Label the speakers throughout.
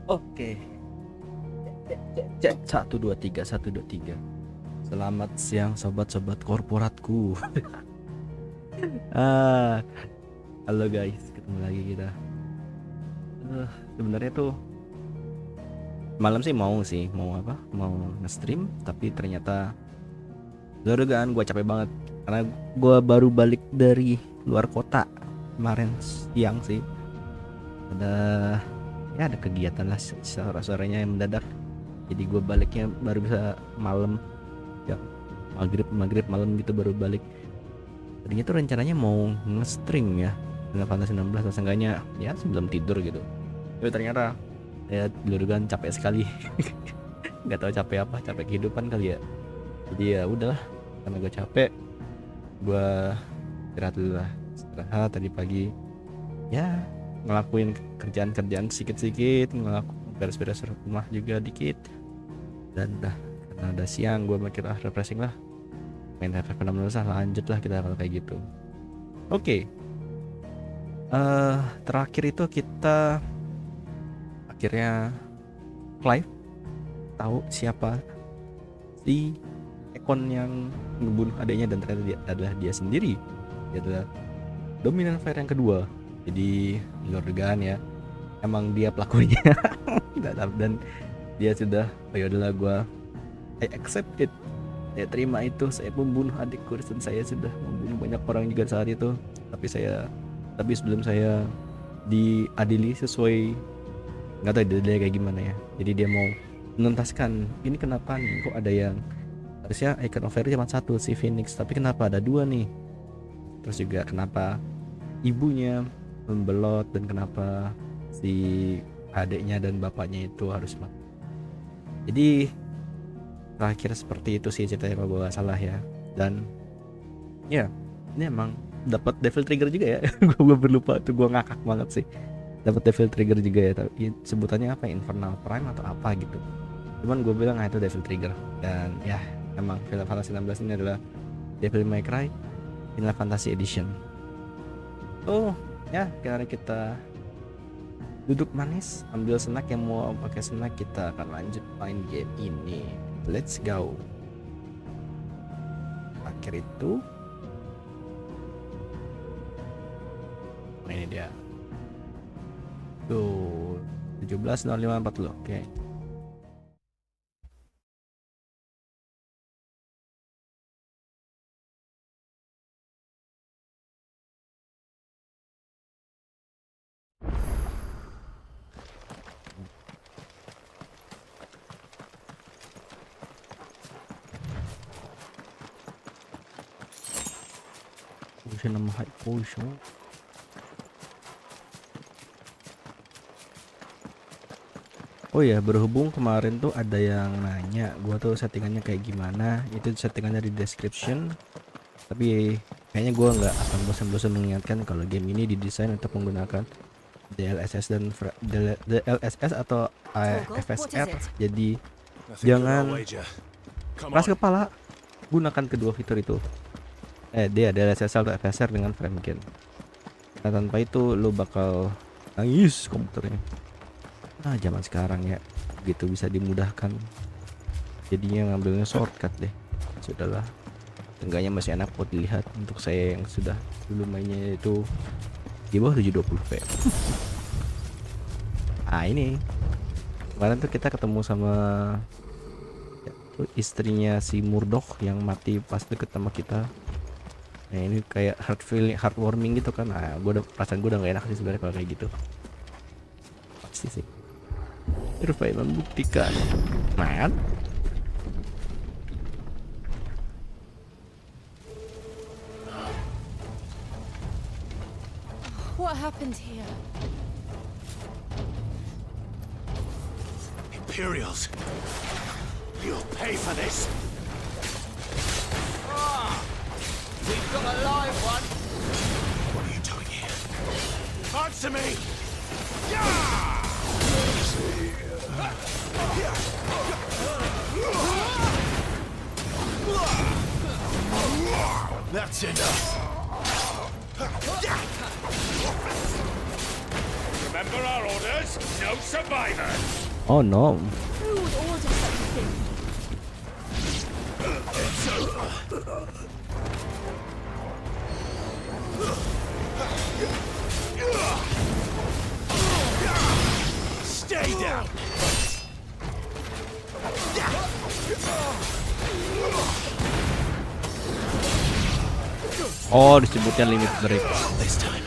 Speaker 1: Oke. Cek 1 2 3 1 2 3. Selamat siang sobat-sobat korporatku. ah, Halo guys, ketemu lagi kita. Sebenarnya tuh malam sih mau apa? Mau nge-stream, tapi ternyata kan gue capek banget karena gue baru balik dari luar kota kemarin siang sih. Ada kegiatan lah sore-sorenya yang mendadak. Jadi gue baliknya baru bisa malam, ya maghrib malam gitu baru balik. Tadinya tuh rencananya mau nge-stream ya Final Fantasy 16 atau seenggaknya ya sebelum tidur gitu. Tapi ternyata ya kan capek sekali. Nggak tahu capek apa, capek kehidupan kali ya. Jadi ya udahlah, karena gue capek, gue istirahat dulu lah. Istirahat tadi pagi ya, ngelakuin kerjaan sedikit-sedikit, ngelakuin beres-beres rumah juga dikit. Dan karena udah siang, gue mikir refreshing lah, main FF16 lah, lanjut lah kita kalau kayak gitu. Oke. Terakhir itu kita akhirnya live tahu siapa si Ekon yang membunuh adiknya, dan ternyata dia adalah dia sendiri. Dia adalah dominan fire yang kedua. Jadi Lorgan ya, emang dia pelakunya. Dan dia sudah, oh yaudahlah, I accept it, saya terima itu. Saya membunuh adikku dan saya sudah membunuh banyak orang juga saat itu. Tapi sebelum saya diadili sesuai, nggak tahu diadili kayak gimana ya. Jadi dia mau menuntaskan, ini kenapa nih kok ada yang harusnya icon of fire cuma satu, si Phoenix, tapi kenapa ada dua nih. Terus juga kenapa ibunya membelot, dan kenapa si adiknya dan bapaknya itu harus mati. Jadi terakhir seperti itu sih ceritanya kalau gue gak salah ya. Dan ya ini emang dapat devil trigger juga ya. Gue berlupa tuh, gue ngakak banget sih. Dapat devil trigger juga ya, tapi sebutannya apa, infernal prime atau apa gitu. Cuman gue bilang itu devil trigger. Dan ya emang Final Fantasy 16 ini adalah Devil May Cry Final Fantasy Edition. Oh ya, sekarang kita duduk manis, ambil snack. Yang mau pakai snack, kita akan lanjut main game ini. Let's go. Akhir itu ini dia tuh 17.05.40. Oke. Nama high potion. Oh ya, berhubung kemarin tuh ada yang nanya gua tuh settingannya kayak gimana, itu settingannya di description. Tapi kayaknya gua nggak akan bosan-bosan mengingatkan kalau game ini didesain untuk menggunakan DLSS dan DLSS atau AFSR. Jadi jangan keras kepala, gunakan kedua fitur itu. Dia DLSS atau FSR dengan frame gain. Nah, tanpa itu lo bakal nangis komputernya. Nah, zaman sekarang ya gitu bisa dimudahkan. Jadinya ngambilnya shortcut deh. Sudahlah, enggaknya masih enak buat dilihat. Untuk saya yang sudah dulu mainnya itu di bawah 720p. Ini kemarin tuh kita ketemu sama istrinya si Murdoch yang mati pas deket sama kita. Nah, ini kayak heartwarming gitu kan. Perasaan gue udah gak enak sih sebenarnya kalau kayak gitu. Pasti sih. Irfan membuktikan, man.
Speaker 2: What happened here?
Speaker 3: Imperials, you'll pay for this.
Speaker 4: We've got a live one.
Speaker 3: What are you doing here? Answer me! That's enough. Remember our orders? No survivors!
Speaker 1: Oh no.
Speaker 2: Who would order such a thing?
Speaker 3: Stay down!
Speaker 1: Oh, disebutnya limit break.
Speaker 3: This time.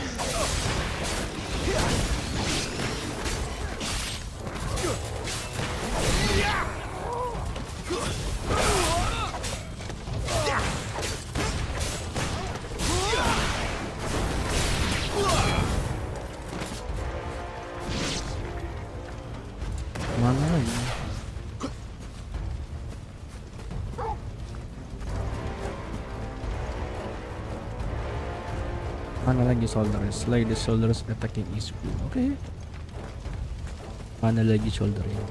Speaker 1: Mana lagi? Mana lagi soldiers? Slay the soldiers attacking is blue. Oke. Mana lagi soldernya?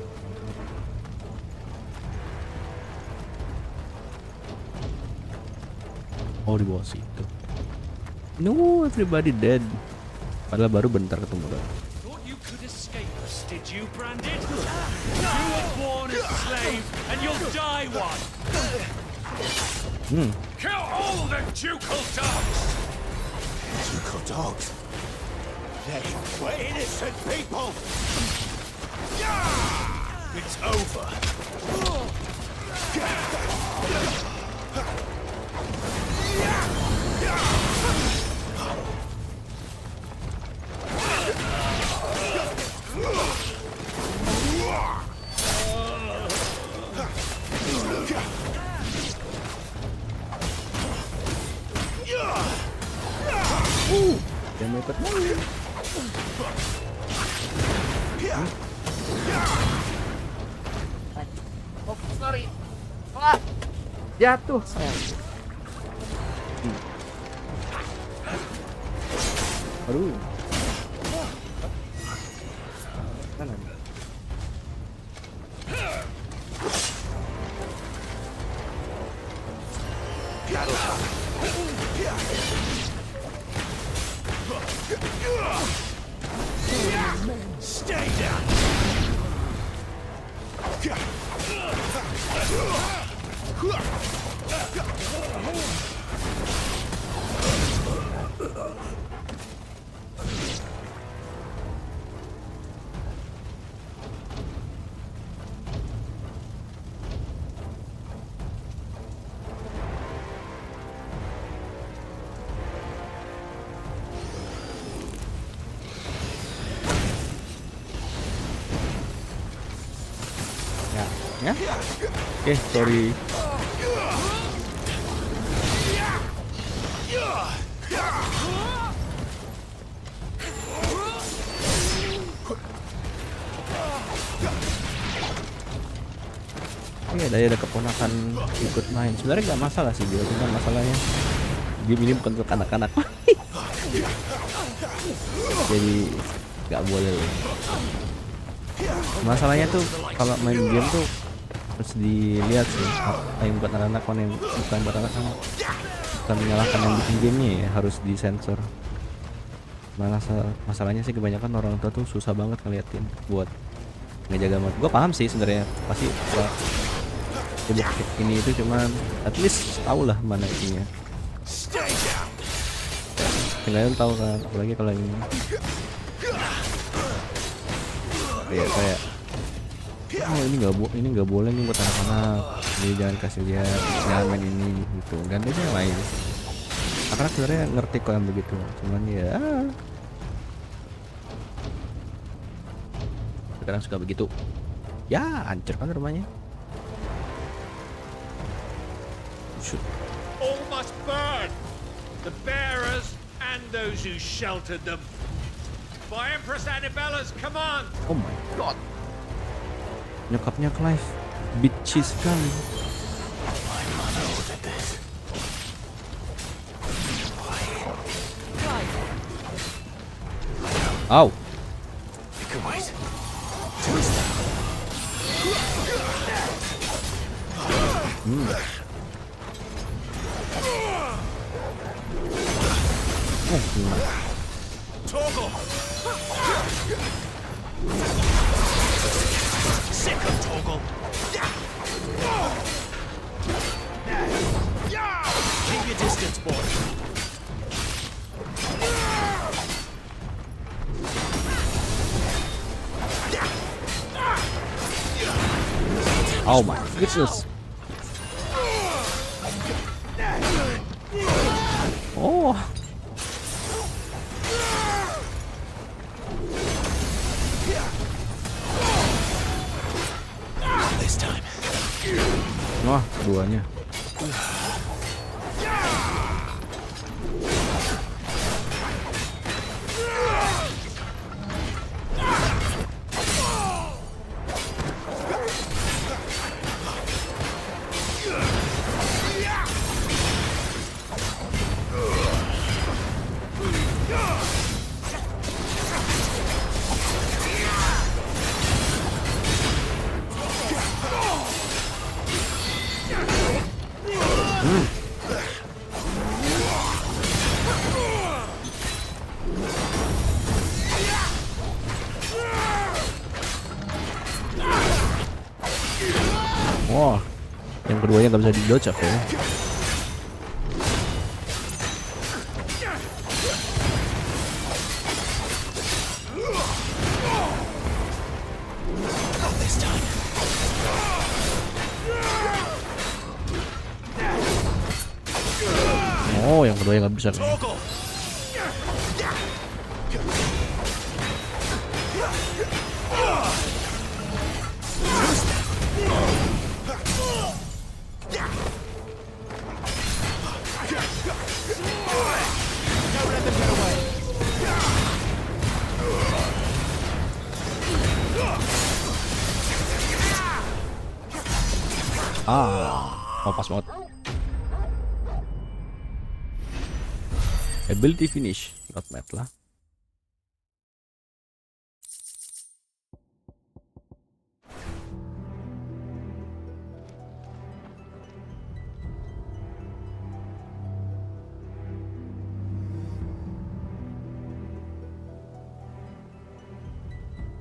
Speaker 1: Oh, di bawah situ. No, everybody dead. Padahal baru bentar ketemu kan.
Speaker 3: Thought you could escape us, did you, Branded? You were born a slave, and you'll die one! Kill all the ducal dogs! Ducal dogs? They were innocent people! It's over.
Speaker 1: Jangan mau ikut main.
Speaker 4: Oh, sorry. Wah, jatuh saya.
Speaker 1: Aduh. Kanan.
Speaker 3: Stay down!
Speaker 1: Ya. Oke, sorry. Iya, dari ada keponakan ikut main. Sebenarnya nggak masalah sih dia, cuma masalahnya game ini bukan untuk anak-anak. Jadi nggak boleh loh. Masalahnya tuh kalau main game tuh harus dilihat sih apa yang buat anak-anak, mana yang bukan buat anak-anak. Bukan menyalahkan yang bikin gamenya ya, harus disensor. Masalahnya sih kebanyakan orang tua tuh susah banget ngeliatin buat ngejaga mood. Gue paham sih sebenarnya, pasti ini itu cuman at least tahu lah mana ininya. Tinggal tahu kan, apalagi kalau ini kayak oh ini nggak boleh nih buat anak-anak, jadi jangan kasih lihat, jangan main ini gitu, ganti aja yang lain. Anak sebenarnya ngerti kok yang begitu, cuman ya sekarang suka begitu ya, hancur kan rumahnya. Shoot.
Speaker 3: All must burn! The bearers and those who sheltered them. By Empress Annabella's command!
Speaker 1: Oh my god, nyokapnya Clive bitchy sekali.
Speaker 3: My mother ordered this.
Speaker 1: Ow.
Speaker 3: You can wait.
Speaker 1: Oh, gila.
Speaker 3: Toggle! Sick of Toggle. Keep your distance, boy.
Speaker 1: Oh my goodness. Oh.
Speaker 3: This time.
Speaker 1: Wah, keduanya. Wah, yang keduanya nggak bisa di-dodge apa ya? Oh, yang kedua nggak bisa.
Speaker 3: Toggle.
Speaker 1: Oh pas banget. Ability finish, not mad lah.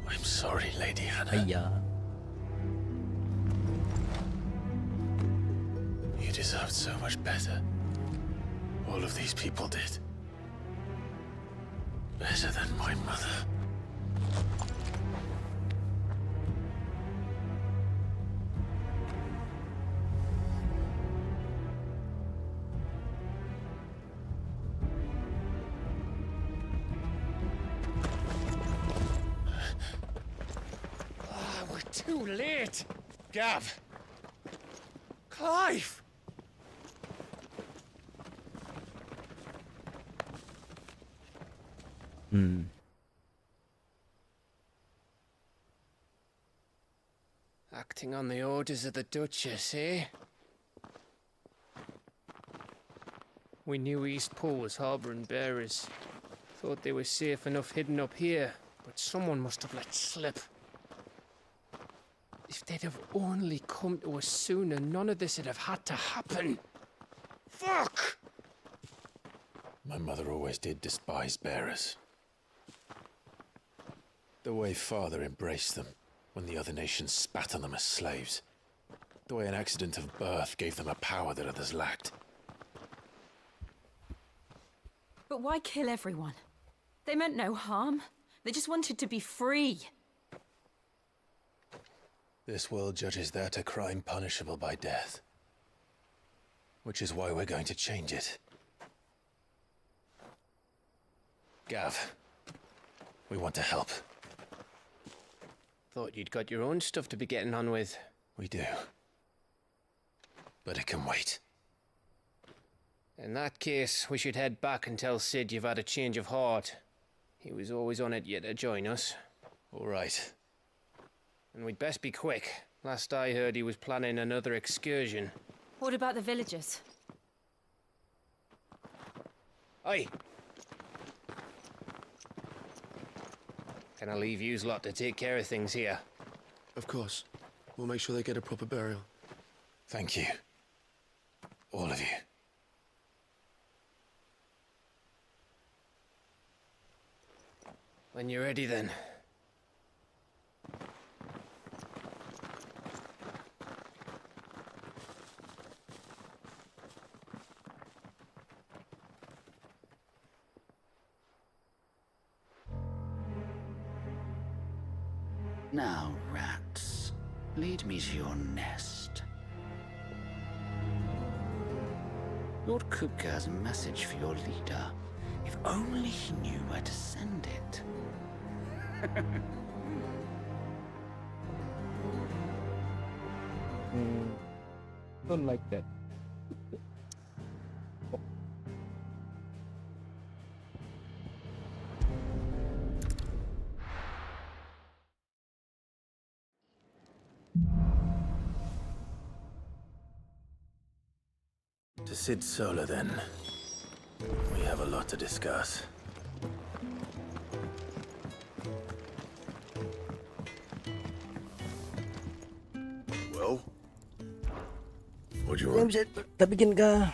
Speaker 3: I'm sorry, Lady Hannah.
Speaker 1: Iya.
Speaker 3: You deserved so much better. All of these people did. Better than my mother. We're too late. Gav. Clive. Acting on the orders of the Duchess, eh? We knew East Pool was harbouring bearers. Thought they were safe enough hidden up here, but someone must have let slip. If they'd have only come to us sooner, none of this would have had to happen. Fuck!
Speaker 5: My mother always did despise bearers. The way father embraced them when the other nations spat on them as slaves. The way an accident of birth gave them a power that others lacked.
Speaker 2: But why kill everyone? They meant no harm. They just wanted to be free.
Speaker 5: This world judges that a crime punishable by death. Which is why we're going to change it. Gav, we want to help.
Speaker 3: Thought you'd got your own stuff to be getting on with.
Speaker 5: We do. But it can wait.
Speaker 3: In that case, we should head back and tell Sid you've had a change of heart. He was always on it yet to join us.
Speaker 5: All right.
Speaker 3: And we'd best be quick. Last I heard, he was planning another excursion.
Speaker 2: What about the villagers?
Speaker 3: Aye. Can I leave yous lot to take care of things here?
Speaker 6: Of course. We'll make sure they get a proper burial.
Speaker 5: Thank you. All of you.
Speaker 3: When you're ready then,
Speaker 7: Now, rats, lead me to your nest. Lord Kupka has a message for your leader. If only he knew where to send it.
Speaker 1: Don't like that.
Speaker 5: To Sid Solar, then. We have a lot to discuss.
Speaker 6: Well? What do you want?
Speaker 1: Bisa kita bikin kah?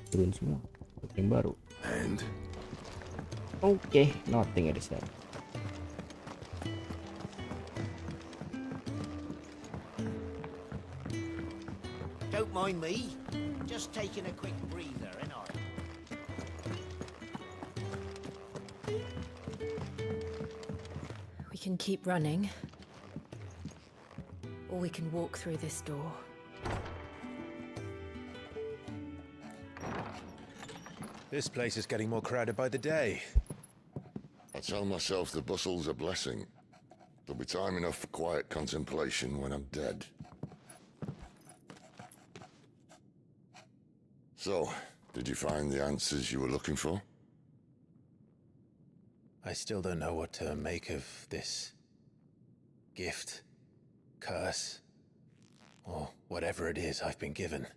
Speaker 1: Turun semua. Yang baru.
Speaker 6: And?
Speaker 1: Oke, nothing ada sana.
Speaker 8: Don't mind me. Just taking a quick breather, ain't I?
Speaker 2: We can keep running. Or we can walk through this door.
Speaker 5: This place is getting more crowded by the day.
Speaker 9: I tell myself the bustle's a blessing. There'll be time enough for quiet contemplation when I'm dead. So, did you find the answers you were looking for?
Speaker 5: I still don't know what to make of this gift, curse, or whatever it is I've been given.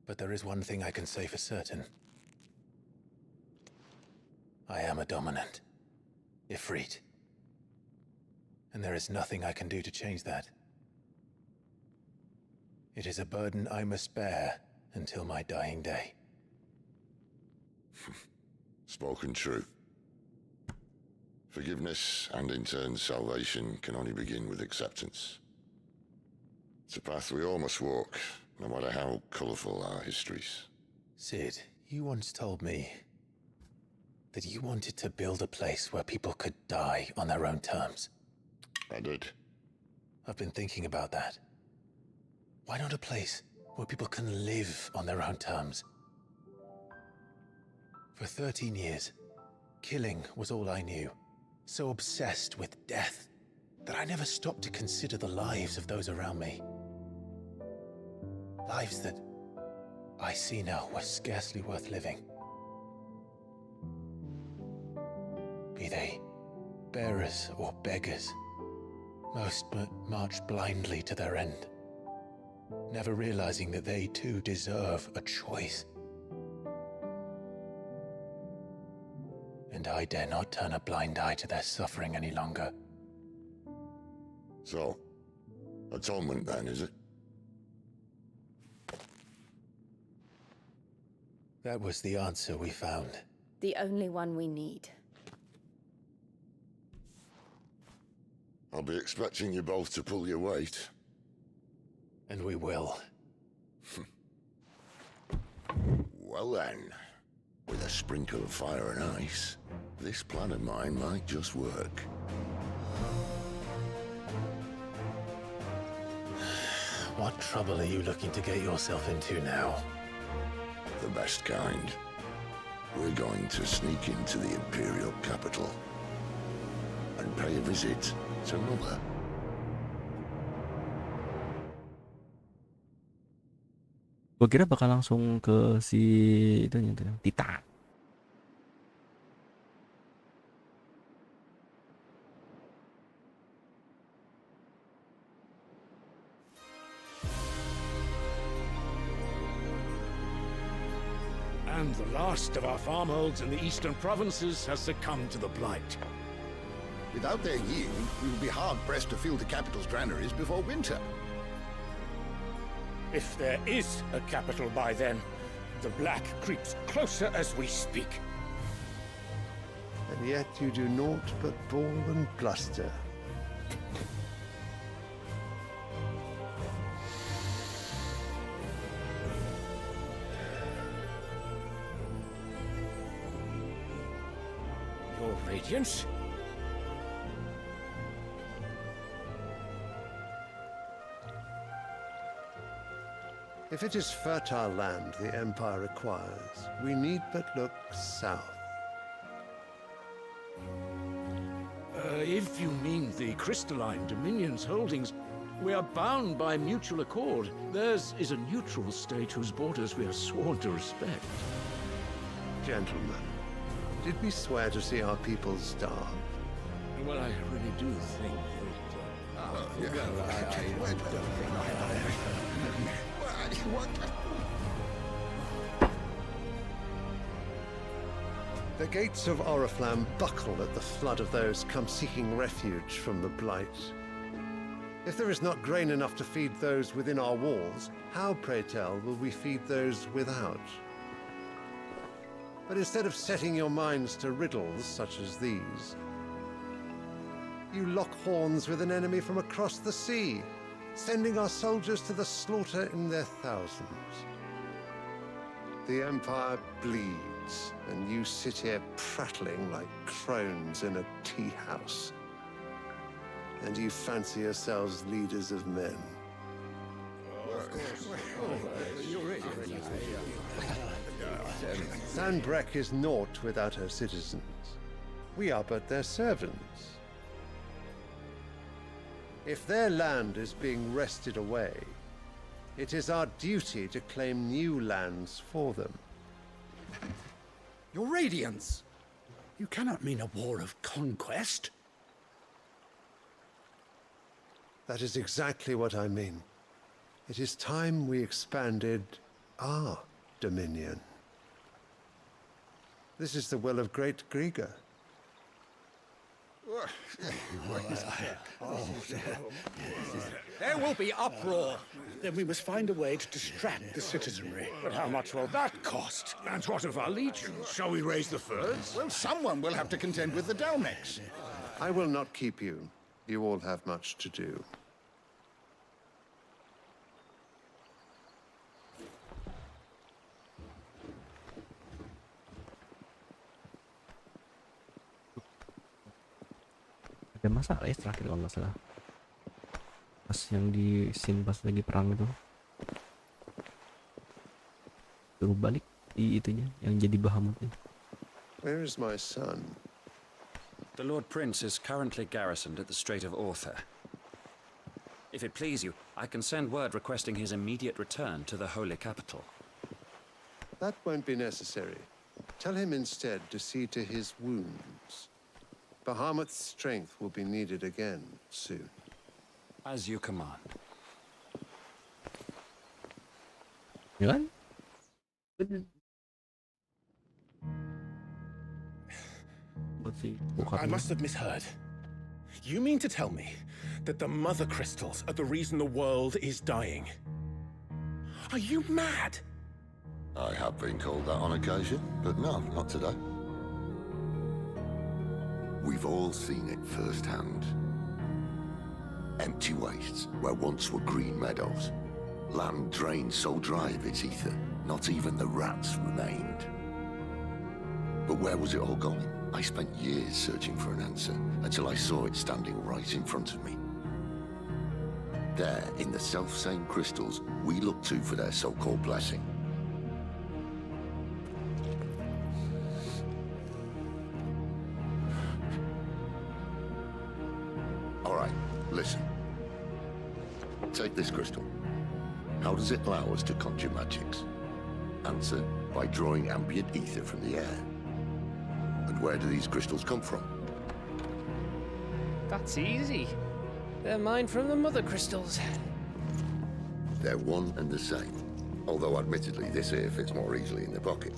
Speaker 5: But there is one thing I can say for certain. I am a dominant, Ifrit. And there is nothing I can do to change that. It is a burden I must bear until my dying day.
Speaker 9: Spoken true. Forgiveness and in turn salvation can only begin with acceptance. It's a path we all must walk, no matter how colourful our histories.
Speaker 5: Sid, you once told me that you wanted to build a place where people could die on their own terms.
Speaker 9: I did.
Speaker 5: I've been thinking about that. Why not a place where people can live on their own terms? For 13 years, killing was all I knew. So obsessed with death that I never stopped to consider the lives of those around me. Lives that I see now were scarcely worth living. Be they bearers or beggars, most march blindly to their end, never realizing that they too deserve a choice. And I dare not turn a blind eye to their suffering any longer.
Speaker 9: So, atonement then, is it?
Speaker 5: That was the answer we found.
Speaker 2: The only one we need.
Speaker 9: I'll be expecting you both to pull your weight.
Speaker 5: And we will.
Speaker 9: Well then, with a sprinkle of fire and ice, this plan of mine might just work.
Speaker 5: What trouble are you looking to get yourself into now?
Speaker 9: The best kind. We're going to sneak into the Imperial capital and pay a visit to Mother.
Speaker 1: Gue kira bakal langsung ke si itu Titan.
Speaker 3: And the last of our farmholds in the eastern provinces has succumbed to the blight.
Speaker 10: Without their yield, we will be hard-pressed to fill the capital's granaries before winter.
Speaker 3: If there is a capital by then, the black creeps closer as we speak.
Speaker 10: And yet you do naught but bawl and bluster.
Speaker 3: Your Radiance.
Speaker 6: If it is fertile land the Empire requires, we need but look south.
Speaker 3: If you mean the crystalline Dominion's holdings, we are bound by mutual accord. Theirs is a neutral state whose borders we are sworn to respect.
Speaker 6: Gentlemen, did we swear to see our people starve?
Speaker 3: Well, I really do think
Speaker 6: The gates of Oriflamme buckle at the flood of those come seeking refuge from the Blight. If there is not grain enough to feed those within our walls, how, pray tell, will we feed those without? But instead of setting your minds to riddles such as these, you lock horns with an enemy from across the sea, sending our soldiers to the slaughter in their thousands. The Empire bleeds, and you sit here prattling like crones in a tea house. And you fancy yourselves leaders of men. Sanbreque is naught without her citizens. We are but their servants. If their land is being wrested away, it is our duty to claim new lands for them.
Speaker 7: Your Radiance! You cannot mean a war of conquest.
Speaker 6: That is exactly what I mean. It is time we expanded our dominion. This is the will of great Griga.
Speaker 7: There will be uproar. Then we must find a way to distract the citizenry.
Speaker 3: But how much will that cost? And what of our legions? Shall we raise the furs?
Speaker 10: Well, someone will have to contend with the Dalmex.
Speaker 6: I will not keep you. You all have much to do.
Speaker 1: Ada masalah ya terakhir kalau nggak salah, pas yang di scene pas lagi perang itu suruh balik di itunya yang jadi Bahamutnya.
Speaker 6: Where is my son?
Speaker 11: The Lord Prince is currently garrisoned at the Strait of Arthur. If it please you, I can send word requesting his immediate return to the Holy Capital.
Speaker 6: That won't be necessary. Tell him instead to see to his wounds. Bahamut's strength will be needed again soon.
Speaker 11: As you command.
Speaker 1: Ya kan?
Speaker 3: I must have misheard. You mean to tell me that the mother crystals are the reason the world is dying? Are you mad?
Speaker 9: I have been called that on occasion, but no, not today. We've all seen it firsthand. Empty wastes where once were green meadows. Land drained so dry of its ether, not even the rats remained. But where was it all going? I spent years searching for an answer, until I saw it standing right in front of me. There, in the self-same crystals we look to for their so-called blessing. Listen. Take this crystal. How does it allow us to conjure magics? Answer, by drawing ambient ether from the air. And where do these crystals come from?
Speaker 12: That's easy. They're mined from the mother crystals.
Speaker 9: They're one and the same. Although admittedly this here fits more easily in the pocket.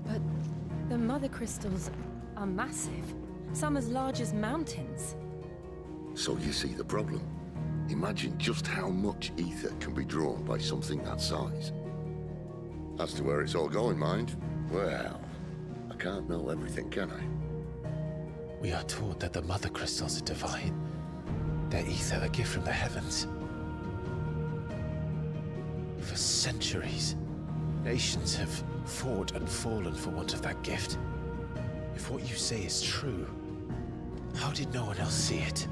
Speaker 2: But the mother crystals are massive. Some as large as mountains.
Speaker 9: So you see the problem. Imagine just how much ether can be drawn by something that size. As to where it's all going, mind, well, I can't know everything, can I?
Speaker 5: We are taught that the mother crystals are divine. Their ether a gift from the heavens. For centuries, nations have fought and fallen for want of that gift. If what you say is true, how did no one else see it?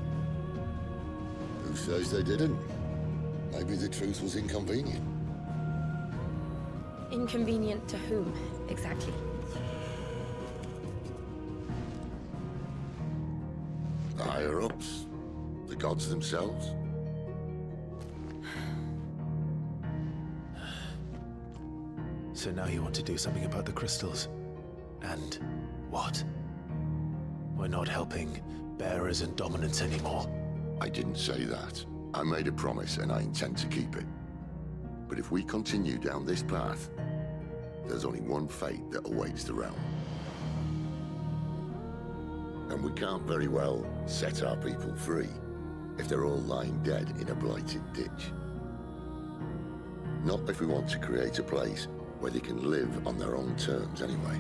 Speaker 9: Who says they didn't? Maybe the truth was inconvenient.
Speaker 2: Inconvenient to whom, exactly?
Speaker 9: The higher-ups? The gods themselves?
Speaker 5: So now you want to do something about the crystals? And what? We're not helping bearers and dominants anymore.
Speaker 9: I didn't say that. I made a promise and I intend to keep it. But if we continue down this path, there's only one fate that awaits the realm. And we can't very well set our people free if they're all lying dead in a blighted ditch. Not if we want to create a place where they can live on their own terms anyway.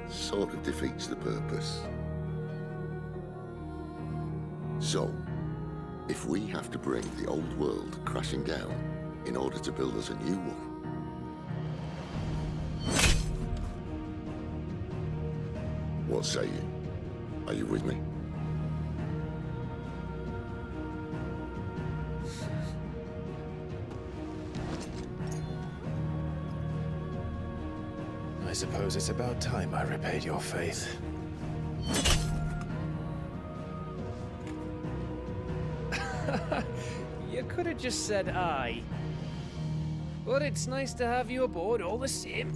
Speaker 9: Sort of defeats the purpose. So, if we have to bring the old world crashing down in order to build us a new one, what say you? Are you with me?
Speaker 5: I suppose it's about time I repaid your faith.
Speaker 12: You could have just said aye. But it's nice to have you aboard all the same.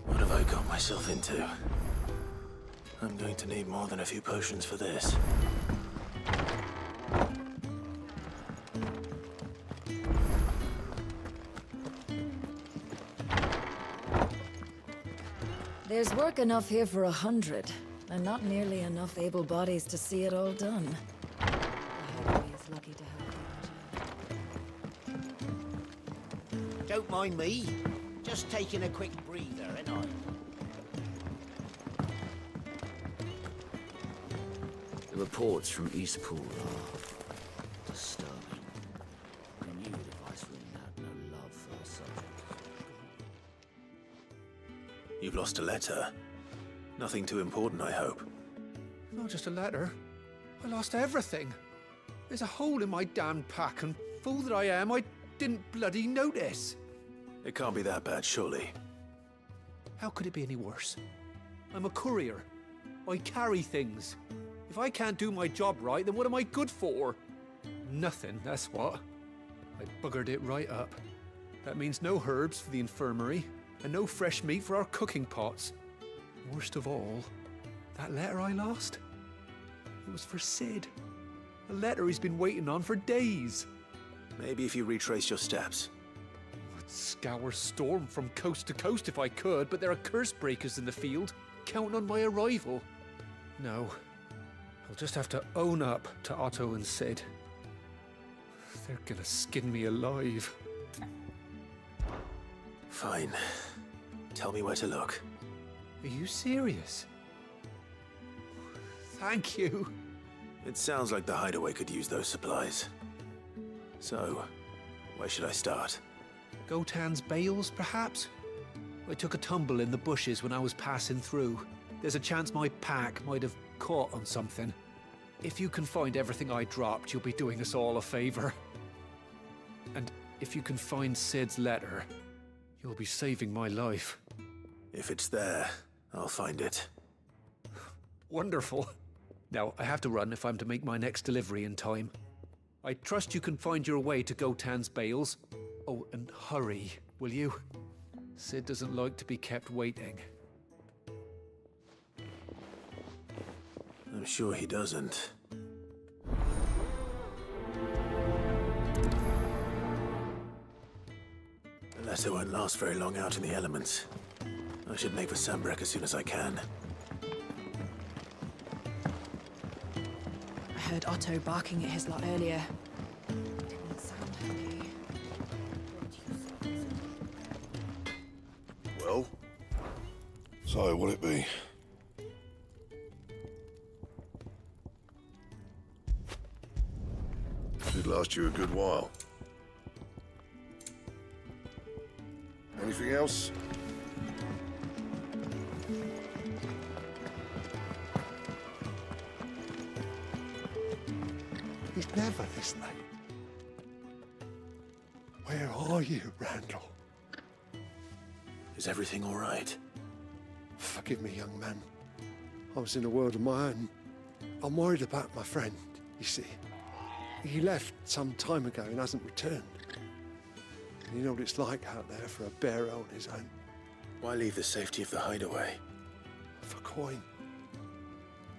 Speaker 5: What have I got myself into? I'm going to need more than a few potions for this.
Speaker 13: There's work enough here for 100, and not nearly enough able bodies to see it all done. The Hideaway is lucky to have you.
Speaker 8: Don't mind me. Just taking a quick breather, ain't I?
Speaker 7: The reports from Eastpool are disturbing. I knew the Viceroy had no love for her subjects.
Speaker 5: You've lost a letter. Nothing too important, I hope.
Speaker 14: Not just a letter. I lost everything. There's a hole in my damn pack, and fool that I am, I didn't bloody notice.
Speaker 5: It can't be that bad, surely.
Speaker 14: How could it be any worse? I'm a courier. I carry things. If I can't do my job right, then what am I good for? Nothing, that's what. I buggered it right up. That means no herbs for the infirmary, and no fresh meat for our cooking pots. Worst of all, that letter I lost? It was for Sid. A letter he's been waiting on for days.
Speaker 5: Maybe if you retrace your steps.
Speaker 14: I'd scour Storm from coast to coast if I could, but there are curse breakers in the field, counting on my arrival. No, I'll just have to own up to Otto and Sid. They're gonna skin me alive.
Speaker 5: Fine. Tell me where to look.
Speaker 14: Are you serious? Thank you.
Speaker 5: It sounds like the Hideaway could use those supplies. So, where should I start?
Speaker 14: Gotan's bales, perhaps? I took a tumble in the bushes when I was passing through. There's a chance my pack might have caught on something. If you can find everything I dropped, you'll be doing us all a favor. And if you can find Sid's letter, you'll be saving my life.
Speaker 5: If it's there, I'll find it.
Speaker 14: Wonderful. Now, I have to run if I'm to make my next delivery in time. I trust you can find your way to Gotan's bales. Oh, and hurry, will you? Sid doesn't like to be kept waiting.
Speaker 5: I'm sure he doesn't. The letter won't last very long out in the elements. I should make for Sambrek as soon as I can.
Speaker 2: I heard Otto barking at his lot earlier. Didn't sound happy.
Speaker 9: Well? So, what'll it be?
Speaker 10: last you a good while. Anything else?
Speaker 6: He's never this late. Where are you, Randall?
Speaker 5: Is everything all right?
Speaker 6: Forgive me, young man. I was in a world of my own. I'm worried about my friend, you see. He left some time ago and hasn't returned. You know what it's like out there for a bearer on his own.
Speaker 5: Why leave the safety of the hideaway?
Speaker 6: For coin.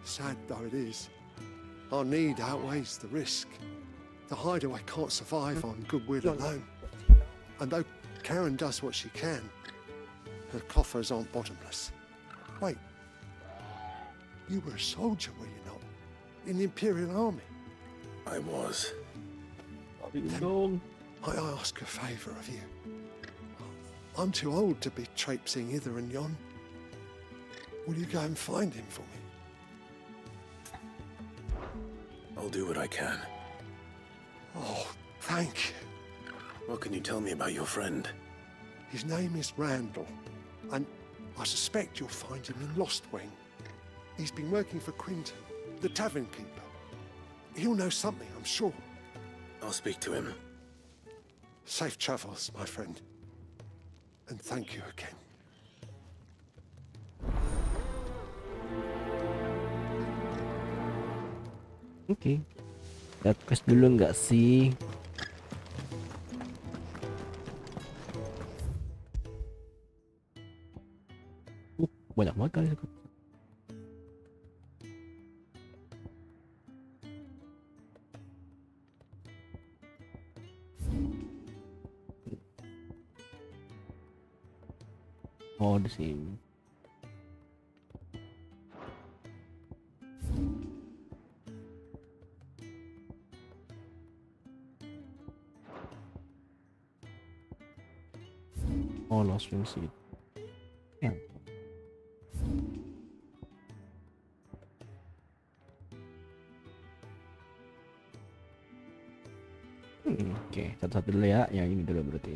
Speaker 6: Sad though it is, our need outweighs the risk. The hideaway can't survive on goodwill alone. And though Karen does what she can, her coffers aren't bottomless. Wait, you were a soldier, were you not? In the Imperial Army?
Speaker 5: I was.
Speaker 6: Then I ask a favour of you. I'm too old to be traipsing hither and yon. Will you go and find him for me?
Speaker 5: I'll do what I can.
Speaker 6: Oh, thank you.
Speaker 5: What can you tell me about your friend?
Speaker 6: His name is Randall, and I suspect you'll find him in Lost Wing. He's been working for Quinton, the tavern keeper. He'll know something, I'm sure.
Speaker 5: I'll speak to him.
Speaker 6: Safe travels, my friend. And thank you again.
Speaker 1: Oke. Lihat quest dulu nggak sih? Banyak banget kali. Oh, di sini. Oh, Lost Wing sih. Oke, satu-satu dulu ya. Yang ini dulu berarti.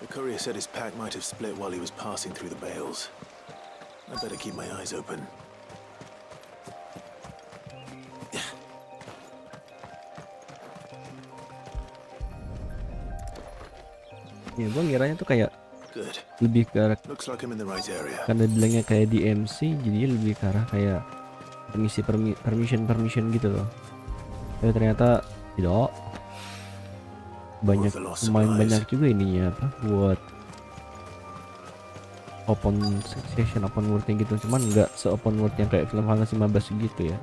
Speaker 5: The courier said his pack might have split while he was passing through the bales. I better keep my eyes open.
Speaker 1: Ya, gua ngiranya tuh kayak
Speaker 5: Good.
Speaker 1: lebih ke arah,
Speaker 5: Looks like I'm in the right area.
Speaker 1: karena bilangnya kayak di MC, jadinya lebih ke arah kayak permission gitu loh. Tapi ternyata tidak. Banyak, lumayan banyak juga ininya apa buat open session, open worldnya gitu, cuman nggak se-open world yang kayak film Final Fantasy 15 gitu ya.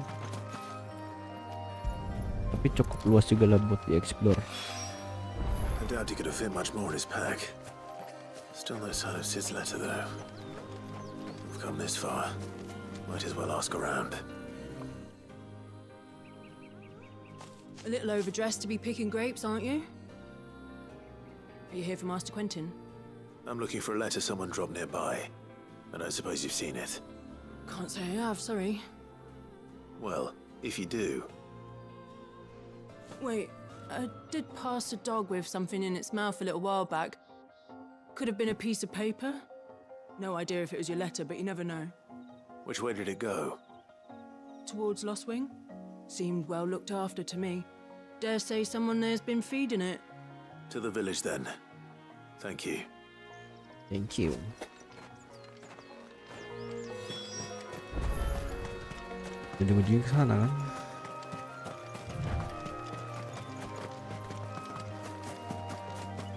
Speaker 1: Tapi cukup luas juga lah buat di-explore.
Speaker 5: I doubt he could have fit much more in his pack. Still no sign of Sid's letter though. We've come this far. Might as well ask around.
Speaker 2: A little overdressed to be picking grapes, aren't you? Are you here for Master Quentin?
Speaker 5: I'm looking for a letter someone dropped nearby. I don't suppose you've seen it.
Speaker 2: Can't say I have, sorry.
Speaker 5: Well, if you do,
Speaker 2: Wait, I did pass a dog with something in its mouth a little while back. Could have been a piece of paper. No idea if it was your letter, but you never know.
Speaker 5: which way did it go?
Speaker 2: Towards Lost Wing? Seemed well looked after to me. Dare say someone there's been feeding it.
Speaker 5: To the village then. Thank you.
Speaker 1: Thank you. Ujung-ujungnya ke sana kan?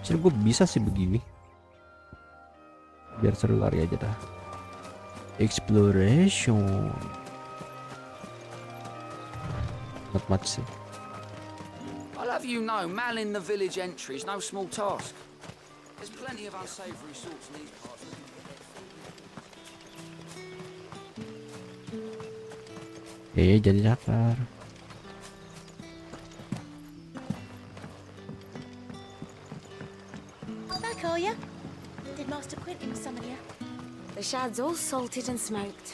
Speaker 1: Jadi gue bisa sih begini. Biar seru lari aja dah. Exploration. Not much sih.
Speaker 7: I'll have you know, manning the village entry is no small task. There's plenty of unsavory sorts in these parts.
Speaker 1: Jadi lapar.
Speaker 15: Back are ya? Did Master Quentin sum shad's all salted and smoked.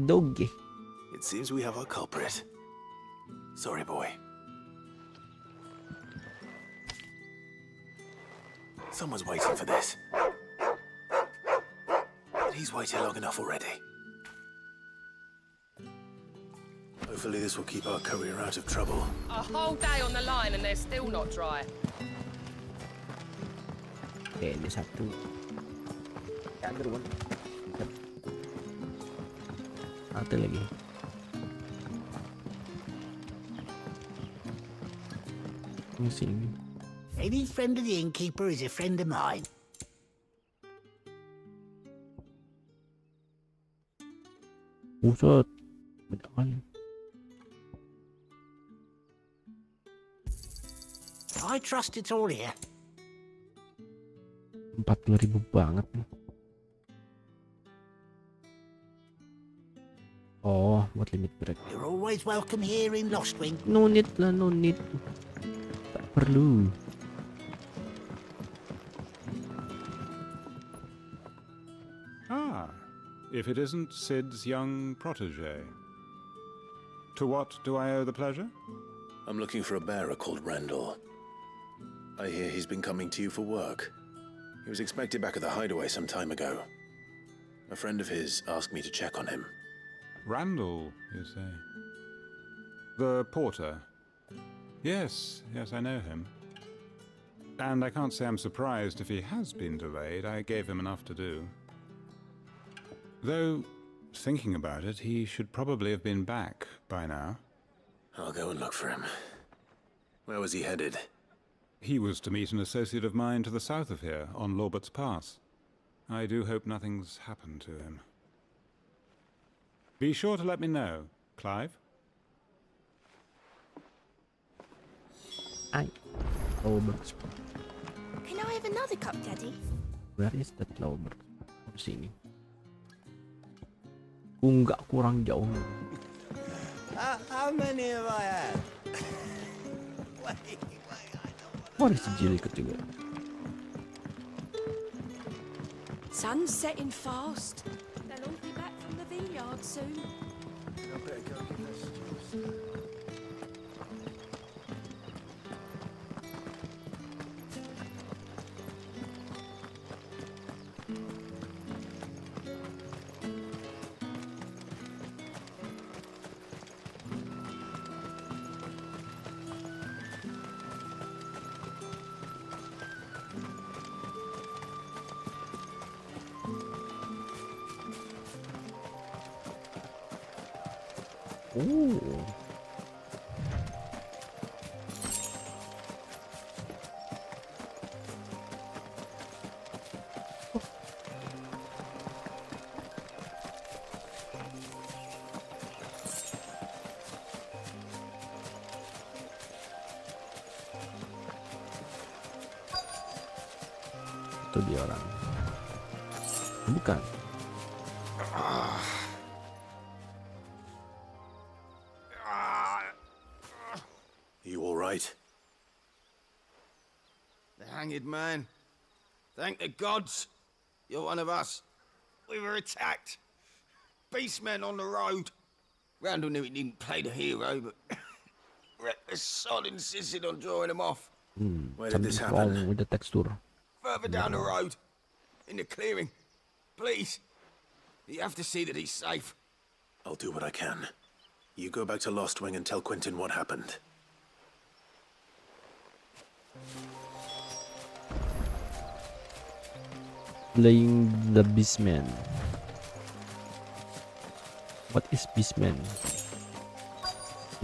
Speaker 1: Doggy.
Speaker 5: It seems we have our culprit. Sorry, boy. Someone's waiting for this. But he's waited long enough already. Hopefully this will keep our courier out of trouble.
Speaker 16: A whole day on the line and they're still not dry.
Speaker 1: Oke, ini satu. Ada one. Satu lagi. Sini.
Speaker 8: Any friend of the innkeeper is a friend of mine.
Speaker 1: Buset. Banyak kali.
Speaker 8: I trust it's all here.
Speaker 1: 40.000 banget nih. Oh, buat limit break.
Speaker 8: You're always welcome here in Lostwing.
Speaker 1: No need lah, no need. Tak perlu.
Speaker 17: Ah, if it isn't Sid's young protege. To what do I owe the pleasure?
Speaker 5: I'm looking for a bearer called Randall. I hear he's been coming to you for work. He was expected back at the hideaway some time ago. A friend of his asked me to check on him.
Speaker 17: Randall, you say? The porter? Yes, I know him. And I can't say I'm surprised if he has been delayed. I gave him enough to do. Though, thinking about it, he should probably have been back by now.
Speaker 5: I'll go and look for him. Where was he headed?
Speaker 17: He was to meet an associate of mine to the south of here, on Lorbert's Pass. I do hope nothing's happened to him. Be sure to let me know, Clive.
Speaker 1: Aye. Lorbert's.
Speaker 15: Can I have another cup, Daddy?
Speaker 1: Where is that Lobert? Sini. Nggak kurang jauh.
Speaker 8: How many have I had?
Speaker 1: What is jilid ketiga?
Speaker 15: Sun's setting fast. They'll all be back from the vineyard soon.
Speaker 8: I better go get this.
Speaker 1: Ooh. Itu dia orang. Bukan.
Speaker 5: You all right?
Speaker 8: The hanged man. Thank the gods. You're one of us. We were attacked. Beastmen on the road. Randall knew he didn't play the hero, but the sod insisted on drawing him off.
Speaker 5: Where did this
Speaker 1: Something wrong
Speaker 5: happen?
Speaker 1: with the texture.
Speaker 8: Further down the road. In the clearing. Please. You have to see that he's safe.
Speaker 5: I'll do what I can. You go back to Lost Wing and tell Quentin what happened.
Speaker 1: Playing the Beastman. What is Beastman?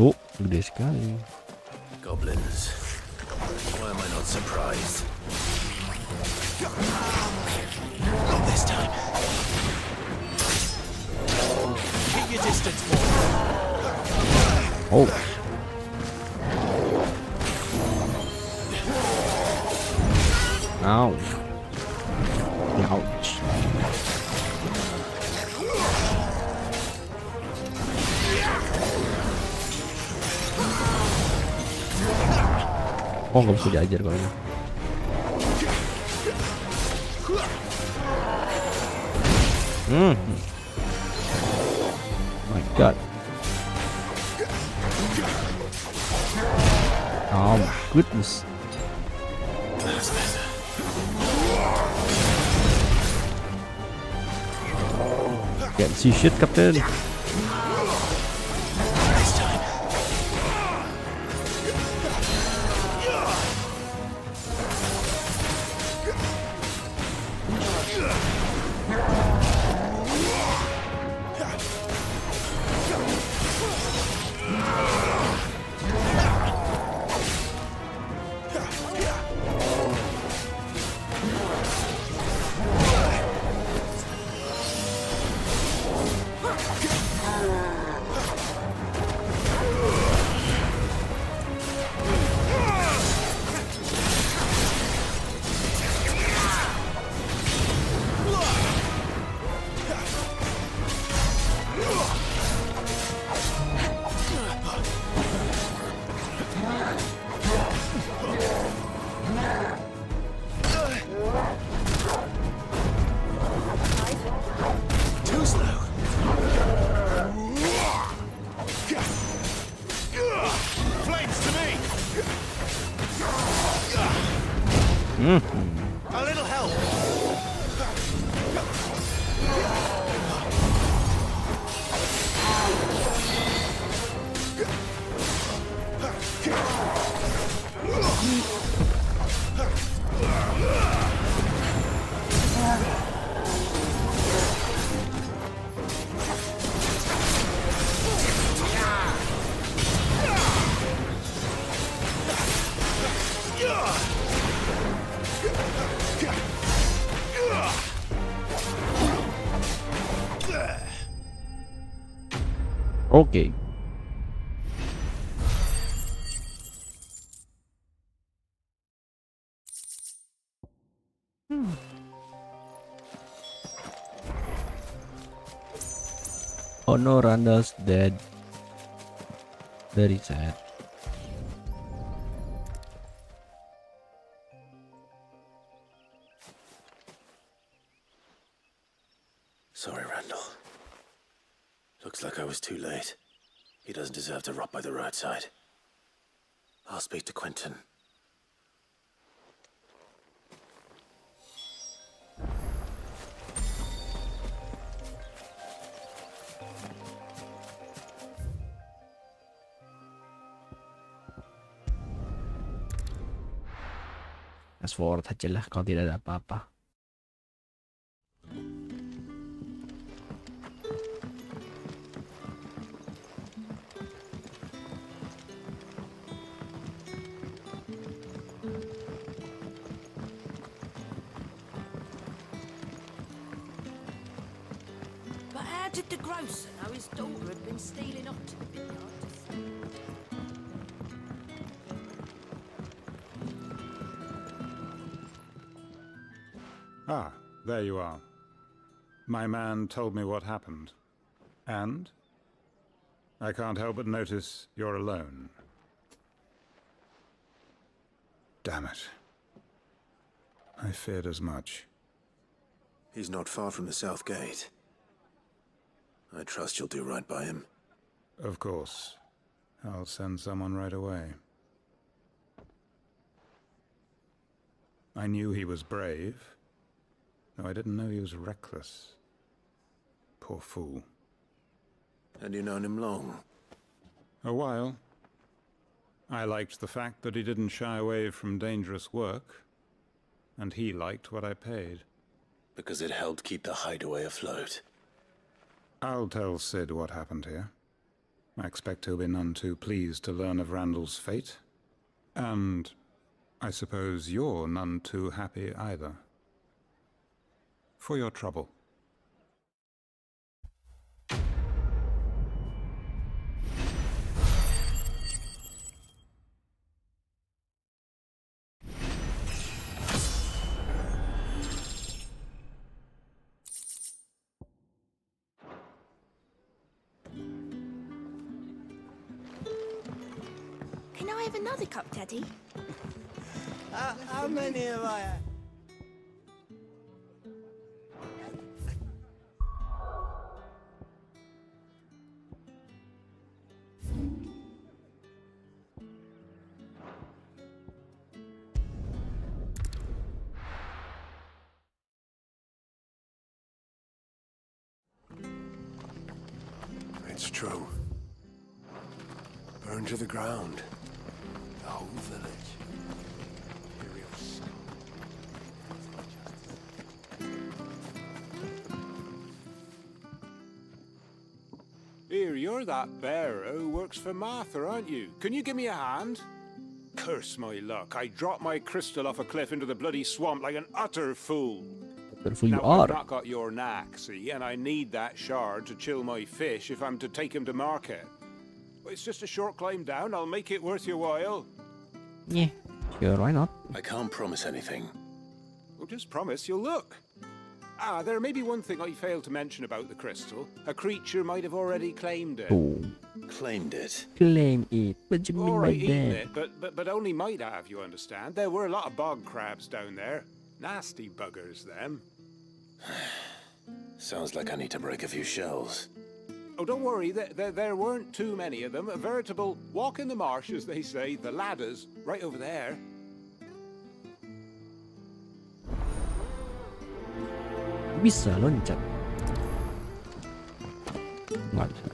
Speaker 1: Oh, gede sekali.
Speaker 5: Goblins. Why am I not surprised? Not this time.
Speaker 3: Keep your distance, boy.
Speaker 1: Oh. Ow. Ouch. Oh, nggak bisa diajar kalau ini. My God. Oh my goodness. Can't see shit, Captain.
Speaker 3: A little help.
Speaker 1: Okay. Oh no, Randall's dead. Very sad.
Speaker 5: Sorry, Randall. Looks like I was too late. He doesn't deserve to rot by the roadside. I'll speak to Quentin.
Speaker 1: Fast forward aja lah kalau tidak ada apa-apa.
Speaker 15: But how did the grocer know his daughter had been stealing off to the vineyard?
Speaker 17: Ah, there you are. My man told me what happened. And? I can't help but notice you're alone. Damn it. I feared as much.
Speaker 5: He's not far from the south gate. I trust you'll do right by him.
Speaker 17: Of course. I'll send someone right away. I knew he was brave. No, I didn't know he was reckless. Poor fool.
Speaker 5: And you known him long?
Speaker 17: A while. I liked the fact that he didn't shy away from dangerous work, and he liked what I paid.
Speaker 5: Because it helped keep the hideaway afloat.
Speaker 17: I'll tell Sid what happened here. I expect he'll be none too pleased to learn of Randall's fate. And I suppose you're none too happy either. For your trouble.
Speaker 15: Can I have another cup, Daddy?
Speaker 8: How many have I had?
Speaker 18: It's true. Burned to the ground. The whole village.
Speaker 17: Here, you're that bearer who works for Martha, aren't you? Can you give me a hand? Curse my luck. I dropped my crystal off a cliff into the bloody swamp like an utter fool.
Speaker 1: You
Speaker 17: now,
Speaker 1: are.
Speaker 17: I've not got your knack, see, and I need that shard to chill my fish if I'm to take him to market. Well, it's just a short climb down. I'll make it worth your while.
Speaker 1: Yeah, sure, why not?
Speaker 5: I can't promise anything.
Speaker 17: Well, just promise you'll look. Ah, there may be one thing I failed to mention about the crystal. A creature might have already claimed it.
Speaker 1: Oh.
Speaker 5: Claimed it?
Speaker 1: Claim it. What do you mean
Speaker 17: All
Speaker 1: by
Speaker 17: right, eating
Speaker 1: that?
Speaker 17: it, but only might have, you understand. There were a lot of bog crabs down there. Nasty buggers, them.
Speaker 5: Sounds like I need to break a few shells.
Speaker 17: Oh, don't worry, there weren't too many of them. A veritable walk in the marsh, as they say. The ladders, right over there.
Speaker 1: Bisa loncat. Nggak bisa.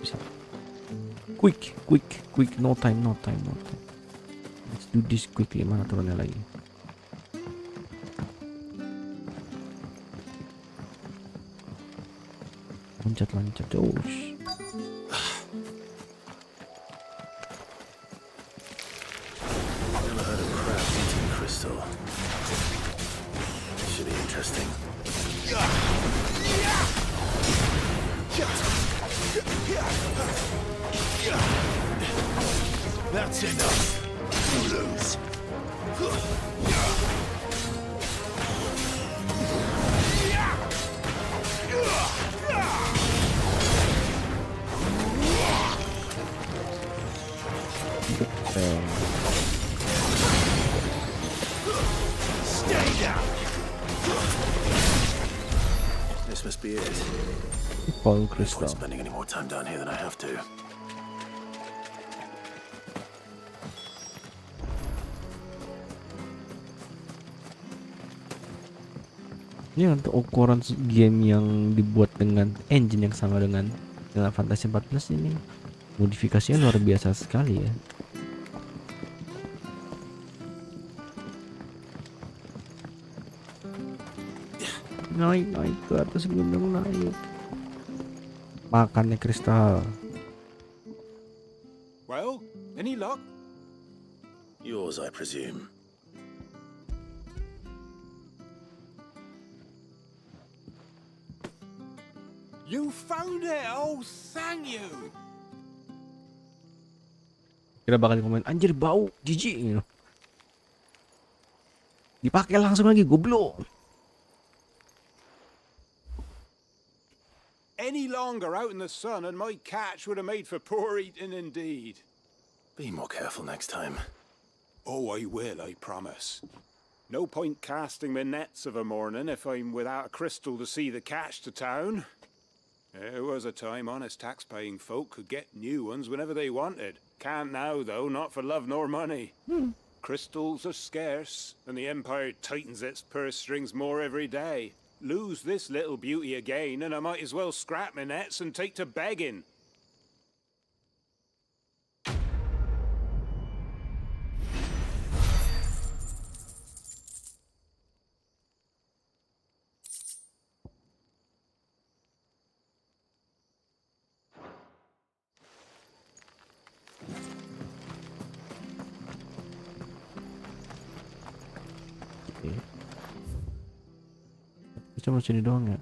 Speaker 1: Bisa. Quick. No time. Let's do this quickly. Mana turunnya lagi? Loncat. Oh,
Speaker 5: Never heard of crab eating crystal. Should be interesting.
Speaker 18: That's enough. You lose. Stay down.
Speaker 5: This must be it.
Speaker 1: Paul
Speaker 5: No
Speaker 1: Crystal.
Speaker 5: point spending any more time down here than I have to.
Speaker 1: Ini untuk ukuran game yang dibuat dengan engine yang sama dengan Final Fantasy 14 ini, modifikasinya luar biasa sekali ya. Naik ke atas gunung, naik. Makannya kristal.
Speaker 17: Well, any luck?
Speaker 5: Yours, I presume.
Speaker 17: You found it! Oh, thank you!
Speaker 1: Kira bakal komen, anjir bau, jijik gitu. Dipakai langsung lagi, goblok.
Speaker 17: Any longer out in the sun and my catch would have made for poor eating indeed.
Speaker 5: Be more careful next time.
Speaker 17: Oh, I will, I promise. No point casting my nets of a morning if I'm without a crystal to see the catch to town. There was a time honest tax-paying folk could get new ones whenever they wanted. Can't now, though, not for love nor money. Crystals are scarce, and the Empire tightens its purse strings more every day. Lose this little beauty again, and I might as well scrap my nets and take to begging.
Speaker 1: Cuma sini doang ya.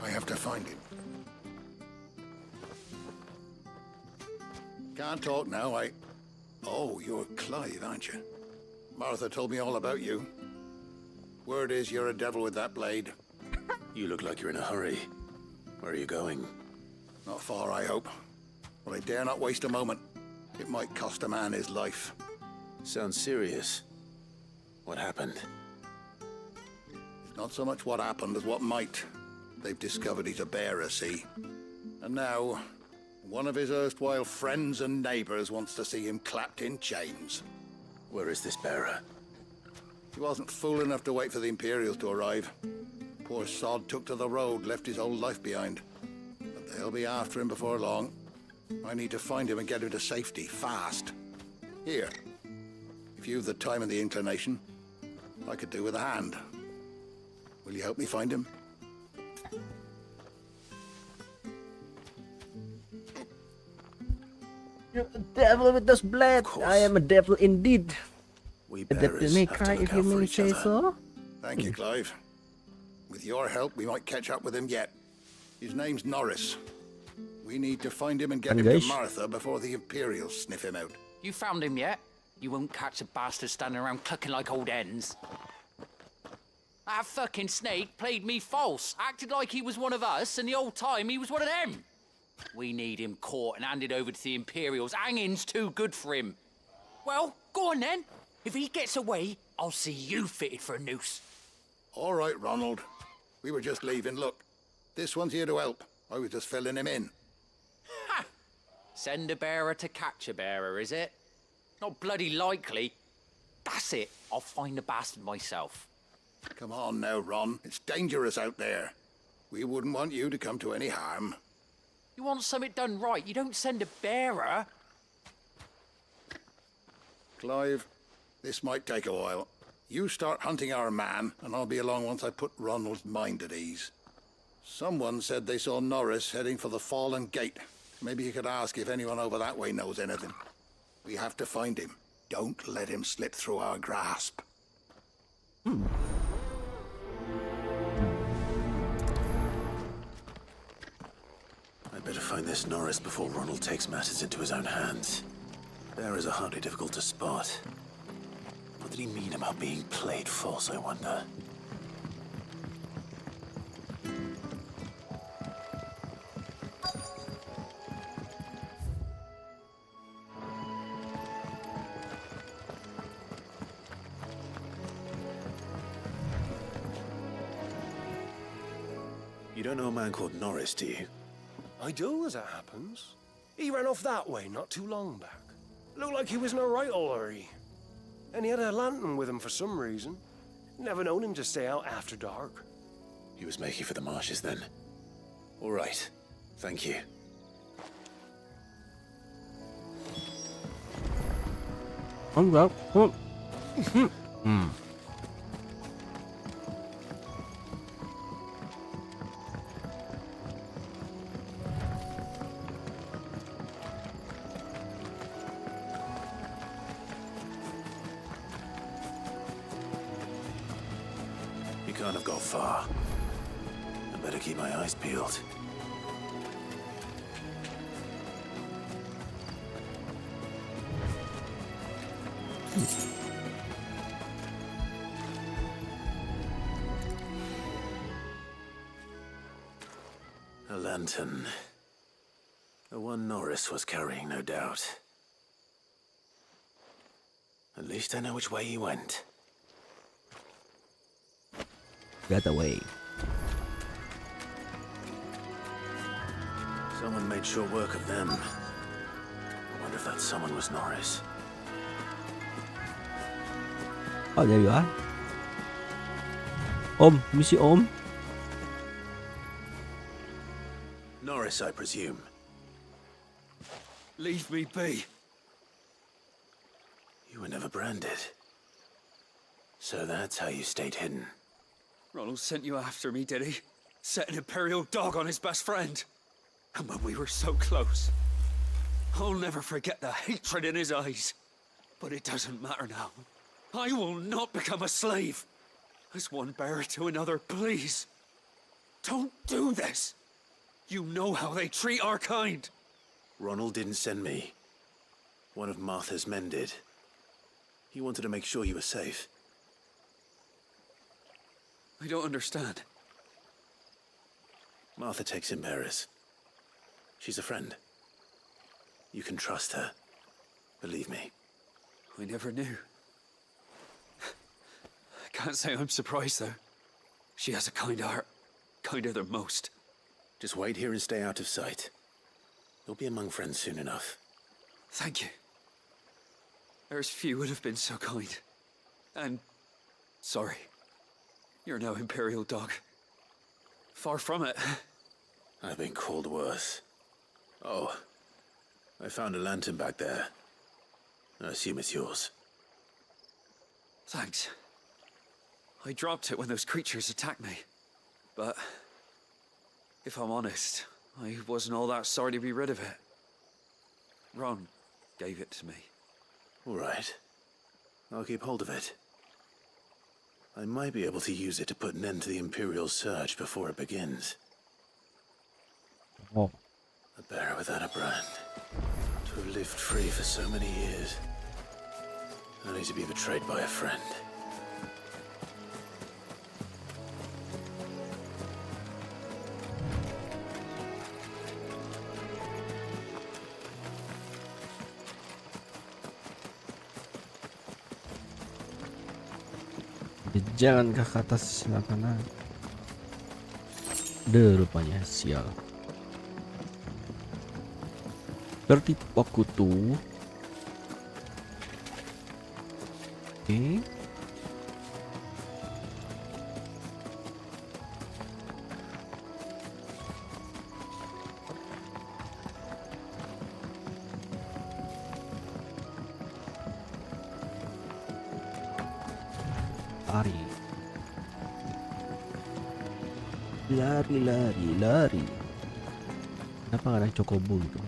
Speaker 10: I have to find him. Can't talk now, Oh, you're Clive, aren't you? Martha told me all about you. Word is you're a devil with that blade.
Speaker 5: You look like you're in a hurry. Where are you going?
Speaker 10: Not far, I hope. But I dare not waste a moment. It might cost a man his life.
Speaker 5: Sounds serious. What happened?
Speaker 10: It's not so much what happened as what might. They've discovered he's a bearer, see? And now, one of his erstwhile friends and neighbors wants to see him clapped in chains.
Speaker 5: Where is this bearer?
Speaker 10: He wasn't fool enough to wait for the Imperials to arrive. Poor sod took to the road, left his whole life behind. But they'll be after him before long. I need to find him and get him to safety, fast. Here, if you've the time and the inclination, I could do with a hand. Will you help me find him?
Speaker 4: You're the devil with those blades. I am a devil indeed.
Speaker 5: We
Speaker 4: A devil may cry if you may say so.
Speaker 10: Thank you, Clive. With your help, we might catch up with him yet. His name's Norris. We need to find him and get him to Martha before the Imperials sniff him out.
Speaker 19: You found him yet? You won't catch a bastard standing around clucking like old hens. That fucking snake played me false, acted like he was one of us, and the whole time he was one of them. We need him caught and handed over to the Imperials. Hanging's too good for him. Well, go on then. If he gets away, I'll see you fitted for a noose.
Speaker 10: All right, Ronald. We were just leaving. Look, this one's here to help. I was just filling him in.
Speaker 19: Ha! Send a bearer to catch a bearer, is it? Not bloody likely. That's it. I'll find the bastard myself.
Speaker 10: Come on now, Ron. It's dangerous out there. We wouldn't want you to come to any harm.
Speaker 19: You want something done right, you don't send a bearer.
Speaker 10: Clive, this might take a while. You start hunting our man, and I'll be along once I put Ronald's mind at ease. Someone said they saw Norris heading for the Fallen Gate. Maybe you could ask if anyone over that way knows anything. We have to find him. Don't let him slip through our grasp.
Speaker 5: I'd better find this Norris before Ronald takes matters into his own hands. Bearers are hardly difficult to spot. What did he mean about being played false, I wonder? You don't know a man called Norris, do you?
Speaker 18: I do, as it happens. He ran off that way not too long back. Looked like he was in a right old hurry. And he had a lantern with him for some reason. Never known him to stay out after dark.
Speaker 5: He was making for the marshes then. All right. Thank you. You can't have got far. I better keep my eyes peeled. A lantern. The one Norris was carrying, no doubt. At least I know which way he went.
Speaker 1: Get away.
Speaker 5: Someone made short work of them. I wonder if that someone was Norris.
Speaker 1: Oh, there you are. Om, missy Om.
Speaker 5: Norris, I presume.
Speaker 8: Leave me be.
Speaker 5: You were never branded. So that's how you stayed hidden.
Speaker 8: Ronald sent you after me, did he? Set an Imperial dog on his best friend. And when we were so close. I'll never forget the hatred in his eyes. But it doesn't matter now. I will not become a slave. As one bearer to another, please. Don't do this. You know how they treat our kind.
Speaker 5: Ronald didn't send me. One of Martha's men did. He wanted to make sure you were safe.
Speaker 8: I don't understand.
Speaker 5: Martha takes in bearers. She's a friend. You can trust her. Believe me.
Speaker 11: I never knew. I can't say I'm surprised, though. She has a kind heart. Kinder than most.
Speaker 5: Just wait here and stay out of sight. You'll be among friends soon enough.
Speaker 11: Thank you. There's few would have been so kind. And... sorry. You're no Imperial dog. Far from it.
Speaker 5: I've been called worse. Oh, I found a lantern back there. I assume it's yours.
Speaker 11: Thanks. I dropped it when those creatures attacked me. But... if I'm honest, I wasn't all that sorry to be rid of it. Ron gave it to me.
Speaker 5: All right. I'll keep hold of it. I might be able to use it to put an end to the Imperial surge before it begins.
Speaker 1: Oh.
Speaker 5: A bearer without a brand. To have lived free for so many years. Only to be betrayed by a friend.
Speaker 1: Jangan ke atas sana. Rupanya sial. Berarti aku tuh. Oke. Lari. Kenapa nggak ada chocobo gitu?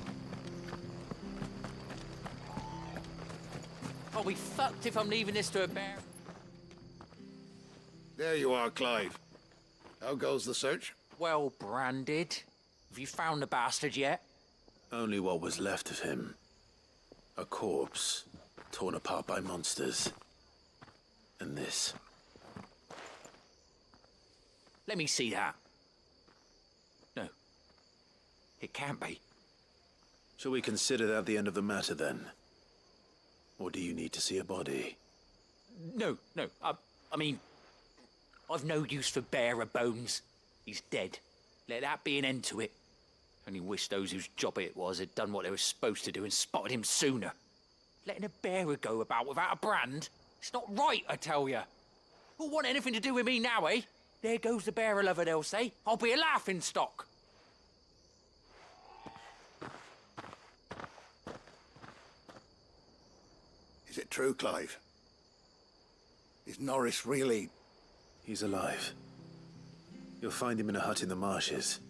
Speaker 19: I'll be fucked if I'm leaving this to a bear.
Speaker 10: There you are, Clive. How goes the search?
Speaker 19: Well branded. Have you found the bastard yet?
Speaker 5: Only what was left of him. A corpse, torn apart by monsters. And this.
Speaker 19: Let me see that. No. It can't be.
Speaker 5: Shall we consider that the end of the matter, then? Or do you need to see a body?
Speaker 19: No. I mean, I've no use for bearer bones. He's dead. Let that be an end to it. Only wish those whose job it was had done what they were supposed to do and spotted him sooner. Letting a bearer go about without a brand? It's not right, I tell you. Who'll want anything to do with me now, eh? There goes the bearer lover, they'll say. I'll be a laughing stock.
Speaker 10: Is it true, Clive? Is Norris really...
Speaker 5: He's alive. You'll find him in a hut in the marshes.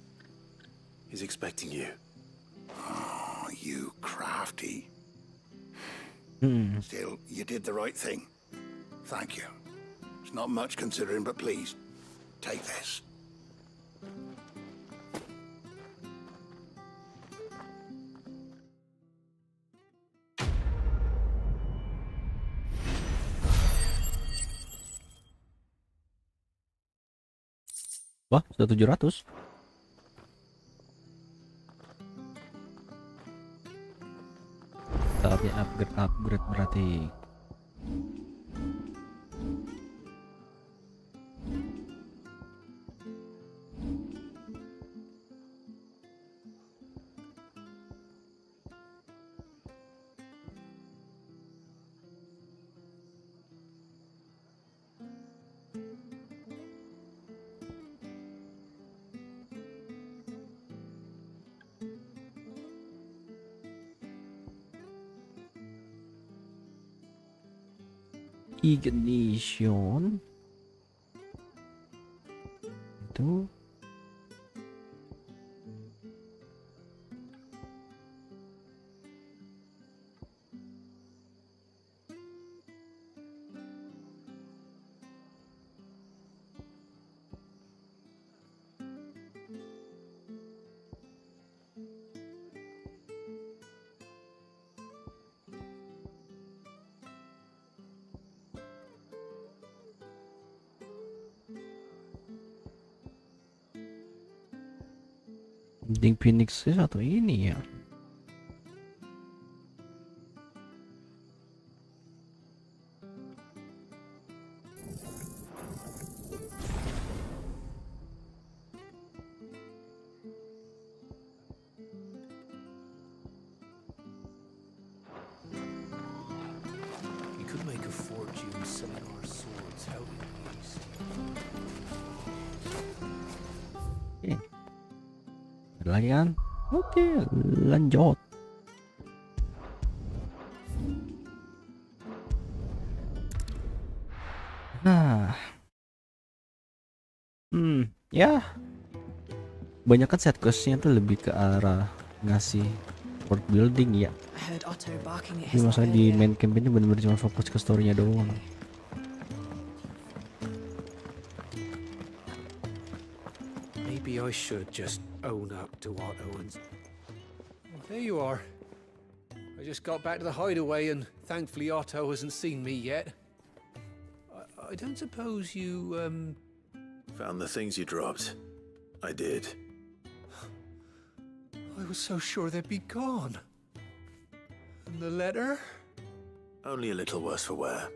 Speaker 5: He's expecting you.
Speaker 10: Oh, you crafty. Still, you did the right thing. Thank you. It's not much considering, but please, take this.
Speaker 1: Wah, sudah 700. Saatnya upgrade berarti. Ignition itu Mending Phoenix atau ini ya.
Speaker 14: We could make a fortune selling our swords out in the east.
Speaker 1: Oke. Ada lagi kan? Oke, lanjut. Nah. Ya. Banyak kan set questnya tuh lebih ke arah ngasih world building ya.
Speaker 13: I heard Otto barking at
Speaker 1: Tapi
Speaker 13: his
Speaker 1: masalah
Speaker 13: dog
Speaker 1: di
Speaker 13: earlier.
Speaker 1: main campaign bener-bener cuma fokus ke story-nya doang.
Speaker 14: Maybe I should just own up to Otto and... Well, there you are. I just got back to the hideaway and thankfully Otto hasn't seen me yet. I don't suppose you,
Speaker 5: Found the things you dropped. I did.
Speaker 14: I was so sure they'd be gone. And the letter?
Speaker 5: Only a little worse for wear.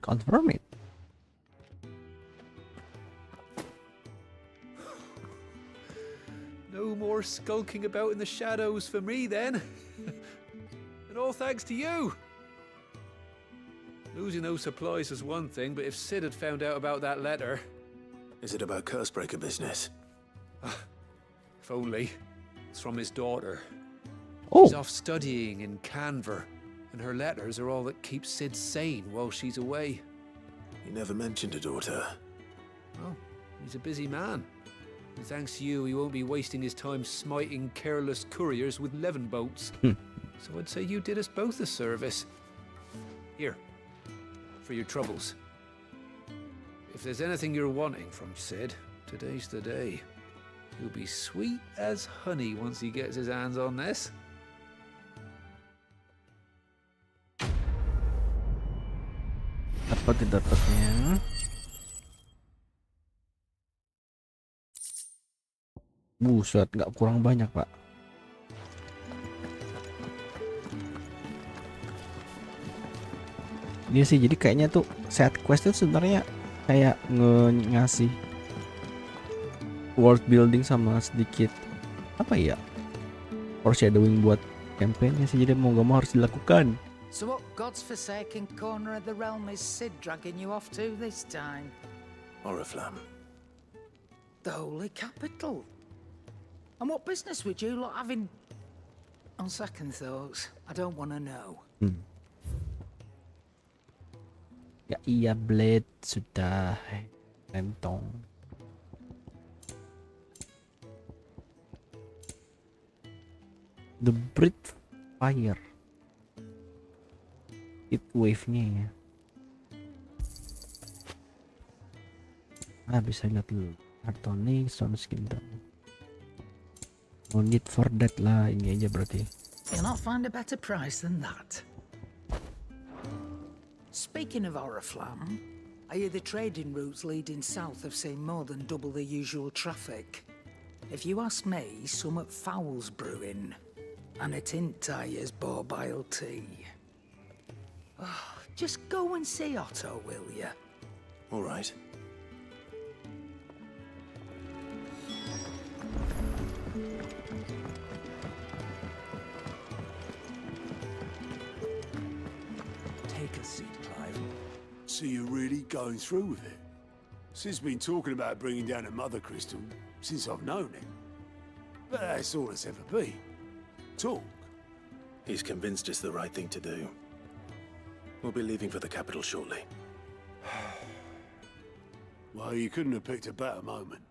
Speaker 1: Confirm it.
Speaker 14: No more skulking about in the shadows for me then. And all thanks to you. Losing those supplies is one thing, but if Sid had found out about that letter...
Speaker 5: Is it about Cursebreaker business?
Speaker 14: If only. It's from his daughter.
Speaker 1: Oh.
Speaker 14: She's off studying in Canver, and her letters are all that keeps Sid sane while she's away.
Speaker 5: He never mentioned a daughter.
Speaker 14: Oh, he's a busy man. And thanks to you, he won't be wasting his time smiting careless couriers with levin bolts. So I'd say you did us both a service. Here, for your troubles. If there's anything you're wanting from Sid, today's the day. He'll be sweet as honey once he gets his hands on this.
Speaker 1: Apa dapatnya? Buset, nggak kurang banyak pak. Ini sih jadi kayaknya tuh set quest itu sebenarnya kayak ngasih world building sama sedikit apa ya foreshadowing buat campaignnya sih, jadi mau gak mau harus dilakukan.
Speaker 20: So what God's forsaken corner of the realm is Sid dragging you off to this time?
Speaker 5: Oriflamme.
Speaker 20: The Holy Capital. And what business would you lot having? On second thoughts, I don't want to know.
Speaker 1: Ya iya Blade sudah rentong. The Breath Fire. Heat wave-nya ya. Bisa lihat dulu. Hartonic, Stone Skin Down. No need for that lah, ini aja berarti.
Speaker 20: You'll not find a better price than that. Speaking of Oriflamme, I hear the trading routes leading south have seen more than double the usual traffic. If you ask me, somewhat foul's brewing, and a tint tires borbile tea. Oh, just go and see Otto, will you?
Speaker 5: All right.
Speaker 18: Take a seat, Clive. So you're really going through with it? Sid's been talking about bringing down a mother crystal since I've known him. But that's all it's ever been. Talk.
Speaker 5: He's convinced it's the right thing to do. We'll be leaving for the capital shortly.
Speaker 18: Well, you couldn't have picked a better moment.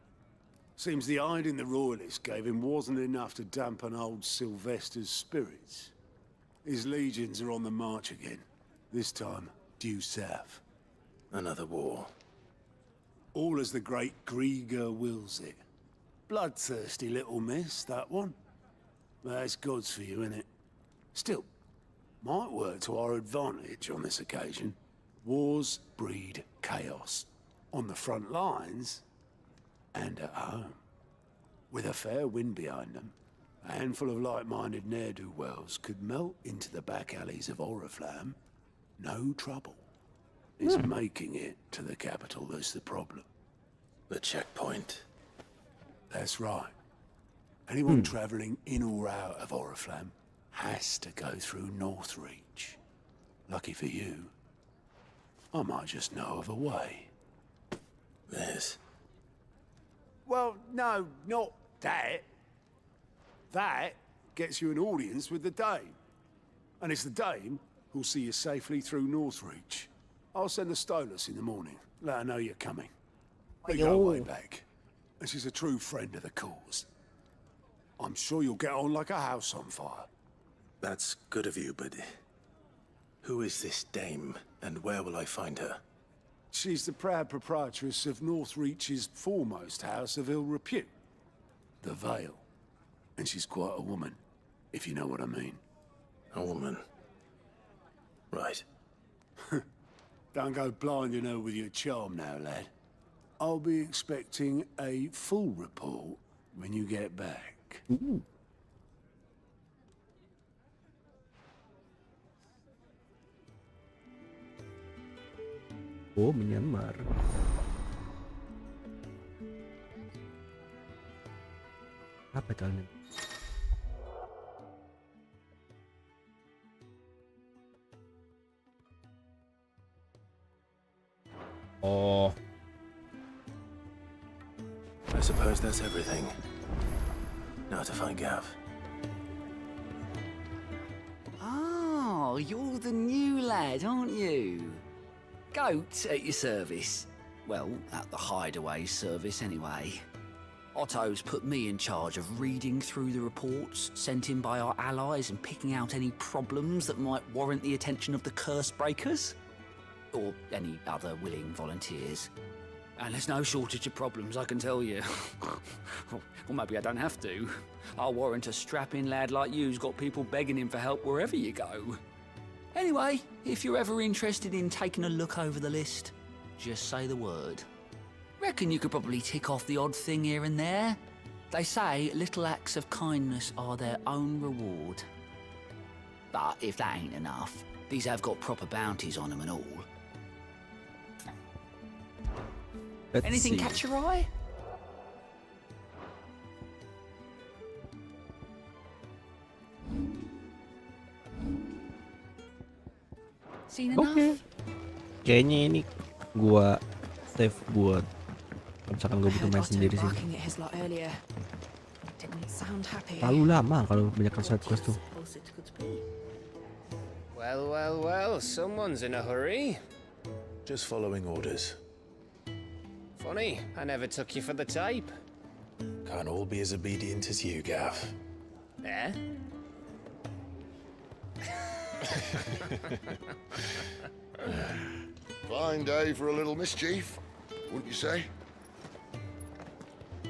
Speaker 18: Seems the hiding the Royalists gave him wasn't enough to dampen old Sylvester's spirits. His legions are on the march again, this time due south.
Speaker 5: Another war.
Speaker 18: All as the great Grieger wills it. Bloodthirsty little miss, that one. That's God's for you, innit? Still, might work to our advantage on this occasion. Wars breed chaos. On the front lines, and at home.
Speaker 21: With a fair wind behind them, a handful of like-minded ne'er-do-wells could melt into the back alleys of Oriflamme. No trouble. It's making it to the capital that's the problem.
Speaker 5: The checkpoint.
Speaker 21: That's right. Anyone travelling in or out of Oriflamme has to go through Northreach. Lucky for you, I might just know of a way.
Speaker 5: This?
Speaker 21: Well, no, not that. That gets you an audience with the Dame. And it's the Dame who'll see you safely through Northreach. I'll send the Stolas in the morning. Let her know you're coming. They go way back. And she's a true friend of the cause. I'm sure you'll get on like a house on fire.
Speaker 5: That's good of you, but who is this dame, and where will I find her?
Speaker 21: She's the proud proprietress of Northreach's foremost house of ill repute, the Vale. And she's quite a woman, if you know what I mean.
Speaker 5: A woman? Right.
Speaker 21: Don't go blinding her with your charm now, lad. I'll be expecting a full report when you get back.
Speaker 1: Oh, menyamar. Apa kalian? Oh.
Speaker 5: I suppose that's everything. Now to find Gav.
Speaker 7: Oh, you're the new lad, aren't you? Goat at your service. Well, at the hideaway service anyway. Otto's put me in charge of reading through the reports sent in by our allies and picking out any problems that might warrant the attention of the curse breakers. Or any other willing volunteers. And there's no shortage of problems, I can tell you. Or maybe I don't have to. I'll warrant a strapping lad like you's got people begging him for help wherever you go. Anyway, if you're ever interested in taking a look over the list, just say the word. Reckon you could probably tick off the odd thing here and there. They say little acts of kindness are their own reward. But if that ain't enough, these have got proper bounties on them and all. Anything catch your eye? Seen enough?
Speaker 1: Oke. Kayaknya ini gua save buat kalau misalkan gua butuh main sendiri sih. Terlalu lama kalau banyak side quest tuh.
Speaker 12: Well, well, well, someone's in a hurry.
Speaker 5: Just following orders.
Speaker 12: Funny, I never took you for the type.
Speaker 5: Can't all be as obedient as you, Gav.
Speaker 12: Eh?
Speaker 9: Fine day for a little mischief, wouldn't you say?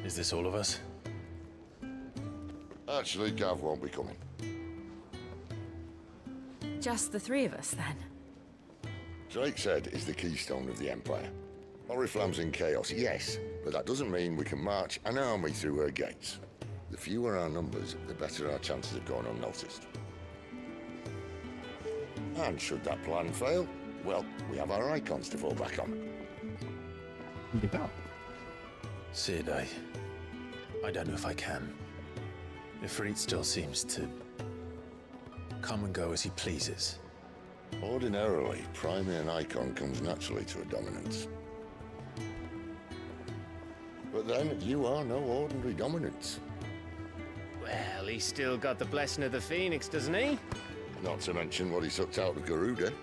Speaker 5: Is this all of us?
Speaker 9: Actually, Gav won't be coming.
Speaker 15: Just the three of us, then?
Speaker 9: Drake said is the keystone of the Empire. Oriflamme's in chaos, yes, but that doesn't mean we can march an army through her gates. The fewer our numbers, the better our chances of going unnoticed. And should that plan fail, well, we have our icons to fall back on.
Speaker 5: Sid, I don't know if I can. Ifrit still seems to come and go as he pleases.
Speaker 9: Ordinarily, priming an icon comes naturally to a dominance. But then, you are no ordinary dominance.
Speaker 12: Well, he's still got the blessing of the Phoenix, doesn't he?
Speaker 9: Not to mention what he sucked out of Garuda.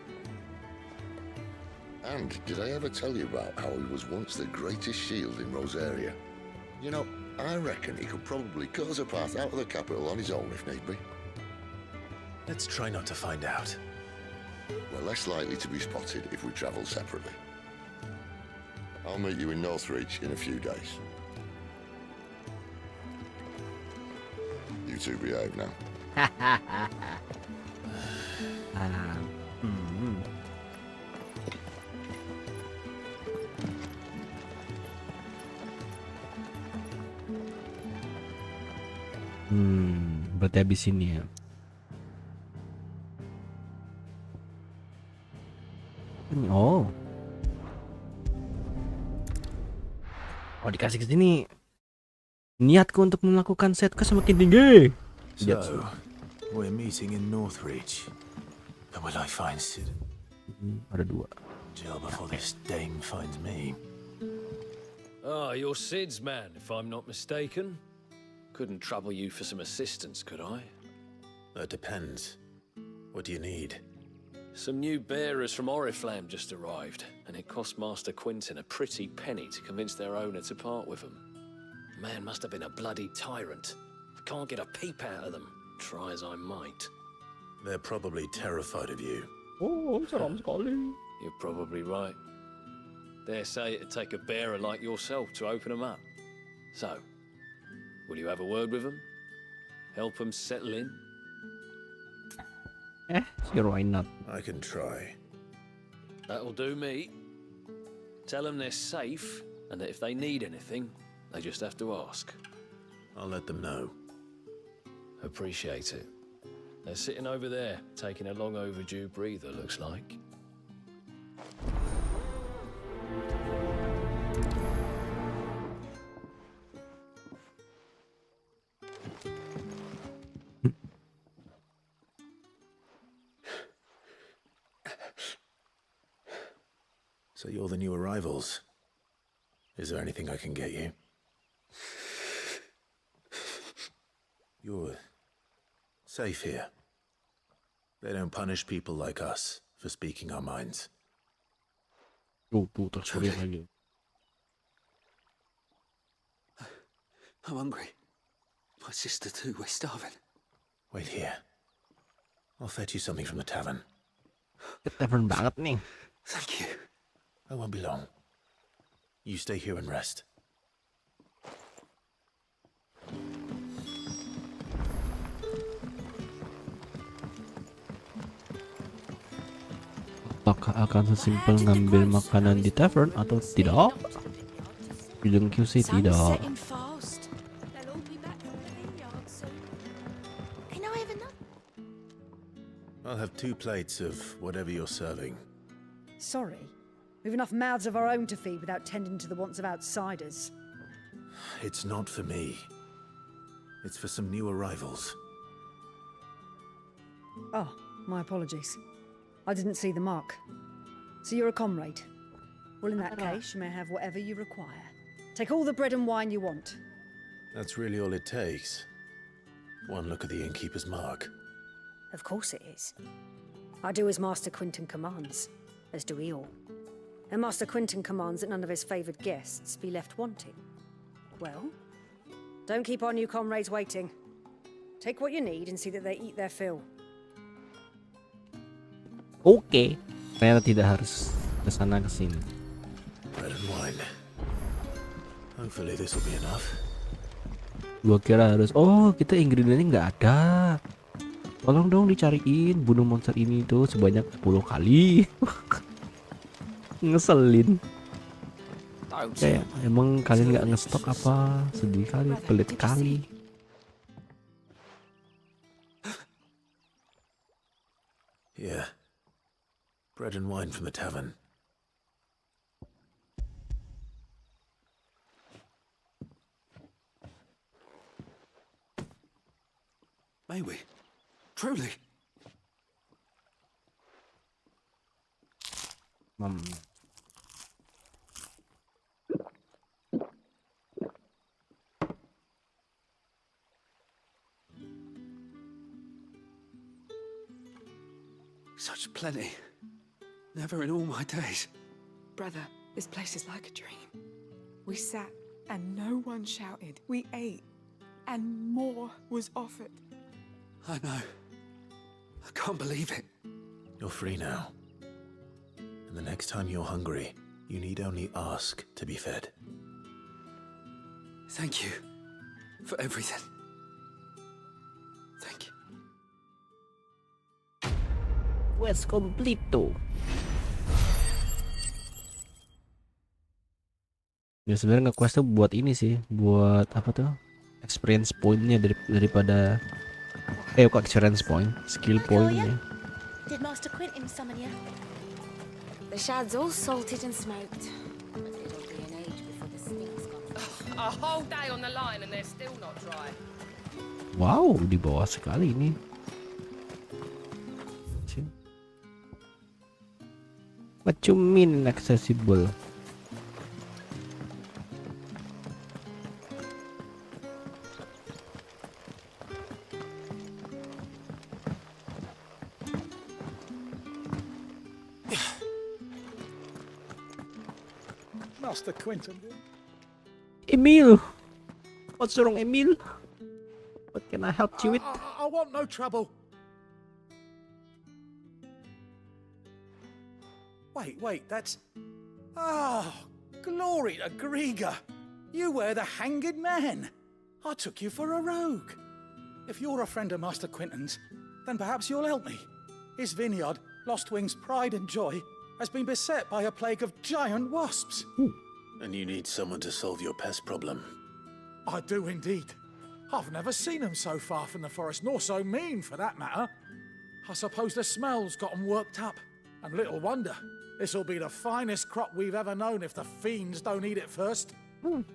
Speaker 9: And did I ever tell you about how he was once the greatest shield in Rosaria? You know, I reckon he could probably cut us a path out of the capital on his own if need be.
Speaker 5: Let's try not to find out.
Speaker 9: We're less likely to be spotted if we travel separately. I'll meet you in Northreach in a few days. You two behave now.
Speaker 1: Berarti habis ini ya. Oh. Oh, dikasih ke sini. Niatku untuk melakukan set ke semakin tinggi.
Speaker 5: So, we're meeting in Northreach. And will I find Sid?
Speaker 1: Ada 2.
Speaker 5: Jail before this dame finds me.
Speaker 12: Ah, you're Sid's man, if I'm not mistaken. Couldn't trouble you for some assistance, could I?
Speaker 5: That depends. What do you need?
Speaker 12: Some new bearers from Oriflamme just arrived, and it cost Master Quinton a pretty penny to convince their owner to part with them. Man must have been a bloody tyrant. I can't get a peep out of them, try as I might.
Speaker 5: They're probably terrified of you.
Speaker 1: Oh, seram sekali.
Speaker 12: You're probably right. Dare say it'd take a bearer like yourself to open them up. So, will you have a word with them? Help them settle in?
Speaker 1: Sure, why not?
Speaker 5: I can try.
Speaker 12: That'll do me. Tell them they're safe, and that if they need anything, they just have to ask.
Speaker 5: I'll let them know.
Speaker 12: Appreciate it. They're sitting over there, taking a long overdue breather, looks like.
Speaker 5: So you're the new arrivals. Is there anything I can get you? You're safe here. They don't punish people like us for speaking our minds.
Speaker 1: lagi.
Speaker 7: I'm hungry. My sister too, we're starving.
Speaker 5: Wait here. I'll fetch you something from the tavern.
Speaker 1: Tavern banget nih.
Speaker 7: Thank you.
Speaker 5: I won't be long. You stay here and rest.
Speaker 1: Apakah akan sesimpel ngambil makanan di tavern atau tidak? Bidang QC tidak.
Speaker 5: I'll have 2 plates of whatever you're serving.
Speaker 6: Sorry. We've enough mouths of our own to feed without tending to the wants of outsiders.
Speaker 5: It's not for me. It's for some new arrivals.
Speaker 6: Oh, my apologies. I didn't see the mark. So you're a comrade. Well, in that case, you may have whatever you require. Take all the bread and wine you want.
Speaker 5: That's really all it takes. One look at the innkeeper's mark.
Speaker 6: Of course it is. I do as Master Quinton commands, as do we all. And Master Quinton commands that none of his favoured guests be left wanting. Well, don't keep our new comrades waiting. Take what you need and see that they eat their fill.
Speaker 1: Oke. Ternyata tidak harus ke sana ke sini.
Speaker 5: Bread and wine. Hopefully this will be enough.
Speaker 1: Gua kira harus, oh kita ingredientnya nggak ada. Tolong dong dicariin bunuh monster ini tuh sebanyak 10 kali. Ngeselin. Kayak emang kalian nggak ngestok apa? Sedih kali, pelit kali.
Speaker 5: Yeah. Bread and wine from the tavern.
Speaker 7: May we? Truly? Such plenty. Never in all my days.
Speaker 22: Brother, this place is like a dream. We sat and no one shouted. We ate and more was offered.
Speaker 7: I know. I can't believe it.
Speaker 5: You're free now. And the next time you're hungry, you need only ask to be fed.
Speaker 7: Thank you for everything. Thank you.
Speaker 1: Quest completo. Ya sebenarnya nge-quest tuh buat ini sih, buat apa tuh? experience point-nya daripada kok experience point, skill point-nya.
Speaker 15: Did Master Quentin summon you? The shad's all salted and smoked. But it'll be an age before the stink's gone.
Speaker 2: A whole day on the line and they're still not dry.
Speaker 1: Wow, di bawah sekali ini. What you mean inaccessible?
Speaker 16: Master Quentin.
Speaker 1: Emil! What's wrong, Emil? What can I help you with?
Speaker 16: I want no trouble. Wait, that's... Oh, glory to Grieger. You were the hanged man. I took you for a rogue. If you're a friend of Master Quentin's, then perhaps you'll help me. His vineyard, Lostwing's pride and joy, has been beset by a plague of giant wasps.
Speaker 23: And you need someone to solve your pest problem.
Speaker 16: I do indeed. I've never seen them so far from the forest, nor so mean for that matter. I suppose the smell's got them worked up. And little wonder. This'll be the finest crop we've ever known if the fiends don't eat it first.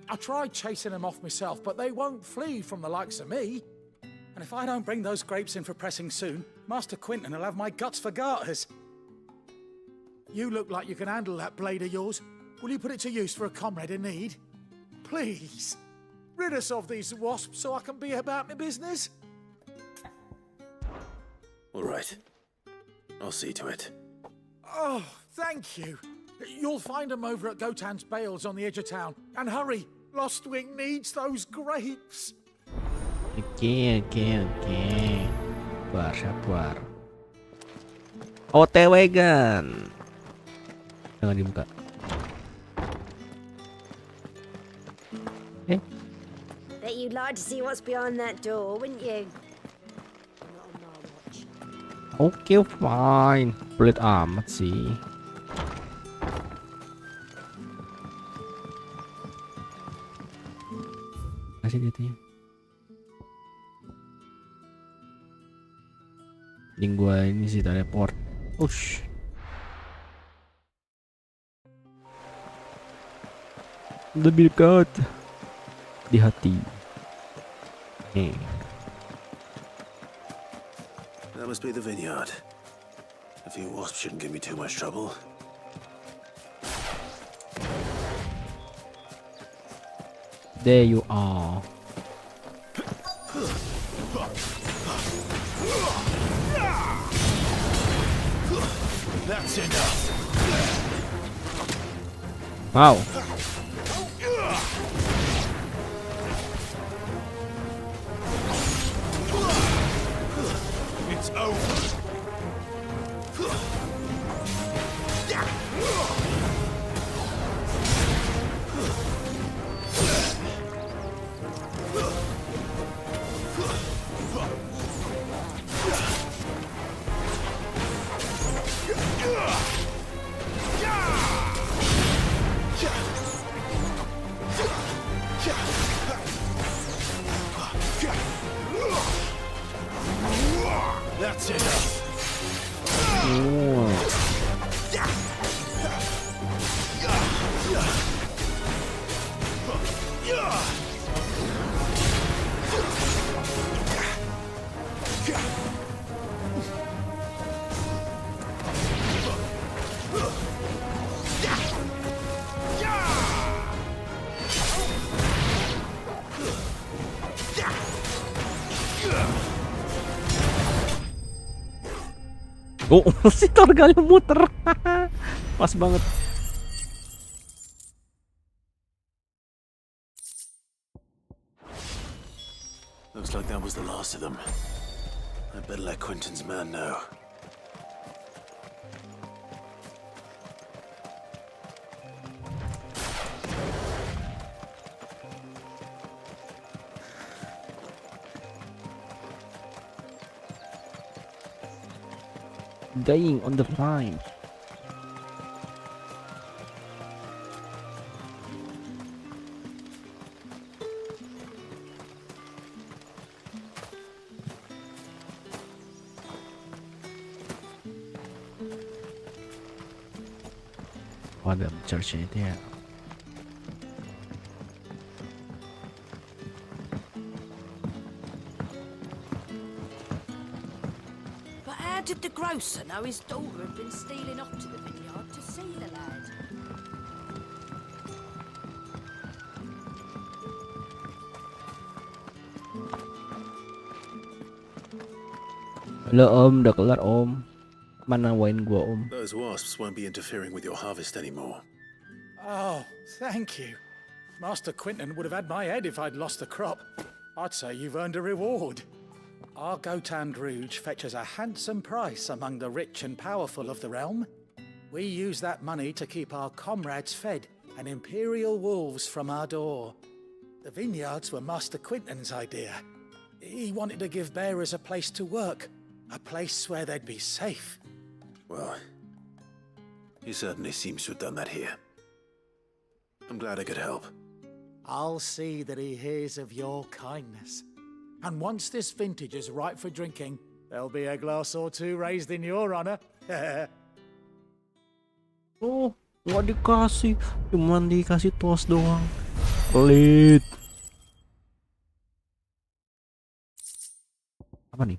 Speaker 16: I tried chasing them off myself, but they won't flee from the likes of me. And if I don't bring those grapes in for pressing soon, Master Quentin will have my guts for garters. You look like you can handle that blade of yours. Will you put it to use for a comrade in need? Please, rid us of these wasps so I can be about my business.
Speaker 23: All right. I'll see to it.
Speaker 16: Oh, thank you. You'll find them over at Gotan's Bales on the edge of town. And hurry, Lostwing needs those grapes.
Speaker 1: Oke. Sabar. OTW Gan. Jangan dibuka.
Speaker 6: Bet you'd like to see what's behind that door, wouldn't you?
Speaker 1: Oke, fine. Pelit amat sih. Kasih dia. Mending gua ini sih teleport. Ush. Lebih dekat di hati.
Speaker 23: That must be the vineyard. A few wasps shouldn't give me too much trouble.
Speaker 1: There you are.
Speaker 23: That's enough.
Speaker 1: Wow.
Speaker 23: It's over. That's enough.
Speaker 1: Oh, si Torgalnya muter. Pas banget.
Speaker 23: Looks like that was the last of them. I better let Quentin's man know.
Speaker 1: Dying on the vine. Oh, ada church-nya itu ya.
Speaker 3: But how did the grocer know his daughter had been stealing off to the vineyard to see the lad?
Speaker 1: Halo Om, udah kelar Om. Mana wine gua Om?
Speaker 23: Those wasps won't be interfering with your harvest anymore.
Speaker 16: Oh, thank you. Master Quinton would have had my head if I'd lost the crop. I'd say you've earned a reward. Our Gotand Rouge fetches a handsome price among the rich and powerful of the realm. We use that money to keep our comrades fed and imperial wolves from our door. The vineyards were Master Quinton's idea. He wanted to give bearers a place to work, a place where they'd be safe.
Speaker 23: Well, he certainly seems to have done that here. I'm glad I could help.
Speaker 16: I'll see that he hears of your kindness. And once this vintage is ripe for drinking, there'll be a glass or two raised in your honor.
Speaker 1: Oh, nggak dikasih, cuman dikasih tos doang. Pelit. Apa nih?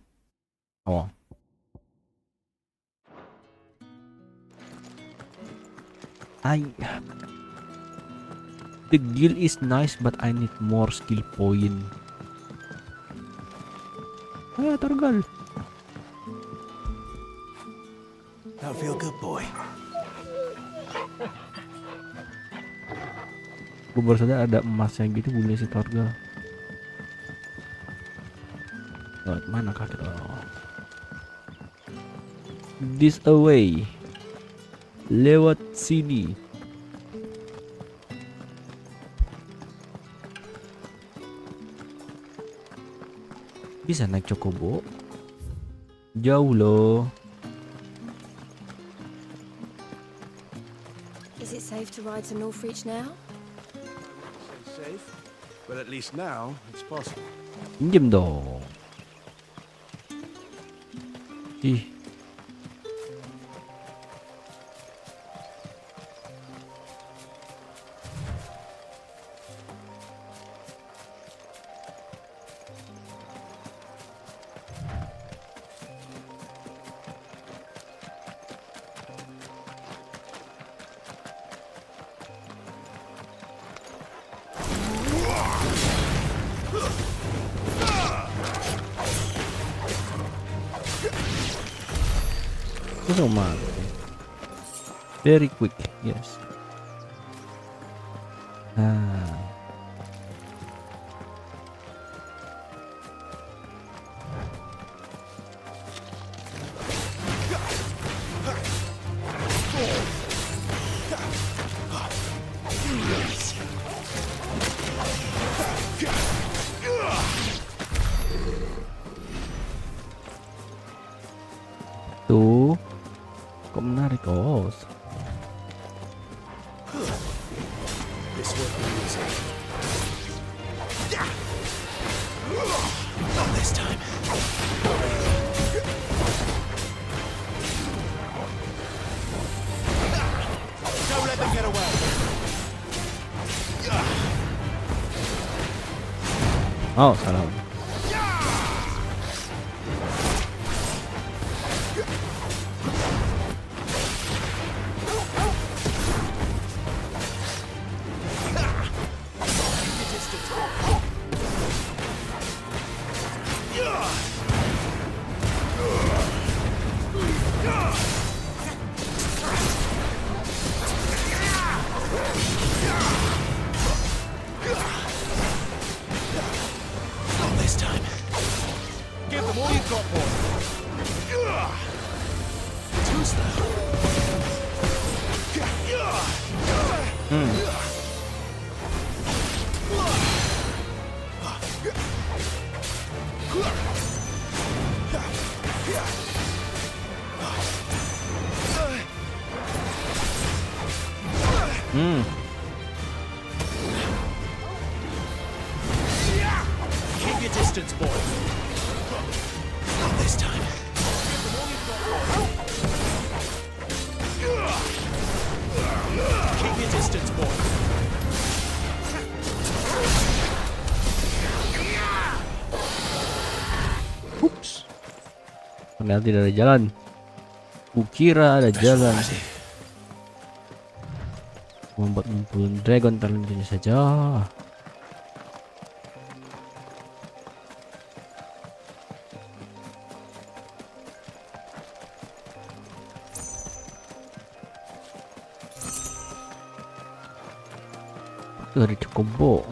Speaker 1: Oh. The guild is nice, but I need more skill point. Ayo, Targal.
Speaker 23: Now feel good, boy.
Speaker 1: Gue baru sadar ada emasnya gitu punya si Targal. Lewat mana kaki? Oh. This away. Lewat sini. Bisa naik Chocobo? Jauh loh.
Speaker 6: Is it safe to ride to Northreach now?
Speaker 21: Safe, but at least now it's possible.
Speaker 1: Pinjem dong. Ih. Very quick, yes. Tuh, kok menarik kos?
Speaker 21: This won't be easy. Not this time. Don't let them get away.
Speaker 1: Oh, salah.
Speaker 21: Keep your distance, boy. Not this time.
Speaker 1: Ups. Ternyata tidak ada jalan. Kukira ada jalan. Membuat ngumpulin dragon terlebih saja. Dari Cokobo.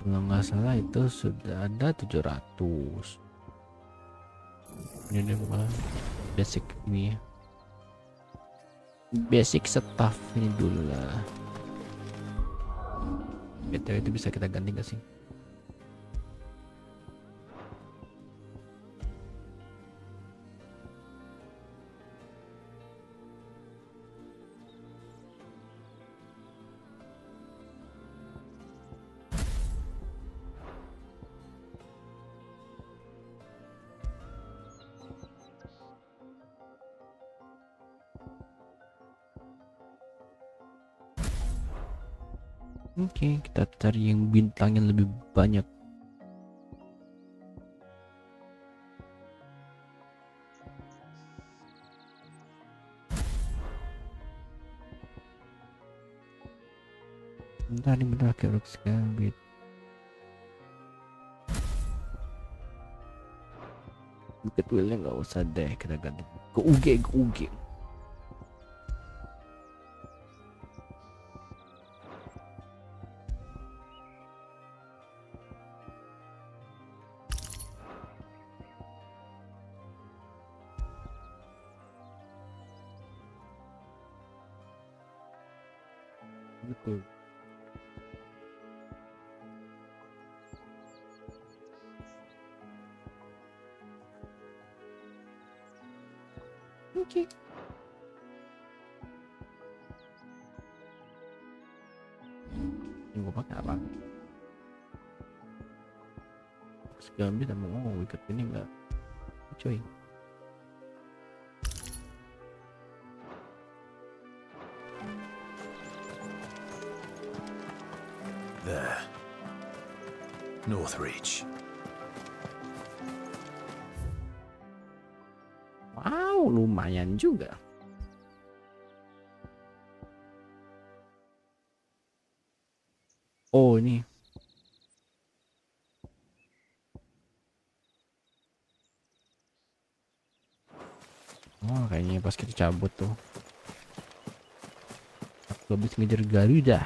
Speaker 1: Kalau nggak salah itu sudah ada 700. Ini apa? Basic ini. Basic stuff ini dulu lah. BTW itu bisa kita ganti nggak sih? Oke, kita cari yang bintangnya lebih banyak. Bentar nih, bentar kayak rock sekali. Bukit wheelnya nggak usah deh, kita ganti ke UG. Betul. Oke. Ini gue pakai apa? Segambi dan mau wicket ini enggak, cuy.
Speaker 23: There. North Reach.
Speaker 1: Wow, lumayan juga. Oh, ini. Oh, kayaknya pas kita cabut tuh. Aku habis ngejar Garuda.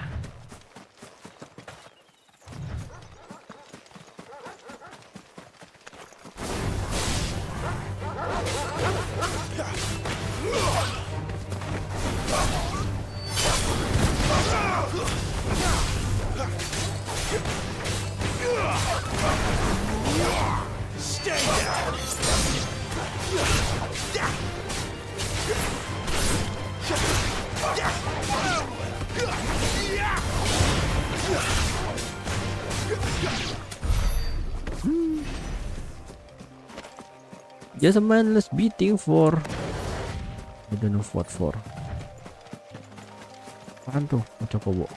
Speaker 1: Just a mindless beating for I don't know what for. Apaan tuh? Cokobo.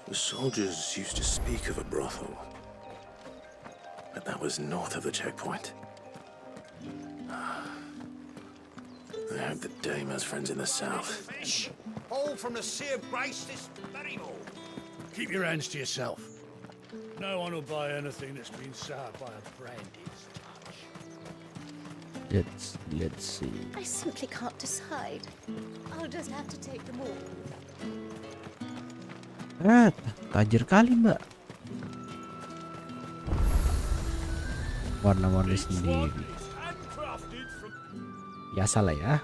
Speaker 23: The soldiers used to speak of a brothel, but that was north of the checkpoint. I hope the dame has friends in the south.
Speaker 4: Fish, all from the Sea of Grace this very morning. Keep your hands to yourself. No one will buy anything that's been soured by a brandy's touch.
Speaker 1: Let's see.
Speaker 15: I simply can't decide. I'll just have to take them all.
Speaker 1: Tajir kali, Mbak. Warna-warni sendiri. Biasa lah ya.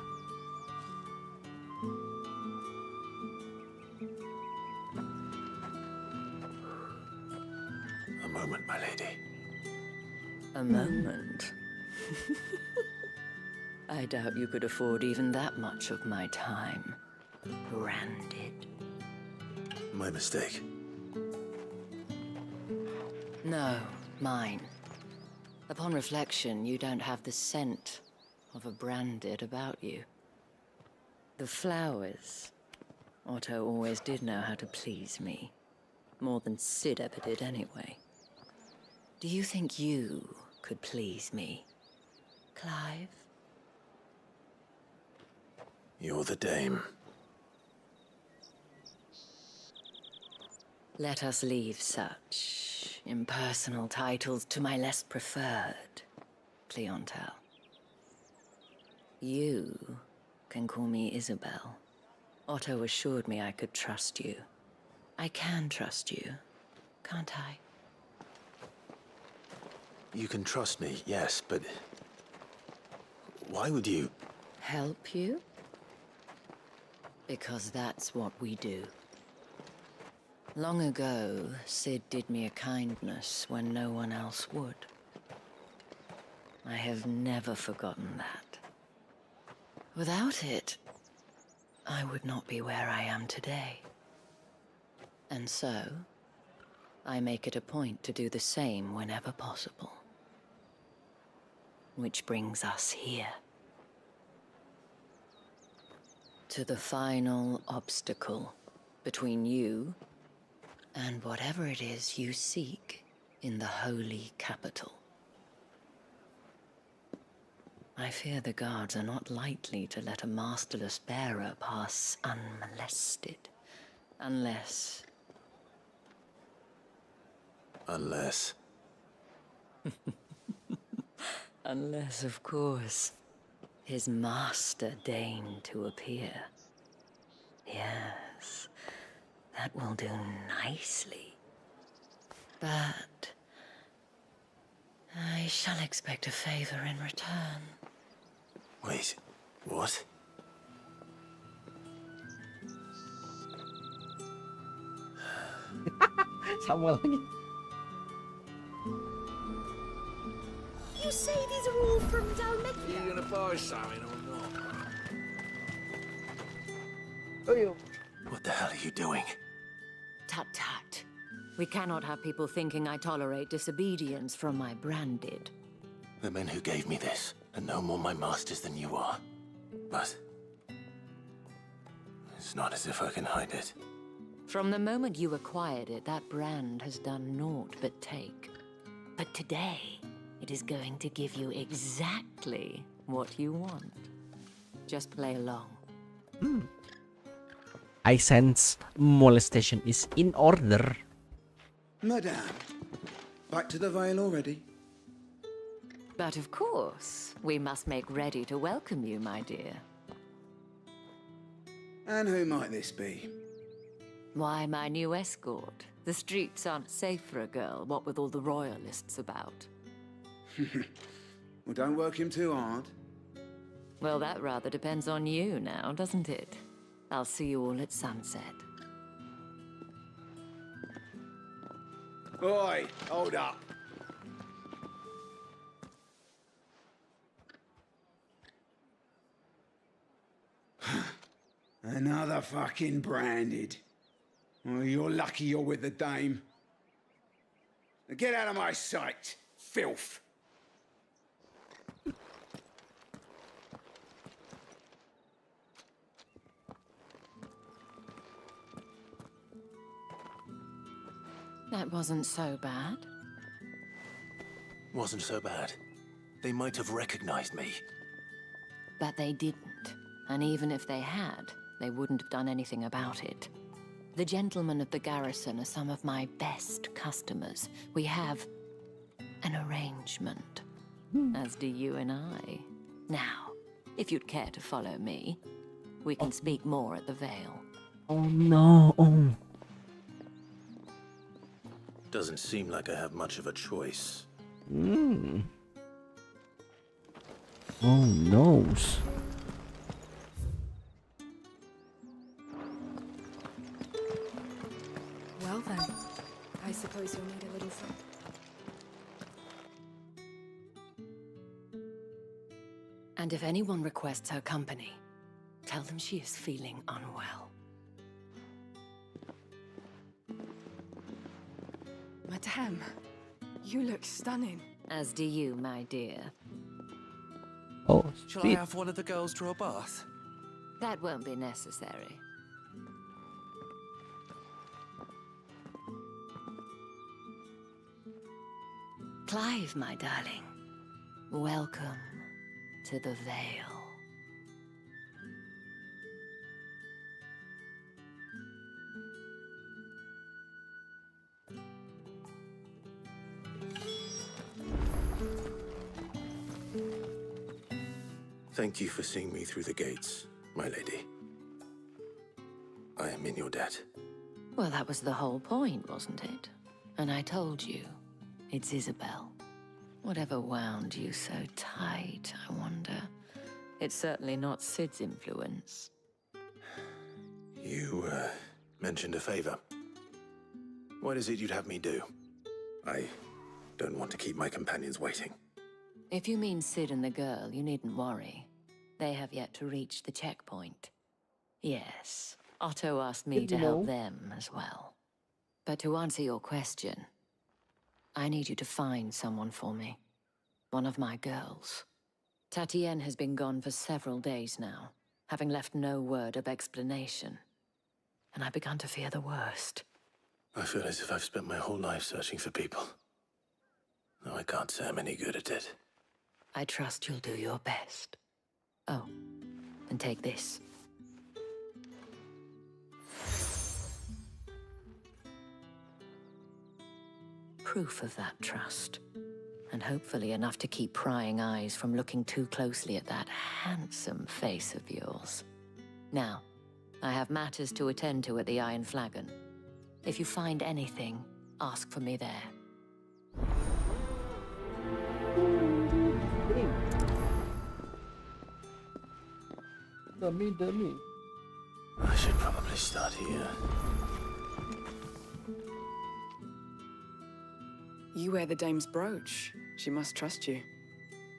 Speaker 23: A moment, my lady.
Speaker 8: A moment? I doubt you could afford even that much of my time. Branded.
Speaker 23: My mistake.
Speaker 8: No, mine. Upon reflection, you don't have the scent of a branded about you. The flowers. Otto always did know how to please me. More than Sid ever did anyway. Do you think you could please me, Clive?
Speaker 23: You're the dame.
Speaker 8: Let us leave such impersonal titles to my less preferred clientele. You can call me Isabel. Otto assured me I could trust you. I can trust you, can't I?
Speaker 23: You can trust me, yes, but why would you?
Speaker 8: Help you? Because that's what we do. Long ago, Sid did me a kindness when no one else would. I have never forgotten that. Without it, I would not be where I am today. And so, I make it a point to do the same whenever possible. Which brings us here. To the final obstacle between you and whatever it is you seek in the holy capital. I fear the guards are not likely to let a masterless bearer pass unmolested. Unless...
Speaker 23: Unless...
Speaker 8: Unless, of course, his master deigned to appear. Yes, that will do nicely. But I shall expect a favor in return.
Speaker 23: Wait, what?
Speaker 1: Sama lagi.
Speaker 15: You say these are all from Dalmecchia?
Speaker 18: You gonna buy something or not?
Speaker 23: What the hell are you doing?
Speaker 8: Tut tut. We cannot have people thinking I tolerate disobedience from my branded.
Speaker 23: The men who gave me this are no more my masters than you are. But it's not as if I can hide it.
Speaker 8: From the moment you acquired it, that brand has done naught but take. But today, it is going to give you exactly what you want. Just play along.
Speaker 1: I sense molestation is in order.
Speaker 11: Madame, back to the Vale already?
Speaker 8: But of course, we must make ready to welcome you, my dear.
Speaker 11: And who might this be?
Speaker 8: Why, my new escort. The streets aren't safe for a girl, what with all the royalists about.
Speaker 11: Well, don't work him too hard.
Speaker 8: Well, that rather depends on you now, doesn't it? I'll see you all at sunset.
Speaker 11: Oi, hold up. Another fucking branded. Well, you're lucky you're with the dame. Now get out of my sight, filth.
Speaker 8: That wasn't so bad.
Speaker 23: Wasn't so bad. They might have recognized me.
Speaker 8: But they didn't. And even if they had, they wouldn't have done anything about it. The gentlemen of the garrison are some of my best customers. We have an arrangement, as do you and I. Now, if you'd care to follow me, we can speak more at the Vale.
Speaker 1: Oh no.
Speaker 23: Doesn't seem like I have much of a choice.
Speaker 1: Oh noes.
Speaker 22: Well then, I suppose you'll need a little something.
Speaker 8: And if anyone requests her company, tell them she is feeling unwell.
Speaker 22: Madame, you look stunning.
Speaker 8: As do you, my dear.
Speaker 1: Oh,
Speaker 10: Shall I
Speaker 1: sweet.
Speaker 10: have one of the girls draw a bath?
Speaker 8: That won't be necessary. Clive, my darling. Welcome to the Vale.
Speaker 23: Thank you for seeing me through the gates, my lady. I am in your debt.
Speaker 8: Well, that was the whole point, wasn't it? And I told you, it's Isabel. Whatever wound you so tight, I wonder. It's certainly not Sid's influence.
Speaker 23: You, mentioned a favor. What is it you'd have me do? I don't want to keep my companions waiting.
Speaker 8: If you mean Sid and the girl, you needn't worry. They have yet to reach the checkpoint. Yes, Otto asked me
Speaker 1: Good
Speaker 8: to
Speaker 1: to
Speaker 8: help
Speaker 1: know.
Speaker 8: them as well. But to answer your question, I need you to find someone for me. One of my girls. Tatienne has been gone for several days now, having left no word of explanation. And I've begun to fear the worst.
Speaker 23: I feel as if I've spent my whole life searching for people. Though I can't say I'm any good at it.
Speaker 8: I trust you'll do your best. Oh, and take this. Proof of that trust. And hopefully enough to keep prying eyes from looking too closely at that handsome face of yours. Now, I have matters to attend to at the Iron Flagon. If you find anything, ask for me there.
Speaker 1: Dummy.
Speaker 23: I should probably start here.
Speaker 22: You wear the dame's brooch. She must trust you.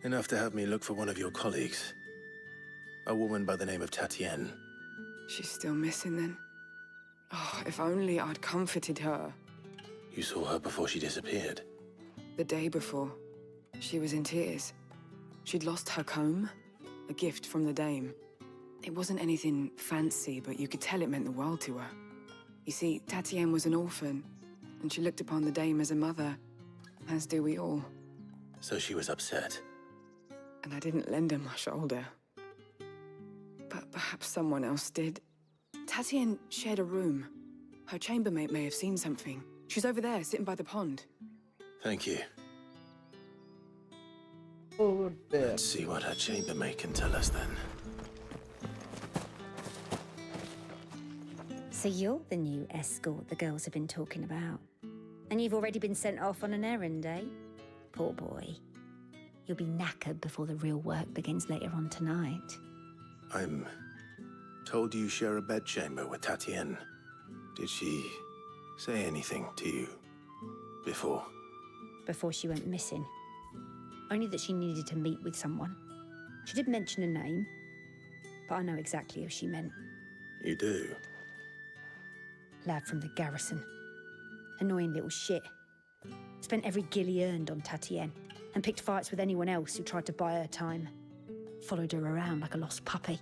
Speaker 23: Enough to have me look for one of your colleagues. A woman by the name of Tatienne.
Speaker 22: She's still missing then. Oh, if only I'd comforted her.
Speaker 23: You saw her before she disappeared.
Speaker 22: The day before, she was in tears. She'd lost her comb, a gift from the dame. It wasn't anything fancy, but you could tell it meant the world to her. You see, Tatienne was an orphan, and she looked upon the dame as a mother, as do we all.
Speaker 23: So she was upset.
Speaker 22: And I didn't lend her my shoulder. But perhaps someone else did. Tatienne shared a room. Her chambermaid may have seen something. She's over there, sitting by the pond.
Speaker 23: Thank you.
Speaker 1: Over there.
Speaker 23: Let's see what her chambermaid can tell us then.
Speaker 6: So you're the new escort the girls have been talking about. And you've already been sent off on an errand, eh? Poor boy. You'll be knackered before the real work begins later on tonight.
Speaker 23: I'm told you share a bedchamber with Tatienne. Did she say anything to you before?
Speaker 6: Before she went missing. Only that she needed to meet with someone. She did mention a name, but I know exactly who she meant.
Speaker 23: You do?
Speaker 6: Lad from the garrison. Annoying little shit. Spent every gil he earned on Tatienne, and picked fights with anyone else who tried to buy her time. Followed her around like a lost puppy.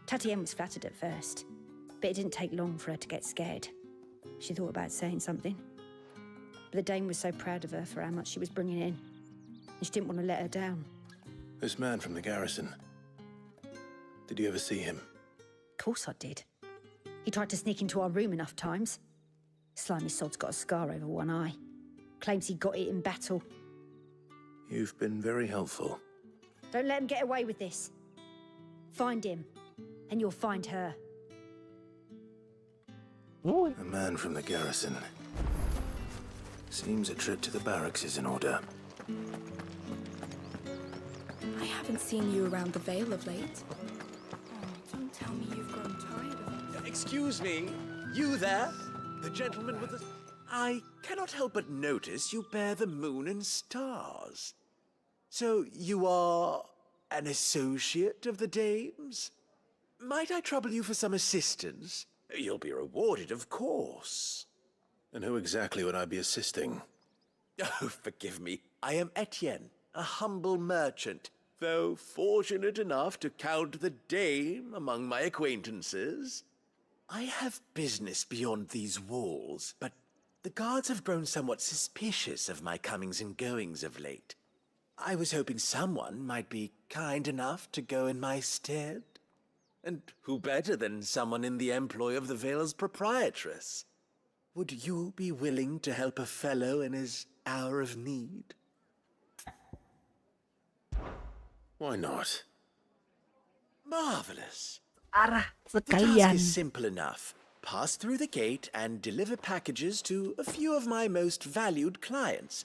Speaker 6: Tatienne was flattered at first, but it didn't take long for her to get scared. She thought about saying something. But the dame was so proud of her for how much she was bringing in, and she didn't want to let her down.
Speaker 23: This man from the garrison. Did you ever see him?
Speaker 6: Of course I did. He tried to sneak into our room enough times. Slimy sod's got a scar over one eye. Claims he got it in battle.
Speaker 23: You've been very helpful.
Speaker 6: Don't let him get away with this. Find him, and you'll find her.
Speaker 23: A man from the garrison. Seems a trip to the barracks is in order.
Speaker 22: I haven't seen you around the Vale of late. Oh, don't tell me you've grown tired of it.
Speaker 10: Excuse me, you there? The gentleman with the... I cannot help but notice you bear the moon and stars. So you are an associate of the dame's? Might I trouble you for some assistance? You'll be rewarded, of course.
Speaker 23: And who exactly would I be assisting?
Speaker 10: Oh, forgive me. I am Etienne, a humble merchant, though fortunate enough to count the dame among my acquaintances. I have business beyond these walls, but the guards have grown somewhat suspicious of my comings and goings of late. I was hoping someone might be kind enough to go in my stead. And who better than someone in the employ of the Vale's proprietress? Would you be willing to help a fellow in his hour of need?
Speaker 23: Why not?
Speaker 10: Marvelous.
Speaker 1: Arah
Speaker 10: The task
Speaker 1: sekalian.
Speaker 10: is simple enough. Pass through the gate and deliver packages to a few of my most valued clients.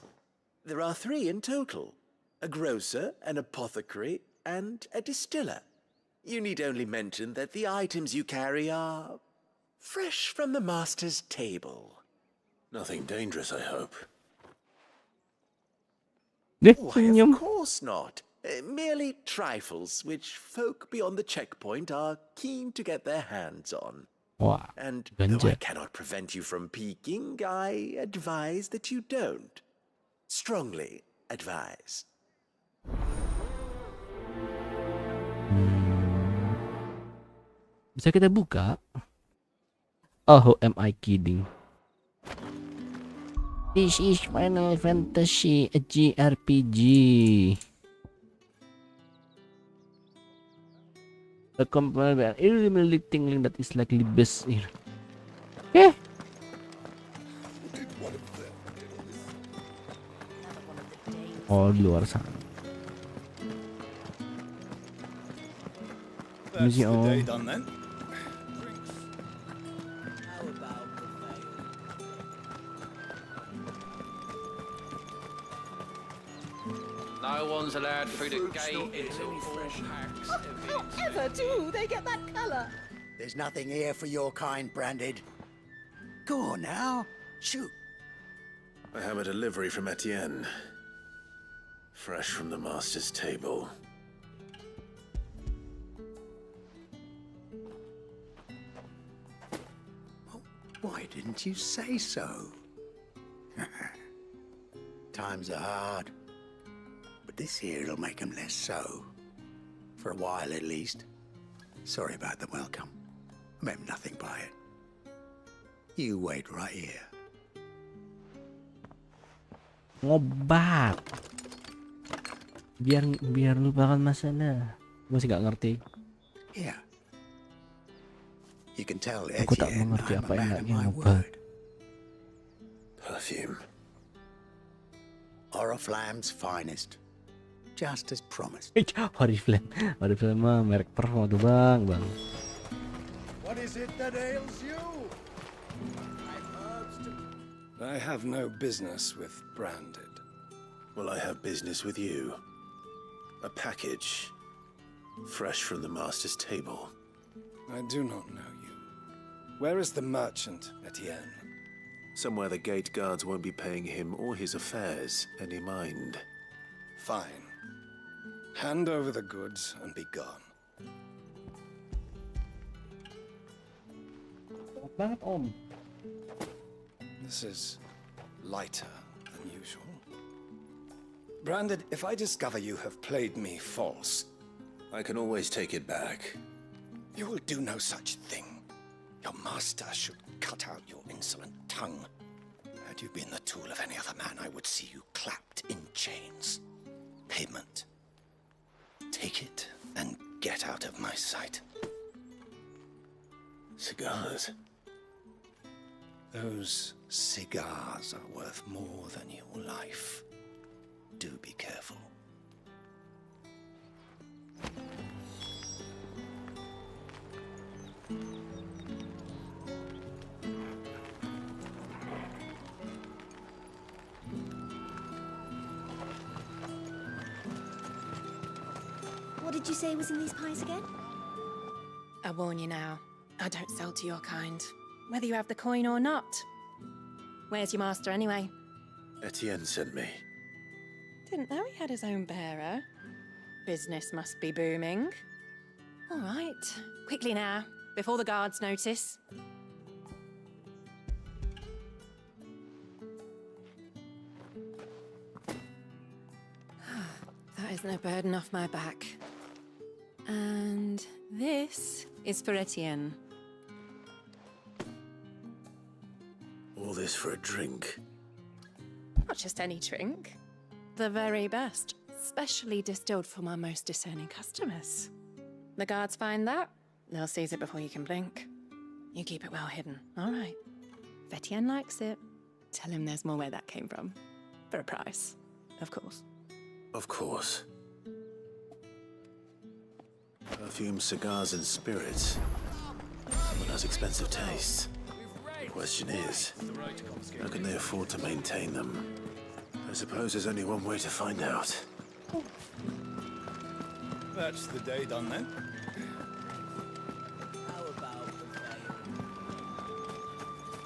Speaker 10: There are 3 in total: a grocer, an apothecary, and a distiller. You need only mention that the items you carry are fresh from the master's table.
Speaker 23: Nothing dangerous, I hope.
Speaker 10: Why, of course not. Merely trifles which folk beyond the checkpoint are keen to get their hands on.
Speaker 1: Wah,
Speaker 10: And though I
Speaker 1: ganja.
Speaker 10: cannot prevent you from peeking, I advise that you don't. Strongly advise.
Speaker 1: Bisa kita buka? Oh, am I kidding? This is Final Fantasy, a JRPG. A component really tingling that is likely best here. Okay. Oh, di luar sana.
Speaker 13: That's
Speaker 1: Misi
Speaker 13: the day
Speaker 1: oh.
Speaker 13: done then.
Speaker 12: No one's allowed through the gate until all packs have been
Speaker 17: Whatever do they get that colour?
Speaker 19: There's nothing here for your kind, Branded. Go on now, shoot.
Speaker 23: I have a delivery from Etienne. Fresh from the master's table.
Speaker 19: Why didn't you say so? Times are hard. But this here'll make 'em less so. For a while at least. Sorry about the welcome. I meant nothing by it. You wait right here.
Speaker 1: Ngobat. Biar lupakan masalah. Gue sih gak ngerti.
Speaker 19: Yeah. You can tell
Speaker 1: Aku tak
Speaker 19: Etienne
Speaker 1: mengerti
Speaker 19: I'm
Speaker 1: apa
Speaker 19: a man
Speaker 1: enaknya
Speaker 19: of my
Speaker 1: ngobat.
Speaker 19: word.
Speaker 23: Perfume.
Speaker 19: Oriflamme's finest. Just as promised.
Speaker 1: Oriflame. Oriflame mah merek parfum tuh bang.
Speaker 4: What is it that ails you?
Speaker 18: I have no business with Branded.
Speaker 23: Well, I have business with you. A package. Fresh from the master's table.
Speaker 18: I do not know you. Where is the merchant, Etienne?
Speaker 23: Somewhere the gate guards won't be paying him or his affairs any mind.
Speaker 18: Fine. Hand over the goods and be gone.
Speaker 1: Banget om.
Speaker 18: This is lighter than usual. Branded, if I discover you have played me false,
Speaker 23: I can always take it back.
Speaker 18: you will do no such thing. Your master should cut out your insolent tongue. Had you been the tool of any other man, I would see you clapped in chains. Payment. Take it and get out of my sight.
Speaker 23: Cigars.
Speaker 18: Those cigars are worth more than your life. Do be careful.
Speaker 15: What did you say was in these pies again?
Speaker 24: I warn you now, I don't sell to your kind, whether you have the coin or not. Where's your master anyway?
Speaker 23: Etienne sent me.
Speaker 24: Didn't know he had his own bearer. Business must be booming. All right, quickly now, before the guards notice. That is no burden off my back. And this is for Etienne.
Speaker 23: All this for a drink.
Speaker 24: Not just any drink. The very best, specially distilled for my most discerning customers. The guards find that, they'll seize it before you can blink. You keep it well hidden, all right. If Etienne likes it, tell him there's more where that came from. For a price, of course.
Speaker 23: Of course. Perfume, cigars, and spirits. Someone has expensive tastes. The question is, how can they afford to maintain them? I suppose there's only one way to find out.
Speaker 21: That's the day done then.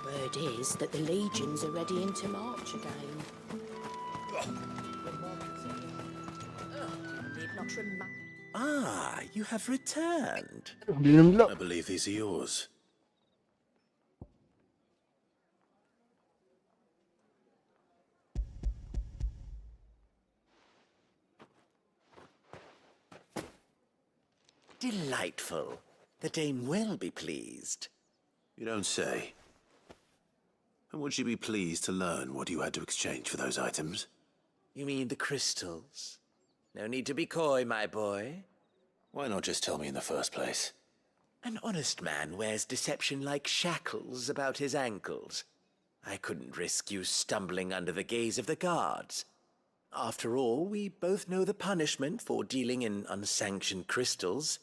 Speaker 3: Word is that the legions are ready into march again. Need not remind.
Speaker 10: Ah, you have returned.
Speaker 23: I believe these are yours.
Speaker 10: Delightful. The dame will be pleased.
Speaker 23: You don't say. And would she be pleased to learn what you had to exchange for those items?
Speaker 10: You mean the crystals? No need to be coy, my boy.
Speaker 23: Why not just tell me in the first place?
Speaker 10: An honest man wears deception like shackles about his ankles. I couldn't risk you stumbling under the gaze of the guards. After all, we both know the punishment for dealing in unsanctioned crystals,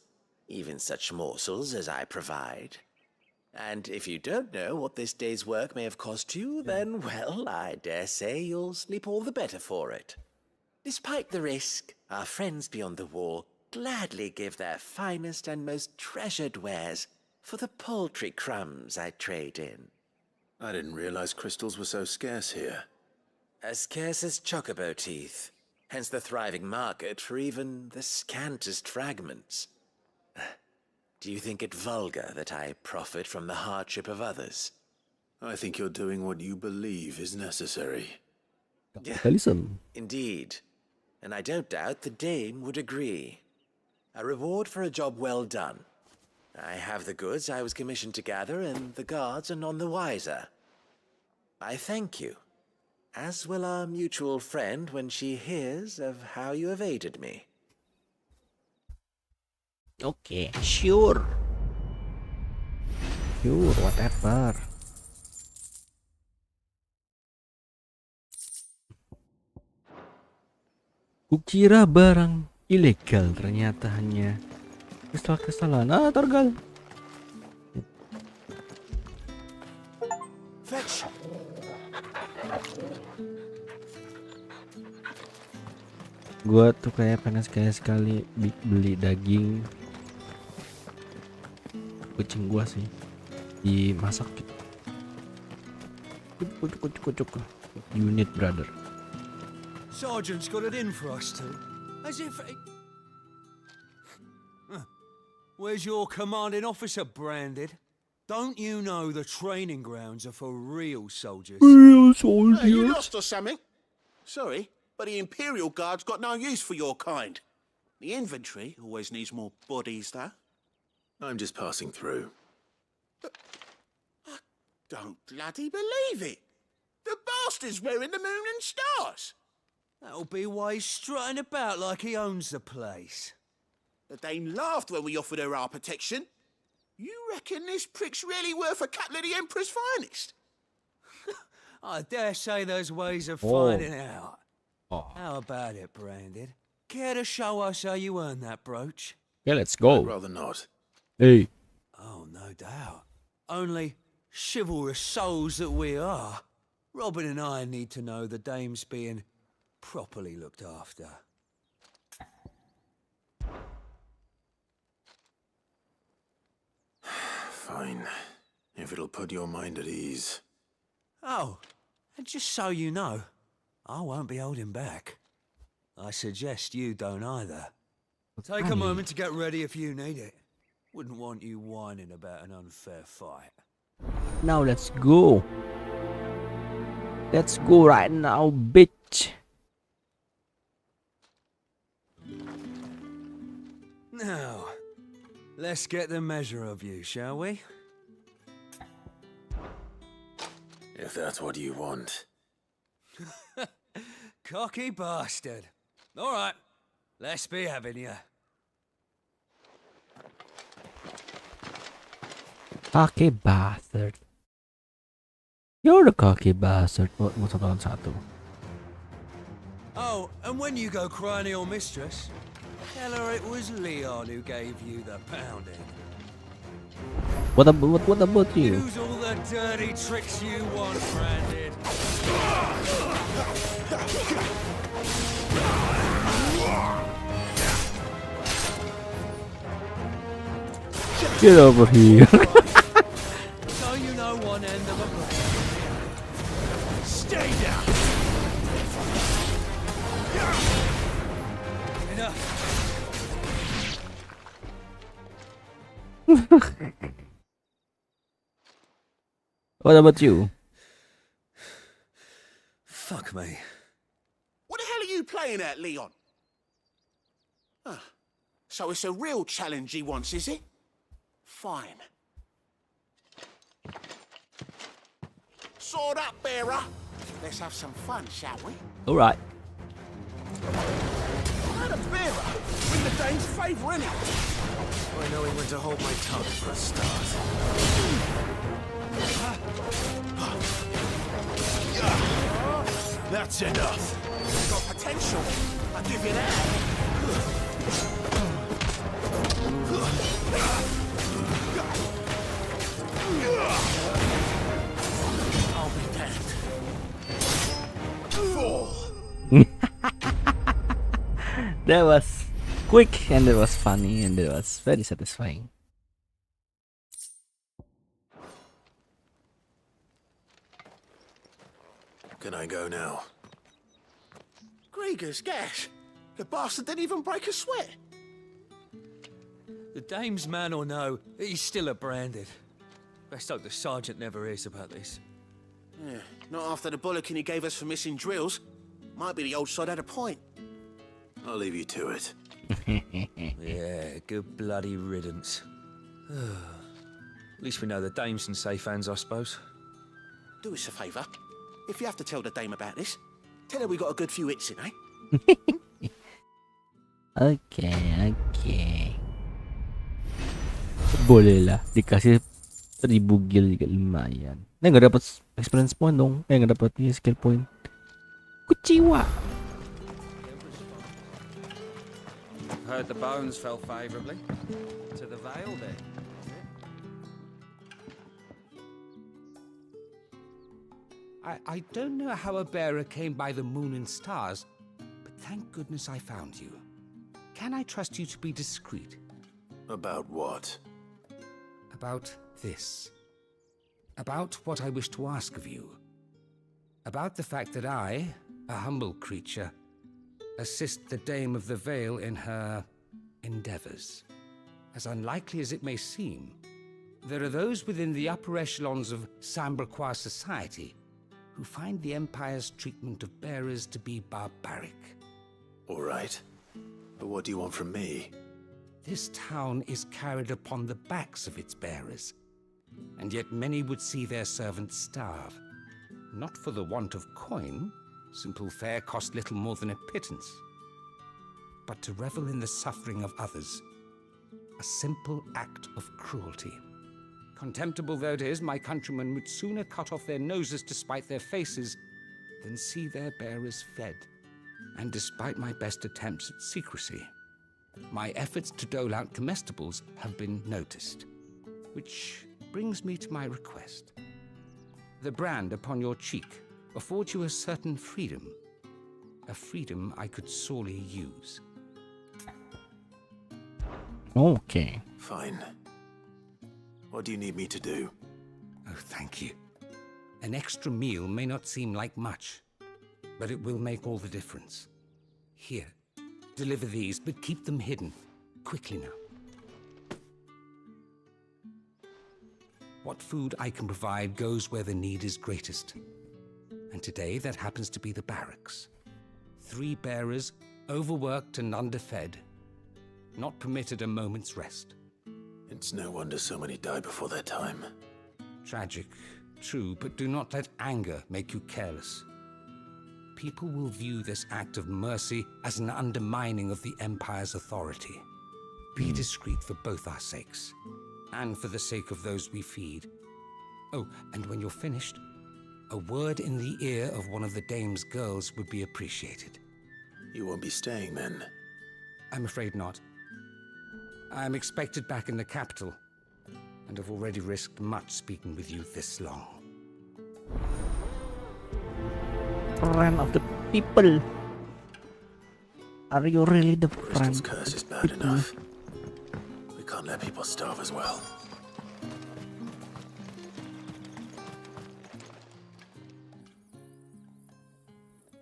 Speaker 10: even such morsels as I provide. And if you don't know what this day's work may have cost you, then, well, I dare say you'll sleep all the better for it. Despite the risk, our friends beyond the wall gladly give their finest and most treasured wares for the paltry crumbs I trade in.
Speaker 23: I didn't realize crystals were so scarce here.
Speaker 10: As scarce as chocobo teeth, hence the thriving market for even the scantest fragments. Do you think it vulgar that I profit from the hardship of others?
Speaker 23: I think you're doing what you believe is necessary.
Speaker 1: Capitalism.
Speaker 10: Indeed. And I don't doubt the dame would agree. A reward for a job well done. I have the goods I was commissioned to gather, and the guards are none the wiser. I thank you, as will our mutual friend when she hears of how you have aided me.
Speaker 1: Okay, sure. Sure, whatever. Kukira barang ilegal, ternyata hanya kesalahan. Ah, Torgal.
Speaker 10: Fetch.
Speaker 1: Gua tuh kayak pengen sekali beli daging kucing gua sih, dimasak gitu. Kucuk. Unit brother.
Speaker 18: Sergeant's got it in for us too. As if... Where's your commanding officer, Branded? Don't you know the training grounds are for real soldiers?
Speaker 1: Real soldiers?
Speaker 19: You lost or something? Sorry, but the Imperial Guard's got no use for your kind. The infantry always needs more bodies, though.
Speaker 23: I'm just passing through.
Speaker 19: I don't bloody believe it. The bastard's wearing the moon and stars.
Speaker 18: That'll be why he's strutting about like he owns the place.
Speaker 19: The dame laughed when we offered her our protection. You reckon this prick's really worth a couple of the Emperor's finest?
Speaker 18: I dare say there's ways of
Speaker 1: Oh.
Speaker 18: finding out. How about it, Branded? Care to show us how you earned that brooch?
Speaker 1: Yeah, let's go.
Speaker 23: I'd rather not.
Speaker 1: Hey.
Speaker 18: Oh, no doubt. Only chivalrous souls that we are, Robin and I need to know the dame's being properly looked after.
Speaker 23: Fine. If it'll put your mind at ease.
Speaker 18: Oh, and just so you know, I won't be holding back. I suggest you don't either. Take a moment to get ready if you need it. Wouldn't want you whining about an unfair fight.
Speaker 1: Now let's go. Let's go right now, bitch.
Speaker 9: Now, let's get the measure of you, shall we?
Speaker 23: If that's what you want.
Speaker 9: Cocky bastard. All right, let's be having you.
Speaker 1: Cocky bastard. You're the cocky bastard. What on satu?
Speaker 9: Oh, and when you go crying to your mistress, tell her it was Leon who gave you the pounding.
Speaker 1: What about you?
Speaker 9: Use all the dirty tricks you want, Branded.
Speaker 1: Get over here.
Speaker 9: So you know one end of a blade. Stay down. Enough.
Speaker 1: What about you?
Speaker 9: Fuck me.
Speaker 11: What the hell are you playing at, Leon? Ah, so it's a real challenge he wants, is it? Fine. Sword up, bearer. Let's have some fun, shall we?
Speaker 1: All right.
Speaker 11: Not a bearer. Win the dame's favour, innit?
Speaker 23: I know when to hold my tongue for a start.
Speaker 11: That's enough. Got potential. I'll give you that. I'll be damned. Four.
Speaker 1: That was quick, and it was funny, and it was very satisfying.
Speaker 23: Can I go now?
Speaker 11: Grieger's gas. The bastard didn't even break a sweat.
Speaker 9: The dame's man or no, he's still a Branded. Best hope the sergeant never hears about this.
Speaker 11: Yeah, not after the bollocking he gave us for missing drills. Might be the old sod had a point.
Speaker 23: I'll leave you to it.
Speaker 9: Yeah, good bloody riddance. At least we know the dame's in safe hands, I suppose.
Speaker 11: Do us a favour. If you have to tell the dame about this, tell her we got a good few hits in, eh?
Speaker 1: Okay. Boleh lah. Dikasih 1000 gil juga lumayan. Nggak dapat experience point dong. Nggak dapat skill point. Kuciwa.
Speaker 13: Heard the bones fell favourably to the Vale then.
Speaker 14: I don't know how a bearer came by the moon and stars, but thank goodness I found you. Can I trust you to be discreet?
Speaker 23: About what?
Speaker 14: About this. About what I wish to ask of you. About the fact that I, a humble creature, assist the Dame of the Vale in her endeavors. As unlikely as it may seem, there are those within the upper echelons of Sambraquois society who find the Empire's treatment of bearers to be barbaric.
Speaker 23: All right. But what do you want from me?
Speaker 14: This town is carried upon the backs of its bearers, and yet many would see their servants starve. Not for the want of coin, simple fare cost little more than a pittance, but to revel in the suffering of others, a simple act of cruelty. Contemptible though it is, my countrymen would sooner cut off their noses to spite their faces than see their bearers fed. And despite my best attempts at secrecy, my efforts to dole out comestibles have been noticed. Which brings me to my request. The brand upon your cheek affords you a certain freedom. A freedom I could sorely use.
Speaker 1: Okay.
Speaker 23: Fine. What do you need me to do?
Speaker 14: Oh, thank you. An extra meal may not seem like much, but it will make all the difference. Here, deliver these, but keep them hidden. Quickly now. What food I can provide goes where the need is greatest. And today that happens to be the barracks. 3 bearers, overworked and underfed. not permitted a moment's rest.
Speaker 23: It's no wonder so many die before their time.
Speaker 14: Tragic, true, but do not let anger make you careless. People will view this act of mercy as an undermining of the Empire's authority. Be discreet for both our sakes, and for the sake of those we feed. Oh, and when you're finished, a word in the ear of one of the dame's girls would be appreciated.
Speaker 23: You won't be staying then?
Speaker 14: I'm afraid not. I'm expected back in the capital, and have already risked much speaking with you this long.
Speaker 1: Friend of the people. Are you really the friend?
Speaker 23: Crystal's curse is bad enough. We can't let people starve as well.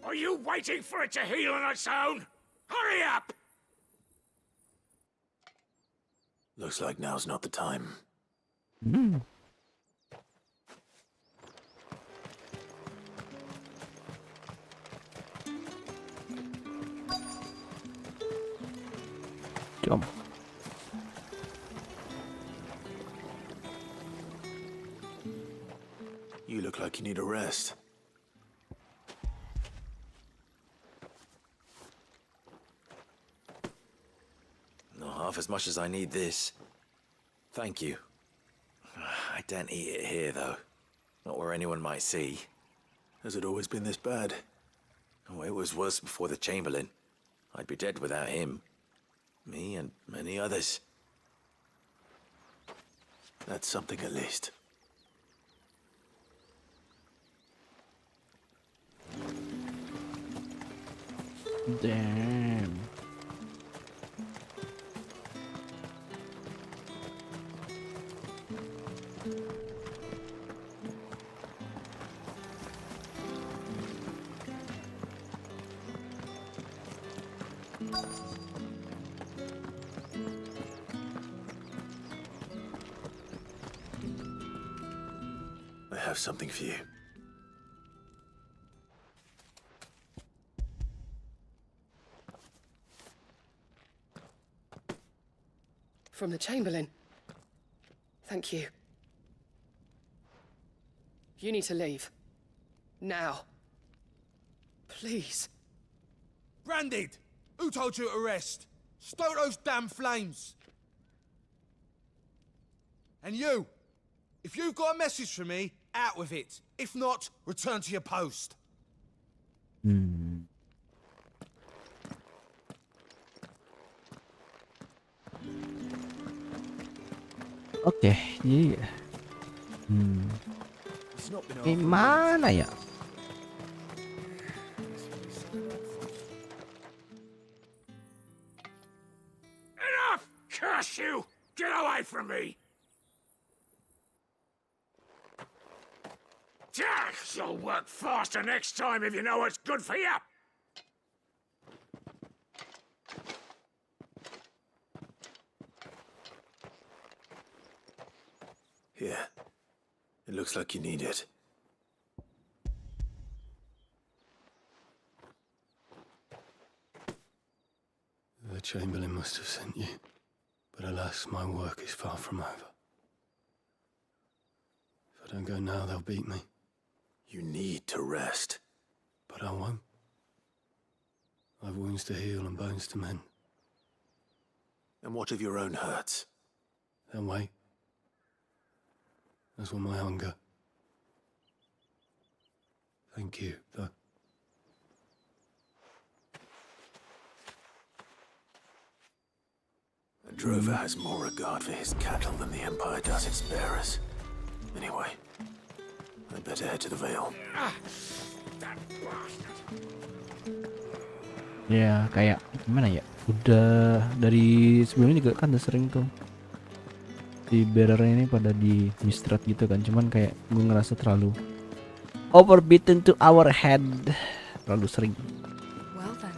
Speaker 11: Are you waiting for it to heal on its own? Hurry up!
Speaker 23: Looks like now's not the time.
Speaker 1: Jom.
Speaker 23: You look like you need a rest.
Speaker 9: Not half as much as I need this. Thank you. I don't eat it here, though. Not where anyone might see.
Speaker 23: Has it always been this bad?
Speaker 9: Oh, it was worse before the Chamberlain. I'd be dead without him. Me and many others.
Speaker 23: That's something at least.
Speaker 1: Damn.
Speaker 23: I have something for you.
Speaker 2: From the Chamberlain. Thank you. You need to leave. Now. Please.
Speaker 5: Branded! Who told you to rest? Stoke those damn flames! And you! If you've got a message for me, out with it. If not, return to your post.
Speaker 1: Oke, jadi gimana ya?
Speaker 11: Enough! Curse you! Get away from me! You'll work faster next time if you know what's good for you!
Speaker 23: Here. It looks like you need it.
Speaker 18: The Chamberlain must have sent you, but alas, my work is far from over. If I don't go now, they'll beat me.
Speaker 23: You need to rest.
Speaker 18: But I won't. I've wounds to heal and bones to mend.
Speaker 23: And what of your own hurts?
Speaker 18: Then wait. As will my hunger. Thank you, though.
Speaker 23: A drover has more regard for his cattle than the Empire does its bearers. Anyway, I'd better head to the Vale.
Speaker 1: Ya kayak gimana ya? Udah dari sebelumnya juga kan udah sering tuh di bearer ini pada di mistrat gitu kan, cuman kayak gue ngerasa terlalu overbeaten to our head, terlalu sering.
Speaker 22: Well then,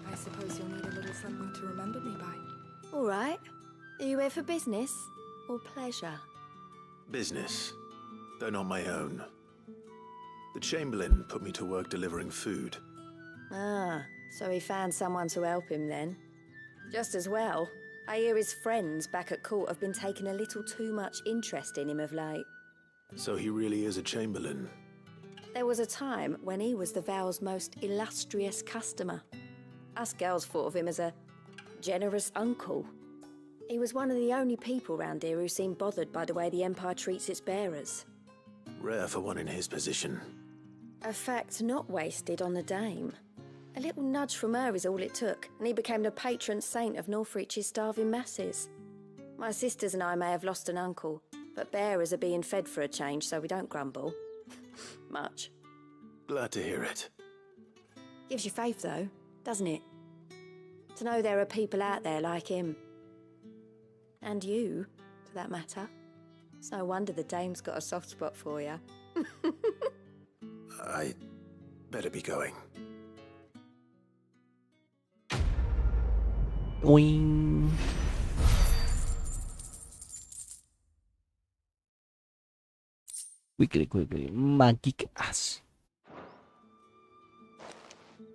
Speaker 22: I suppose you'll need a little something to remember me by.
Speaker 15: All right. Are you here for business or pleasure?
Speaker 23: Business, though not my own. The Chamberlain put me to work delivering food.
Speaker 15: Ah, so he found someone to help him then.
Speaker 6: Just as well. I hear his friends back at court have been taking a little too much interest in him of late.
Speaker 23: So he really is a Chamberlain.
Speaker 6: There was a time when he was the Vale's most illustrious customer. Us girls thought of him as a generous uncle. He was one of the only people round here who seemed bothered by the way the Empire treats its bearers.
Speaker 23: Rare for one in his position.
Speaker 6: A fact not wasted on the dame. A little nudge from her is all it took, and he became the patron saint of Northreach's starving masses. My sisters and I may have lost an uncle, but bearers are being fed for a change, so we don't grumble. Much.
Speaker 23: Glad to hear it.
Speaker 6: Gives you faith, though, doesn't it? To know there are people out there like him. And you, for that matter. It's no wonder the dame's got a soft spot for you.
Speaker 23: I better be going.
Speaker 1: Wing. Quickly. Magic Ass.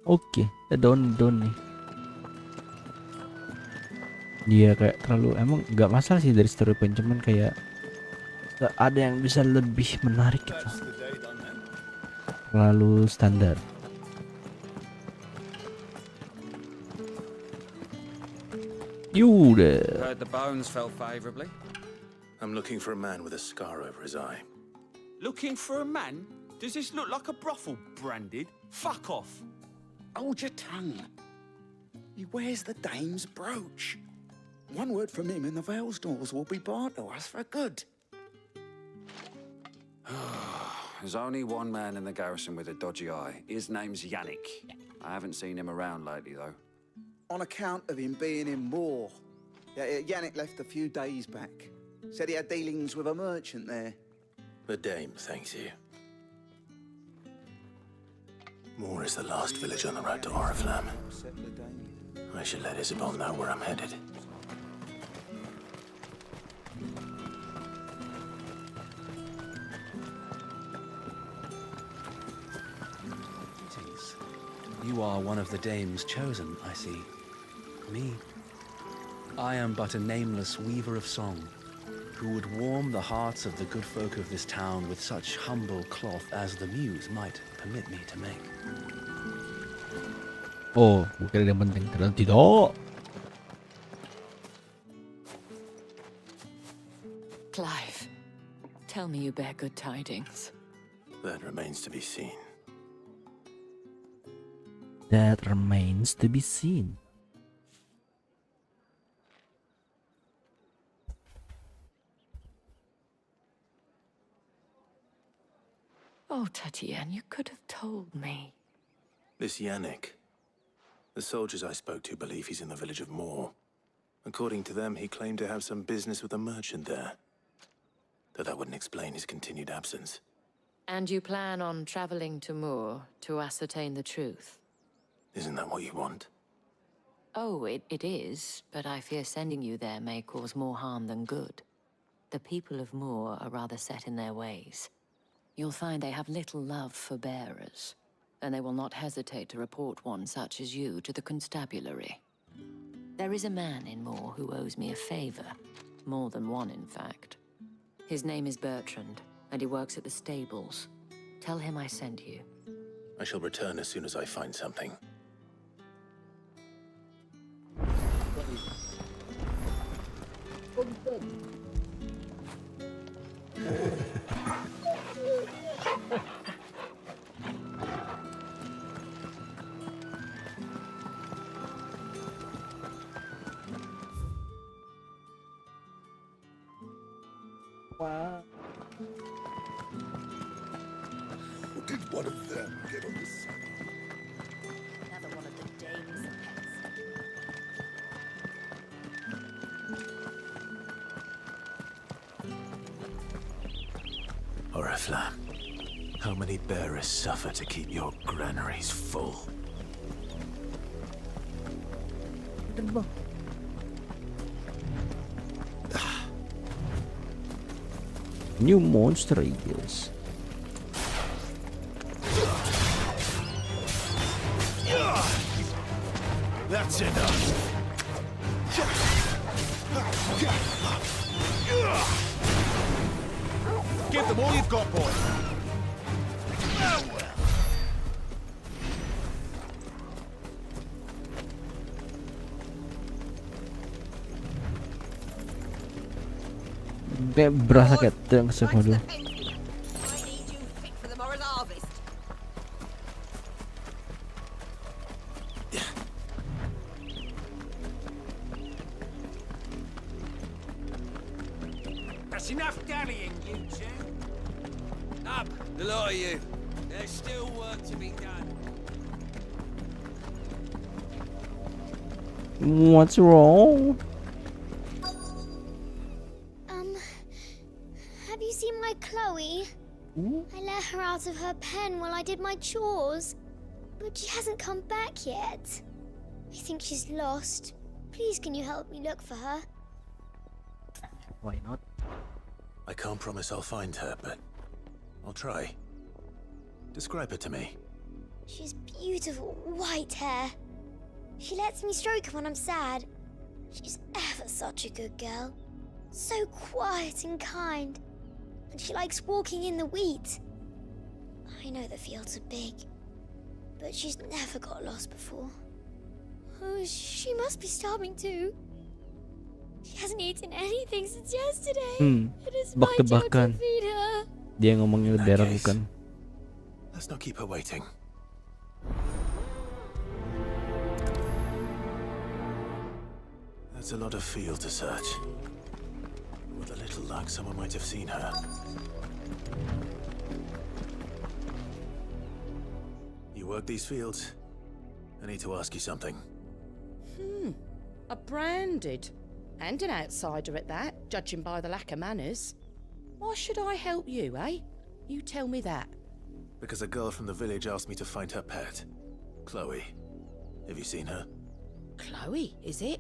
Speaker 1: Oke, down nih. Dia kayak terlalu, emang nggak masalah sih dari story point, cuman kayak gak ada yang bisa lebih menarik gitu. Terlalu standar. Yaudah.
Speaker 13: Heard the bones fell favorably.
Speaker 23: I'm looking for a man with a scar over his eye.
Speaker 14: Looking for a man? Does this look like a brothel, Branded? Fuck off.
Speaker 19: Hold your tongue. He wears the dame's brooch. One word from him and the Vale's doors will be barred to us for good.
Speaker 13: There's only one man in the garrison with a dodgy eye. His name's Yannick. I haven't seen him around lately, though.
Speaker 7: On account of him being in war. Yannick left a few days back. Said he had dealings with a merchant there.
Speaker 23: The dame thanks you. Moor is the last village on the road to Oriflamme. I should let Isabel know where I'm headed.
Speaker 8: You are one of the dame's chosen, I see. Me. I am but a nameless weaver of song, who would warm the hearts of the good folk of this town with such humble cloth as the muse might permit me to make.
Speaker 1: Oh, bukan yang penting, ternyata tidak.
Speaker 16: Clive, tell me you bear good tidings.
Speaker 23: That remains to be seen.
Speaker 1: That remains to be seen.
Speaker 16: Oh, Tatiane, you could have told me.
Speaker 23: This Yannick. The soldiers I spoke to believe he's in the village of Moor. According to them, he claimed to have some business with a merchant there. Though that wouldn't explain his continued absence.
Speaker 16: And you plan on traveling to Moor to ascertain the truth?
Speaker 23: Isn't that what you want?
Speaker 16: Oh, it is, but I fear sending you there may cause more harm than good. The people of Moor are rather set in their ways. You'll find they have little love for bearers, and they will not hesitate to report one such as you to the constabulary. There is a man in Moor who owes me a favor. More than one, in fact. His name is Bertrand, and he works at the stables. Tell him I sent you.
Speaker 23: I shall return as soon as I find something.
Speaker 1: Wow.
Speaker 19: Did one of them get on the side?
Speaker 16: Another one of the dame's
Speaker 23: Oriflamme, how many bearers suffer to keep your granaries full?
Speaker 1: New monster ideas.
Speaker 4: That's enough.
Speaker 5: them all you've got, boy.
Speaker 1: Kayak berasa kayak yang kesempatan dulu.
Speaker 14: That's enough dallying, you two. Up, the lot of you. There's still work to be done.
Speaker 1: What's wrong?
Speaker 15: Have you seen my Chloe? I let her out of her pen while I did my chores, but she hasn't come back yet. I think she's lost. Please, can you help me look for her?
Speaker 1: Why not?
Speaker 23: I can't promise I'll find her, but I'll try. Describe her to me.
Speaker 15: She's beautiful white hair. She lets me stroke her when I'm sad. She's ever such a good girl. So quiet and kind. And she likes walking in the wheat. I know the fields are big, but she's never got lost before. Oh, she must be starving too. She hasn't eaten anything since yesterday. It is my job to feed her.
Speaker 1: Dia ngomongnya darah bukan.
Speaker 23: Let's not keep her waiting. That's a lot of field to search. With a little luck, someone might have seen her. You work these fields? I need to ask you something.
Speaker 3: A branded. And an outsider at that, judging by the lack of manners. Why should I help you, eh? You tell me that.
Speaker 23: Because a girl from the village asked me to find her pet, Chloe. Have you seen her?
Speaker 3: Chloe, is it?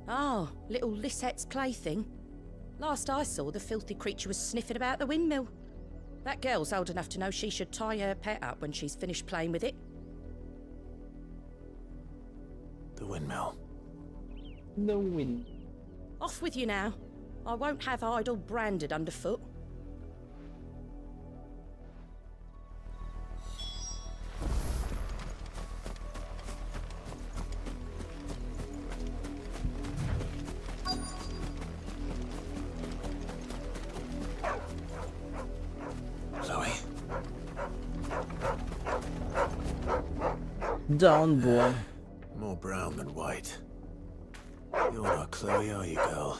Speaker 3: Oh, little Lisette's plaything. Last I saw, the filthy creature was sniffing about the windmill. That girl's old enough to know she should tie her pet up when she's finished playing with it.
Speaker 23: The windmill.
Speaker 1: The wind.
Speaker 3: Off with you now. I won't have idle branded underfoot.
Speaker 23: Chloe.
Speaker 1: Down, boy.
Speaker 23: More brown than white. You're not Chloe, are you, girl?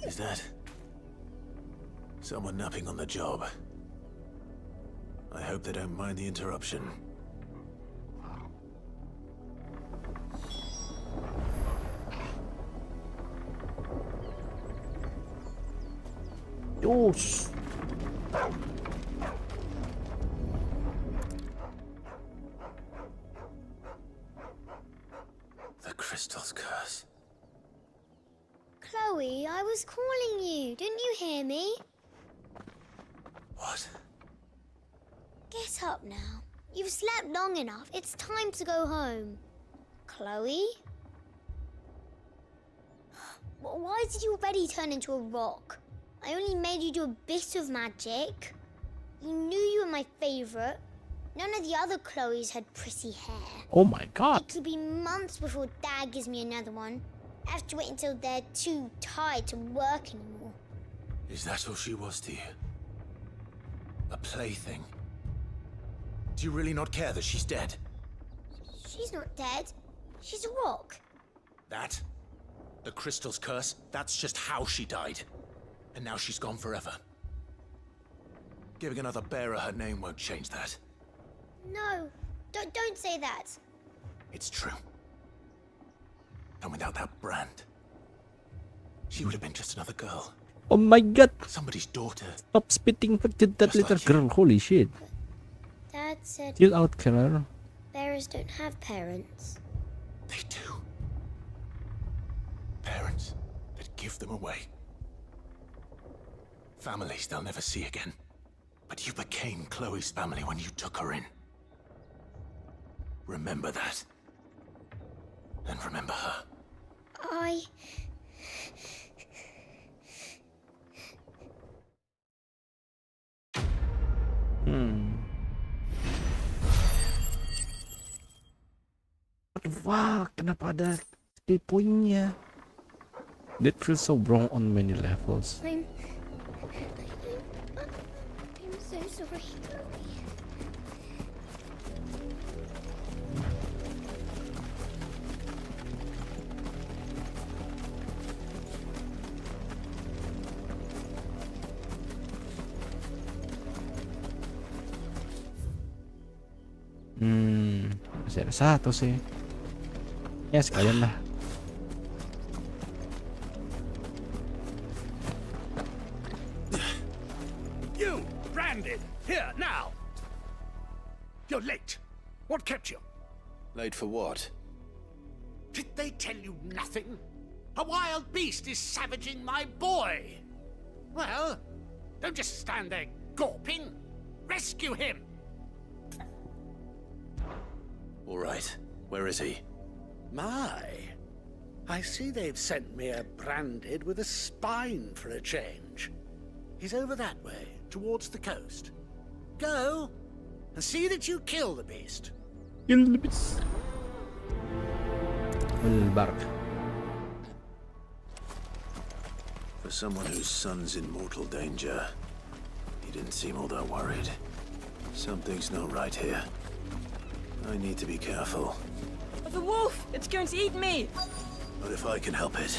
Speaker 23: Is that someone napping on the job? I hope they don't mind the interruption.
Speaker 1: Yes.
Speaker 23: The crystal's curse.
Speaker 15: Chloe, I was calling you. Didn't you hear me?
Speaker 23: What?
Speaker 15: Get up now. You've slept long enough. It's time to go home. Chloe? Why did you already turn into a rock? I only made you do a bit of magic. You knew you were my favorite. None of the other Chloes had pretty hair.
Speaker 1: Oh my god.
Speaker 15: It could be months before Dad gives me another one. I have to wait until they're too tired to work anymore.
Speaker 23: Is that all she was to you? A plaything? Do you really not care that she's dead?
Speaker 15: She's not dead. She's a rock.
Speaker 23: That? The crystal's curse? That's just how she died. And now she's gone forever. Giving another bearer her name won't change that.
Speaker 15: No, don't say that.
Speaker 23: It's true. And without that brand, she would have been just another girl.
Speaker 1: Oh my god.
Speaker 23: Somebody's daughter.
Speaker 1: Stop spitting to that
Speaker 23: Just
Speaker 1: little
Speaker 23: like you.
Speaker 1: girl. Holy shit.
Speaker 15: Dad said
Speaker 1: Chill out, Claire.
Speaker 15: bearers don't have parents.
Speaker 23: They do. Parents that give them away. Families they'll never see again. But you became Chloe's family when you took her in. Remember that. And remember her.
Speaker 1: the fuck? Kenapa ada skill point-nya? That feels so wrong on many levels.
Speaker 15: I'm so sorry.
Speaker 1: Masih ada satu sih. Ya sekalian lah.
Speaker 4: You, branded, here, now! You're late. What kept you?
Speaker 9: Late for what?
Speaker 21: Did they tell you nothing? A wild beast is savaging my boy. Well, don't just stand there gawping. Rescue him.
Speaker 9: All right. Where is he?
Speaker 21: My, I see they've sent me a branded with a spine for a change. He's over that way, towards the coast. Go, and see that you kill the beast.
Speaker 1: Kill the beast. Bark.
Speaker 9: For someone whose son's in mortal danger, he didn't seem all that worried. Something's not right here. I need to be careful.
Speaker 12: The wolf! It's going to eat me!
Speaker 9: But if I can help it.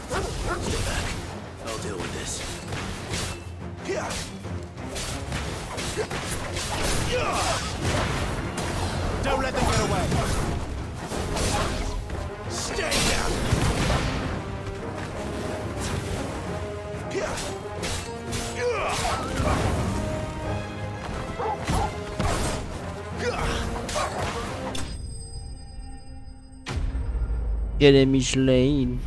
Speaker 9: Stay back. I'll deal with this.
Speaker 21: Don't let them get away. Stay down.
Speaker 1: Enemy slain.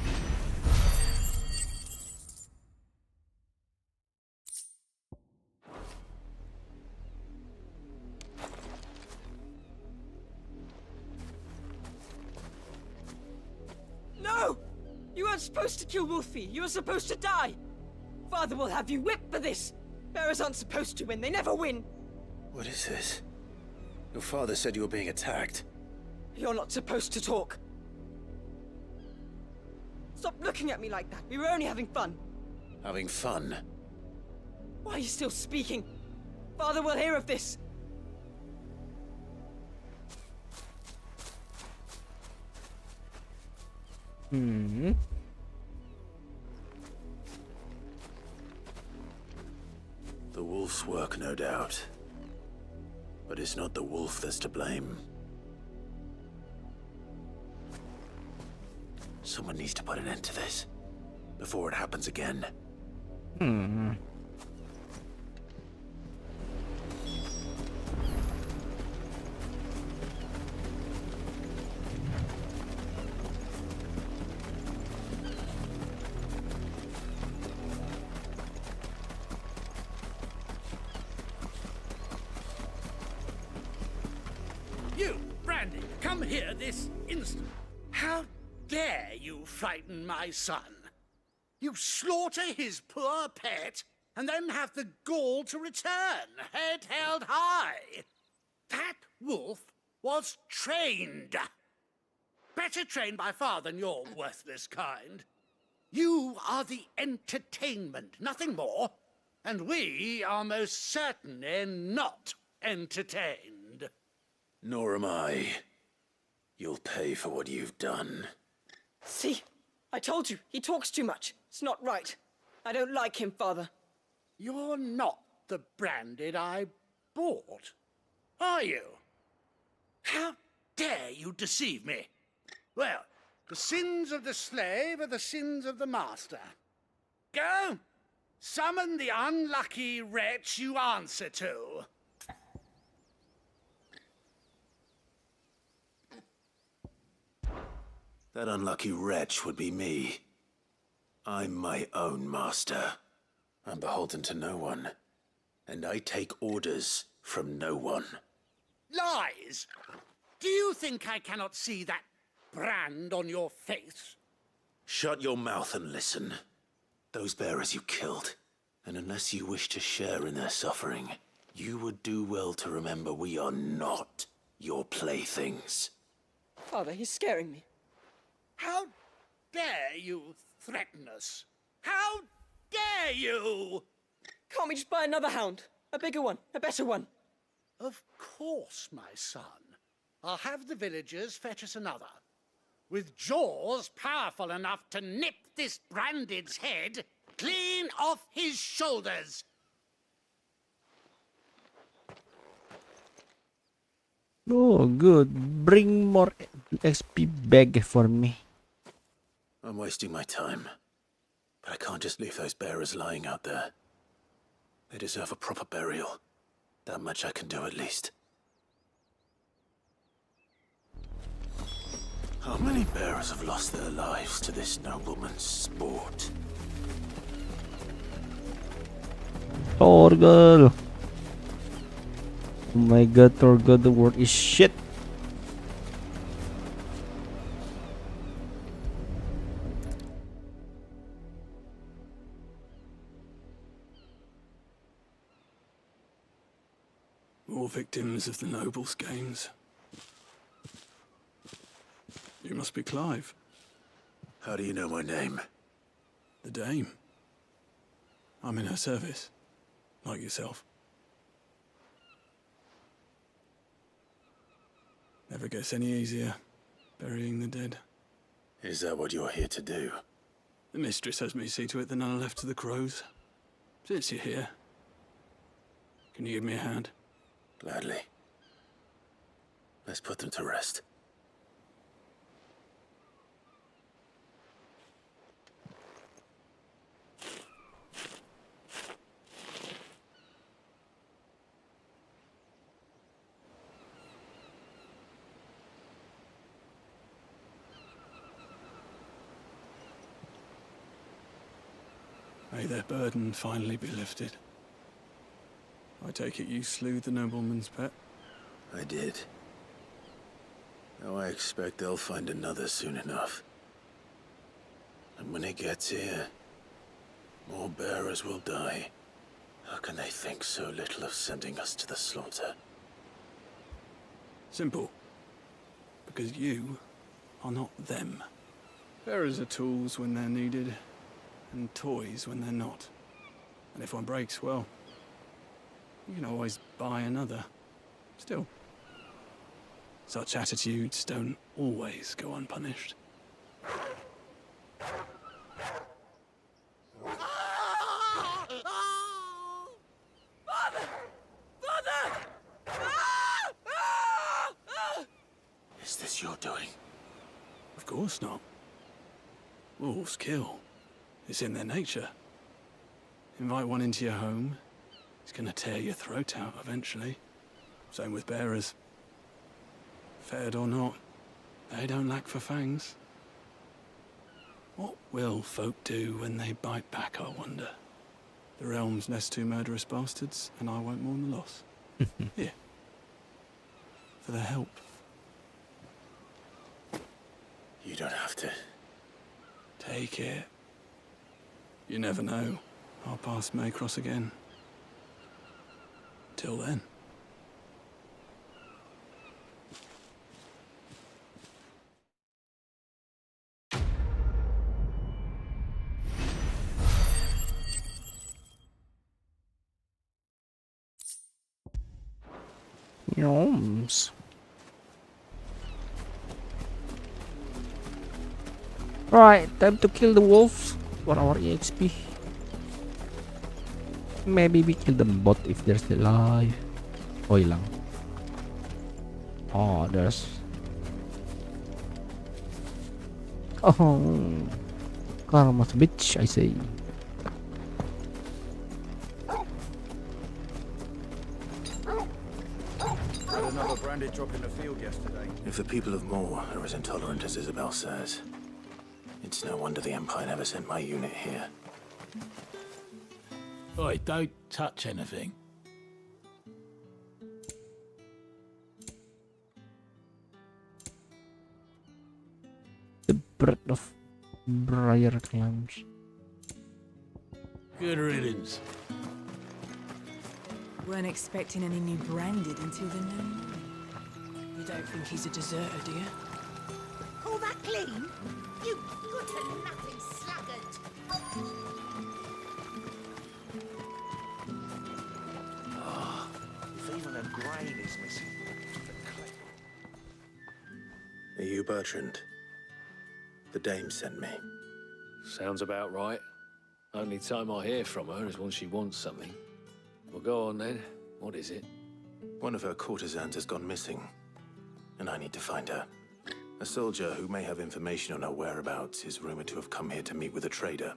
Speaker 12: No! You weren't supposed to kill Wolfie. You were supposed to die. Father will have you whipped for this. Bearers aren't supposed to win. They never win.
Speaker 9: What is this? Your father said you were being attacked.
Speaker 12: You're not supposed to talk. Stop looking at me like that. We were only having fun.
Speaker 9: Having fun?
Speaker 12: Why are you still speaking? Father will hear of this.
Speaker 1: The
Speaker 9: wolf's work, no doubt. But it's not the wolf that's to blame. Someone needs to put an end to this before it happens again.
Speaker 21: You, Brandy, come here this instant. How dare you frighten my son? You slaughter his poor pet and then have the gall to return, head held high. That wolf was trained. Better trained by far than your worthless kind. You are the entertainment, nothing more. And we are most certainly not entertained.
Speaker 9: Nor am I. You'll pay for what you've done.
Speaker 12: See? I told you, he talks too much. It's not right. I don't like him, Father.
Speaker 21: You're not the Branded I bought, are you? How dare you deceive me? Well, the sins of the slave are the sins of the master. Go, summon the unlucky wretch you answer to.
Speaker 9: That unlucky wretch would be me. I'm my own master. I'm beholden to no one. And I take orders from no one.
Speaker 21: Lies! Do you think I cannot see that brand on your face?
Speaker 9: Shut your mouth and listen. Those bearers you killed. And unless you wish to share in their suffering, You would do well to remember we are not your playthings.
Speaker 12: Father, he's scaring me.
Speaker 4: How dare you threaten us? How dare you?
Speaker 12: Can't we just buy another hound? A bigger one, a better one.
Speaker 4: Of course, my son. I'll have the villagers fetch us another. With jaws powerful enough to nip this Branded's head clean off his shoulders.
Speaker 1: Oh, good. Bring more XP bag for me.
Speaker 9: I'm wasting my time. But I can't just leave those bearers lying out there. They deserve a proper burial. That much I can do at least. How many bearers have lost their lives to this nobleman's sport?
Speaker 1: Torgal. Oh my god, Torgal, the word is shit.
Speaker 10: More victims of the nobles' games. You must be Clive.
Speaker 9: How do you know my name?
Speaker 10: The Dame. I'm in her service, like yourself. Never gets any easier, burying the dead.
Speaker 9: Is that what you're here to do?
Speaker 10: The mistress has me see to it that none are left to the crows. Since you're here, can you give me a hand?
Speaker 9: Gladly. Let's put them to rest.
Speaker 10: May their burden finally be lifted. I take it you slew the nobleman's pet?
Speaker 9: I did. Now I expect they'll find another soon enough. And when it gets here, more bearers will die. How can they think so little of sending us to the slaughter?
Speaker 10: Simple. Because you are not them. Bearers are tools when they're needed, and toys when they're not. And if one breaks, well, you can always buy another. Still, such attitudes don't always go unpunished.
Speaker 12: Father! Father!
Speaker 9: Is this your doing?
Speaker 10: Of course not. Wolves kill. It's in their nature. Invite one into your home, it's gonna tear your throat out eventually. Same with bearers. Fed or not, they don't lack for fangs. What will folk do when they bite back, I wonder? The realm's nest two murderous bastards, and I won't mourn the loss. Here. For their help.
Speaker 9: You don't have to.
Speaker 10: Take it. You never know. Our paths may cross again. Till then.
Speaker 1: Yums. Right, time to kill the wolves for our EXP. Maybe we kill them both if they're still alive. Oy lang. Oh, there's... Oh, karma's bitch, I say.
Speaker 17: Had another branded drop in the field yesterday.
Speaker 9: If the people of Moor are as intolerant as Isabel says, it's no wonder the Empire never sent my unit here.
Speaker 20: Oi, don't touch anything.
Speaker 1: The bread of briar clams.
Speaker 20: Good riddance.
Speaker 12: Weren't expecting any new branded until the new moon. You don't think he's a deserter, do you?
Speaker 2: Call that clean? You good-for-nothing sluggard!
Speaker 9: Ah, if even a grain is missing. Are you Bertrand? The dame sent me.
Speaker 11: Sounds about right. Only time I hear from her is when she wants something. Well, go on then. What is it?
Speaker 9: One of her courtesans has gone missing, and I need to find her. A soldier who may have information on her whereabouts is rumored to have come here to meet with a trader.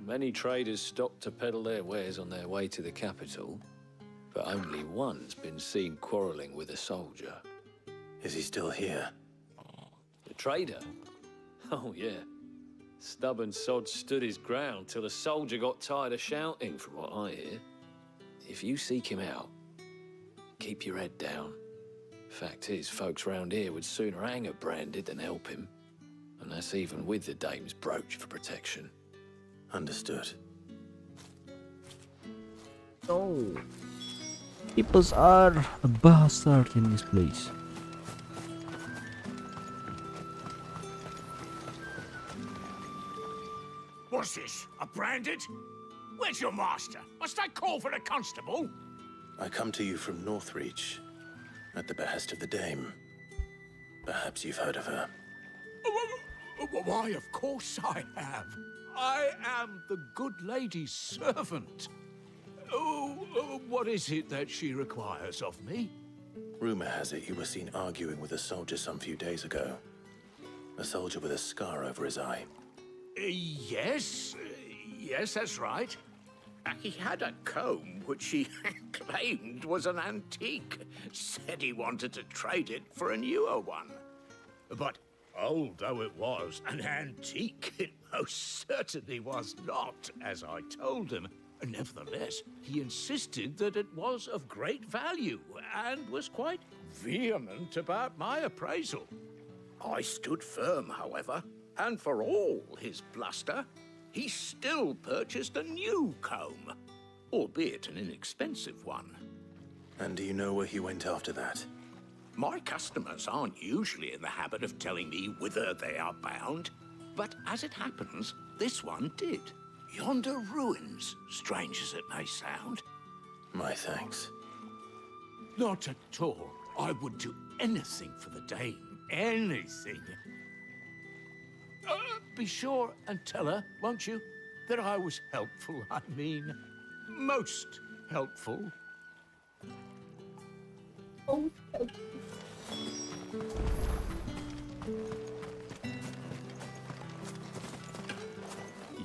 Speaker 11: Many traders stop to peddle their wares on their way to the capital, but only one's been seen quarreling with a soldier.
Speaker 9: Is he still here?
Speaker 11: The trader? Oh, yeah. Stubborn sod stood his ground till the soldier got tired of shouting, from what I hear. If you seek him out, keep your head down. Fact is, folks round here would sooner hang a branded than help him. And that's even with the dame's brooch for protection.
Speaker 9: Understood.
Speaker 1: Oh. Peoples are a bastard in this place.
Speaker 21: What's this? A branded? Where's your master? Must I call for the constable?
Speaker 9: I come to you from Northreach, at the behest of the dame. Perhaps you've heard of her.
Speaker 21: Why, of course I have. I am the good lady's servant. What is it that she requires of me?
Speaker 9: Rumor has it you were seen arguing with a soldier some few days ago. A soldier with a scar over his eye.
Speaker 21: Yes, that's right. He had a comb which he claimed was an antique. Said he wanted to trade it for a newer one. But old though it was, an antique it most certainly was not, as I told him. Nevertheless, he insisted that it was of great value and was quite vehement about my appraisal. I stood firm, however, and for all his bluster, he still purchased a new comb, albeit an inexpensive one.
Speaker 9: And do you know where he went after that?
Speaker 21: My customers aren't usually in the habit of telling me whither they are bound, but as it happens, this one did. Yonder ruins, strange as it may sound.
Speaker 9: My thanks.
Speaker 21: Not at all. I would do anything for the dame. Anything. Be sure and tell her, won't you, that I was helpful. I mean, most helpful.
Speaker 1: Oh,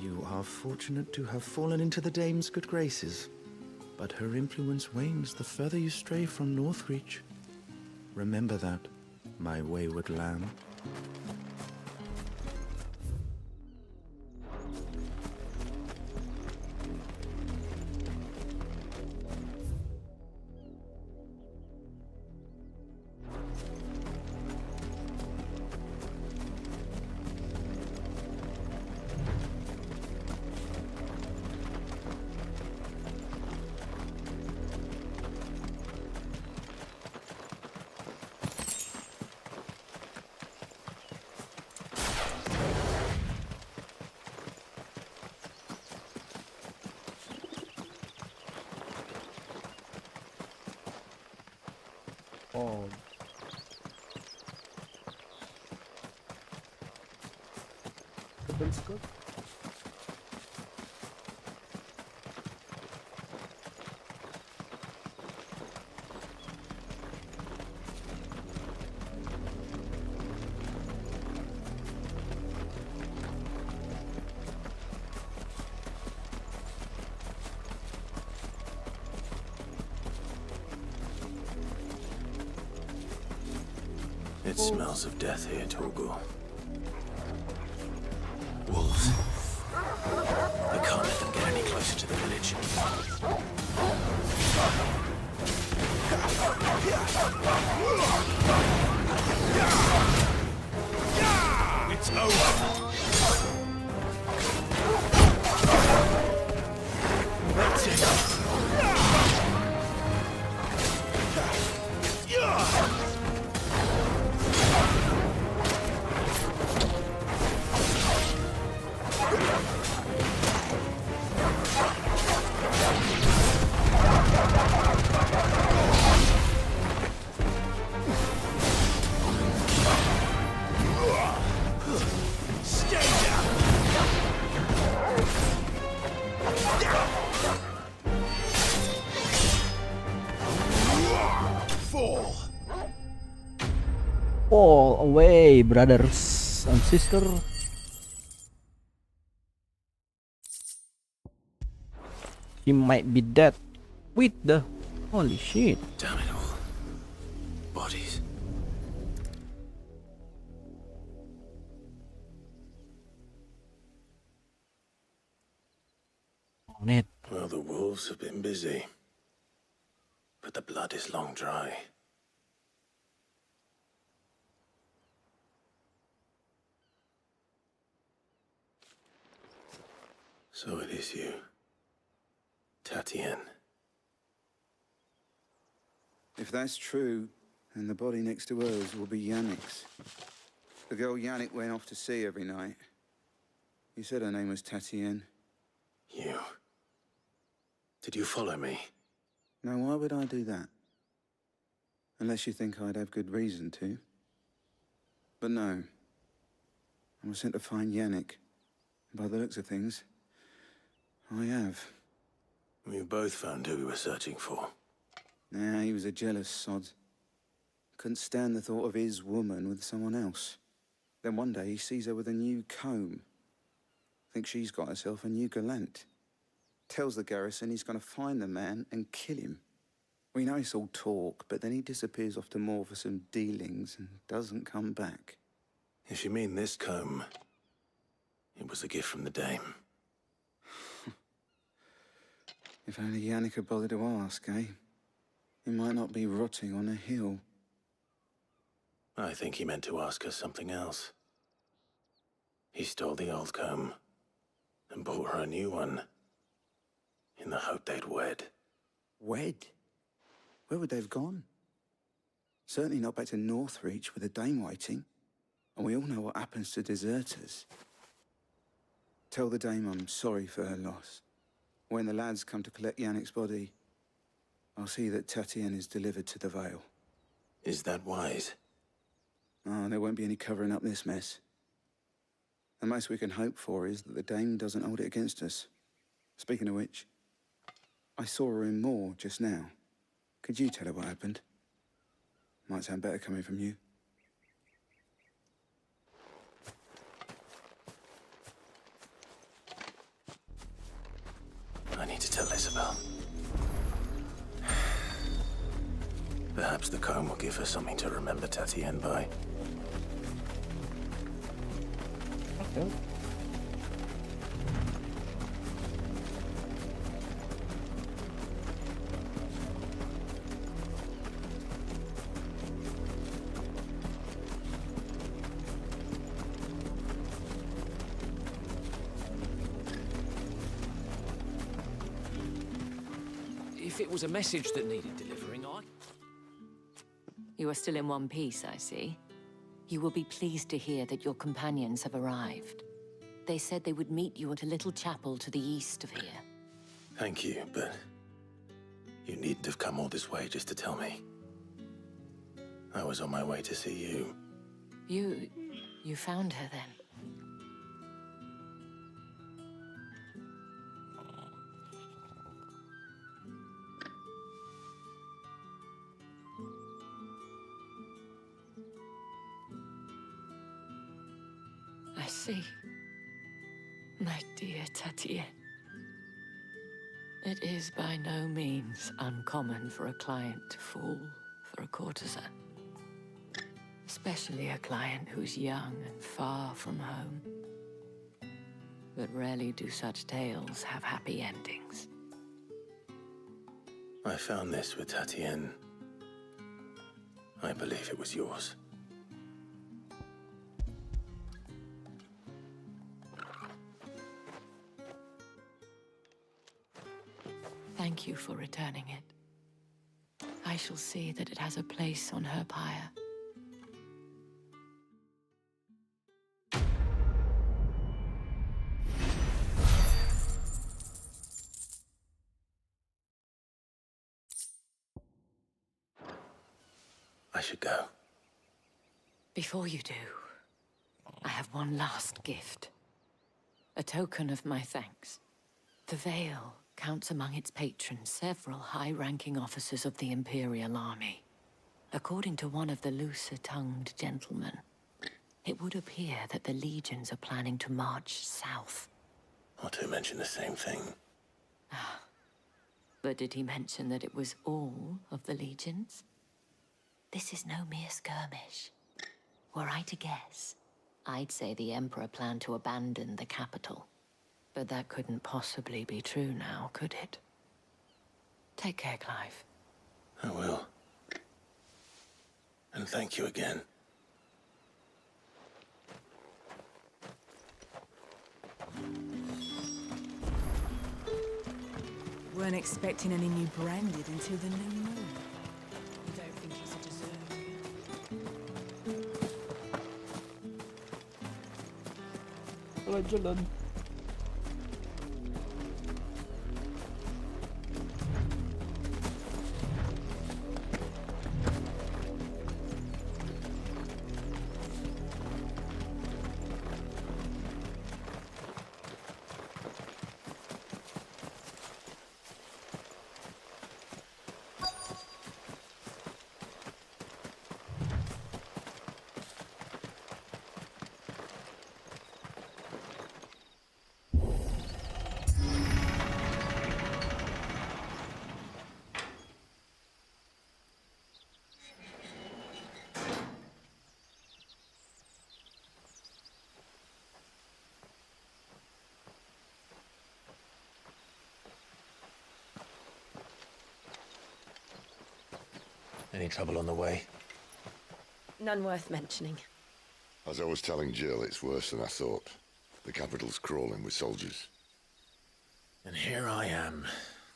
Speaker 18: You are fortunate to have fallen into the dame's good graces, but her influence wanes the further you stray from Northreach. Remember that, my wayward lamb.
Speaker 1: Oh. That's good.
Speaker 9: It smells of death here, Torgul. Wolves. I can't let them get any closer to the village. It's over.
Speaker 1: Fall away, brothers and sisters. He might be dead with the holy shit.
Speaker 9: Damn it all. Bodies.
Speaker 1: On it.
Speaker 9: Well, the wolves have been busy. But the blood is long dry. So it is you, Tatien.
Speaker 7: If that's true, then the body next to hers will be Yannick's. The girl Yannick went off to see every night. You said her name was Tatien.
Speaker 9: You. Did you follow me?
Speaker 7: Now, why would I do that? Unless you think I'd have good reason to. But no. I was sent to find Yannick. By the looks of things, I have.
Speaker 9: We both found who we were searching for.
Speaker 7: Nah, he was a jealous sod. Couldn't stand the thought of his woman with someone else. Then one day he sees her with a new comb. Thinks she's got herself a new gallant. Tells the garrison he's gonna find the man and kill him. We know it's all talk, but then he disappears off to Moor for some dealings and doesn't come back.
Speaker 9: If you mean this comb, it was a gift from the dame.
Speaker 7: If only Yannick had bothered to ask, eh? He might not be rotting on a hill.
Speaker 9: I think he meant to ask her something else. He stole the old comb and bought her a new one in the hope they'd wed.
Speaker 7: Wed? Where would they have gone? Certainly not back to Northreach with a dame waiting. And we all know what happens to deserters. Tell the dame I'm sorry for her loss. When the lads come to collect Yannick's body, I'll see that Tatien is delivered to the Vale.
Speaker 9: Is that wise?
Speaker 7: Oh, there won't be any covering up this mess. The most we can hope for is that the dame doesn't hold it against us. Speaking of which, I saw her in Moor just now. Could you tell her what happened? Might sound better coming from you.
Speaker 9: I need to tell Isabel. Perhaps the comb will give her something to remember Tatien by.
Speaker 1: Okay.
Speaker 11: If it was a message that needed delivering,
Speaker 16: You are still in one piece, I see. You will be pleased to hear that your companions have arrived. They said they would meet you at a little chapel to the east of here.
Speaker 9: Thank you, but you needn't have come all this way just to tell me. I was on my way to see you.
Speaker 16: You found her then? I see. My dear Tatien. It is by no means uncommon for a client to fall for a courtesan. Especially a client who's young and far from home. But rarely do such tales have happy endings.
Speaker 9: I found this with Tatien. I believe it was yours.
Speaker 16: Thank you for returning it. I shall see that it has a place on her pyre.
Speaker 9: I should go.
Speaker 16: Before you do, I have one last gift. A token of my thanks. The Vale counts among its patrons several high-ranking officers of the Imperial Army. According to one of the looser-tongued gentlemen, it would appear that the legions are planning to march south.
Speaker 9: Or to mention the same thing.
Speaker 16: But did he mention that it was all of the legions? This is no mere skirmish. Were I to guess, I'd say the Emperor planned to abandon the capital. But that couldn't possibly be true now, could it? Take care, Clive.
Speaker 9: I will. And thank you again.
Speaker 6: Weren't expecting any new branded until the new moon. You don't think he's a deserter?
Speaker 1: Jalan.
Speaker 9: Any trouble on the way?
Speaker 3: None worth mentioning.
Speaker 13: As I was telling Jill, it's worse than I thought. The capital's crawling with soldiers.
Speaker 9: And here I am,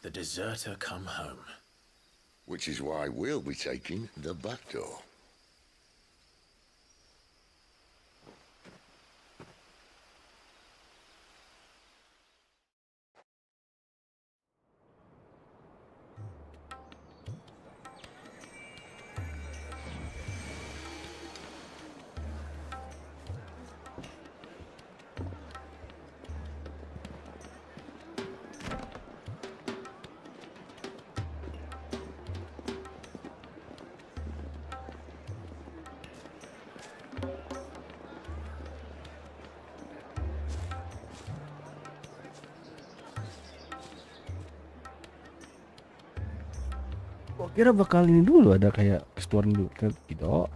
Speaker 9: the deserter come home.
Speaker 13: Which is why we'll be taking the back door. Kira bakal ini dulu ada kayak exploring dulu gitu.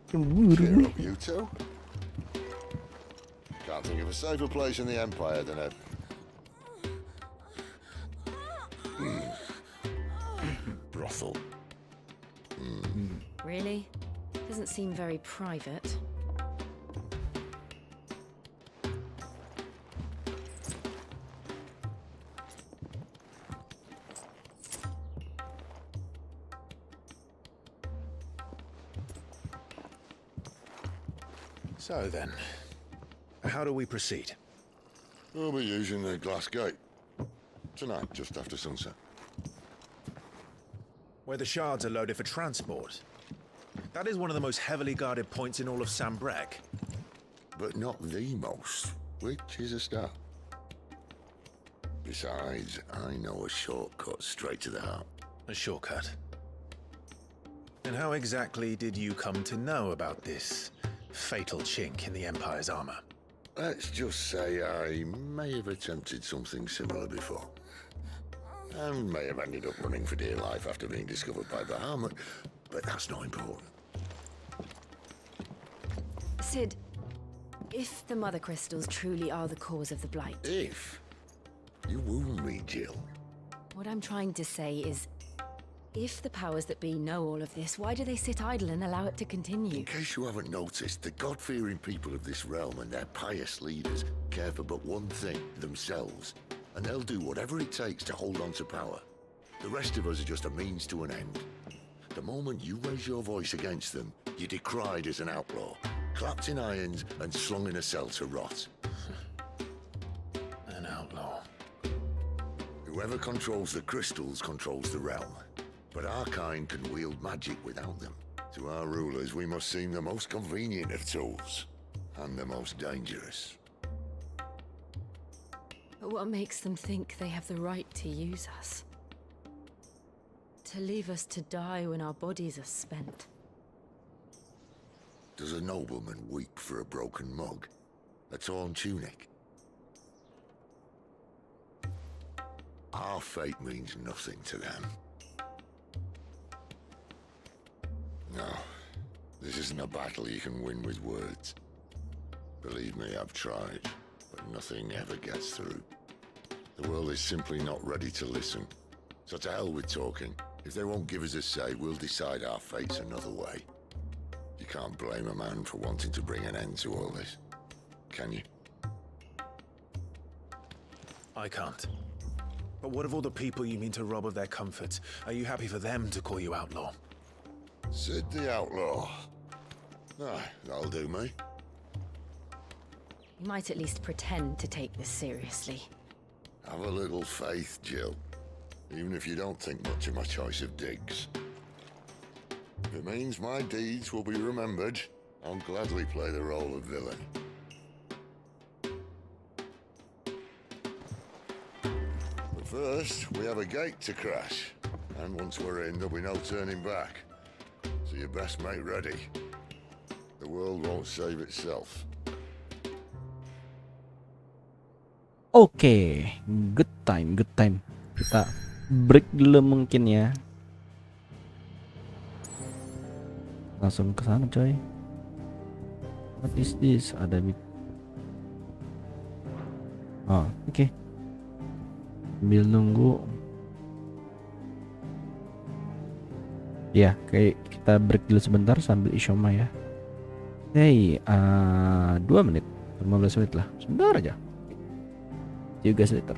Speaker 13: Cheer up, you two. Can't think of a safer place in the Empire than a... brothel.
Speaker 3: Really? Doesn't seem very private.
Speaker 9: So then, how do we proceed?
Speaker 13: We'll be using the glass gate. Tonight, just after sunset.
Speaker 9: Where the shards are loaded for transport. That is one of the most heavily guarded points in all of Sambrek.
Speaker 13: But not the most, which is a start. Besides, I know a shortcut straight to the heart.
Speaker 9: A shortcut? And how exactly did you come to know about this fatal chink in the Empire's armor?
Speaker 13: Let's just say I may have attempted something similar before. And may have ended up running for dear life after being discovered by Bahamut, but that's not important.
Speaker 3: Sid, if the mother crystals truly are the cause of the blight...
Speaker 13: If? You wound me, Jill.
Speaker 3: What I'm trying to say is, if the powers that be know all of this, why do they sit idle and allow it to continue?
Speaker 13: In case you haven't noticed, the God-fearing people of this realm and their pious leaders care for but one thing, themselves. And they'll do whatever it takes to hold on to power. The rest of us are just a means to an end. The moment you raise your voice against them, you're decried as an outlaw, clapped in irons and slung in a cell to rot.
Speaker 9: An outlaw.
Speaker 13: Whoever controls the crystals controls the realm. But our kind can wield magic without them. To our rulers, we must seem the most convenient of tools, and the most dangerous.
Speaker 8: But what makes them think they have the right to use us? To leave us to die when our bodies are spent?
Speaker 13: Does a nobleman weep for a broken mug? A torn tunic? Our fate means nothing to them. No, this isn't a battle you can win with words. Believe me, I've tried, but nothing ever gets through. The world is simply not ready to listen. So to hell with talking. If they won't give us a say, we'll decide our fates another way. You can't blame a man for wanting to bring an end to all this, can you?
Speaker 9: I can't. But what of all the people you mean to rob of their comfort? Are you happy for them to call you outlaw?
Speaker 13: Sid the Outlaw. Ah, that'll do me.
Speaker 8: You might at least pretend to take this seriously.
Speaker 13: Have a little faith, Jill. Even if you don't think much of my choice of digs. If it means my deeds will be remembered, I'll gladly play the role of villain. But first, we have a gate to crash. And once we're in, there'll be no turning back. So you best make ready. The world won't save itself.
Speaker 1: Oke, good time. Kita break dulu mungkin ya. Langsung ke sana, coy. What is this? Ada oh, oke. Sambil nunggu. Ya, kayak kita break dulu sebentar sambil isyoma ya. Hey, 2 menit, 15 menit lah. Sebentar aja. See you guys later.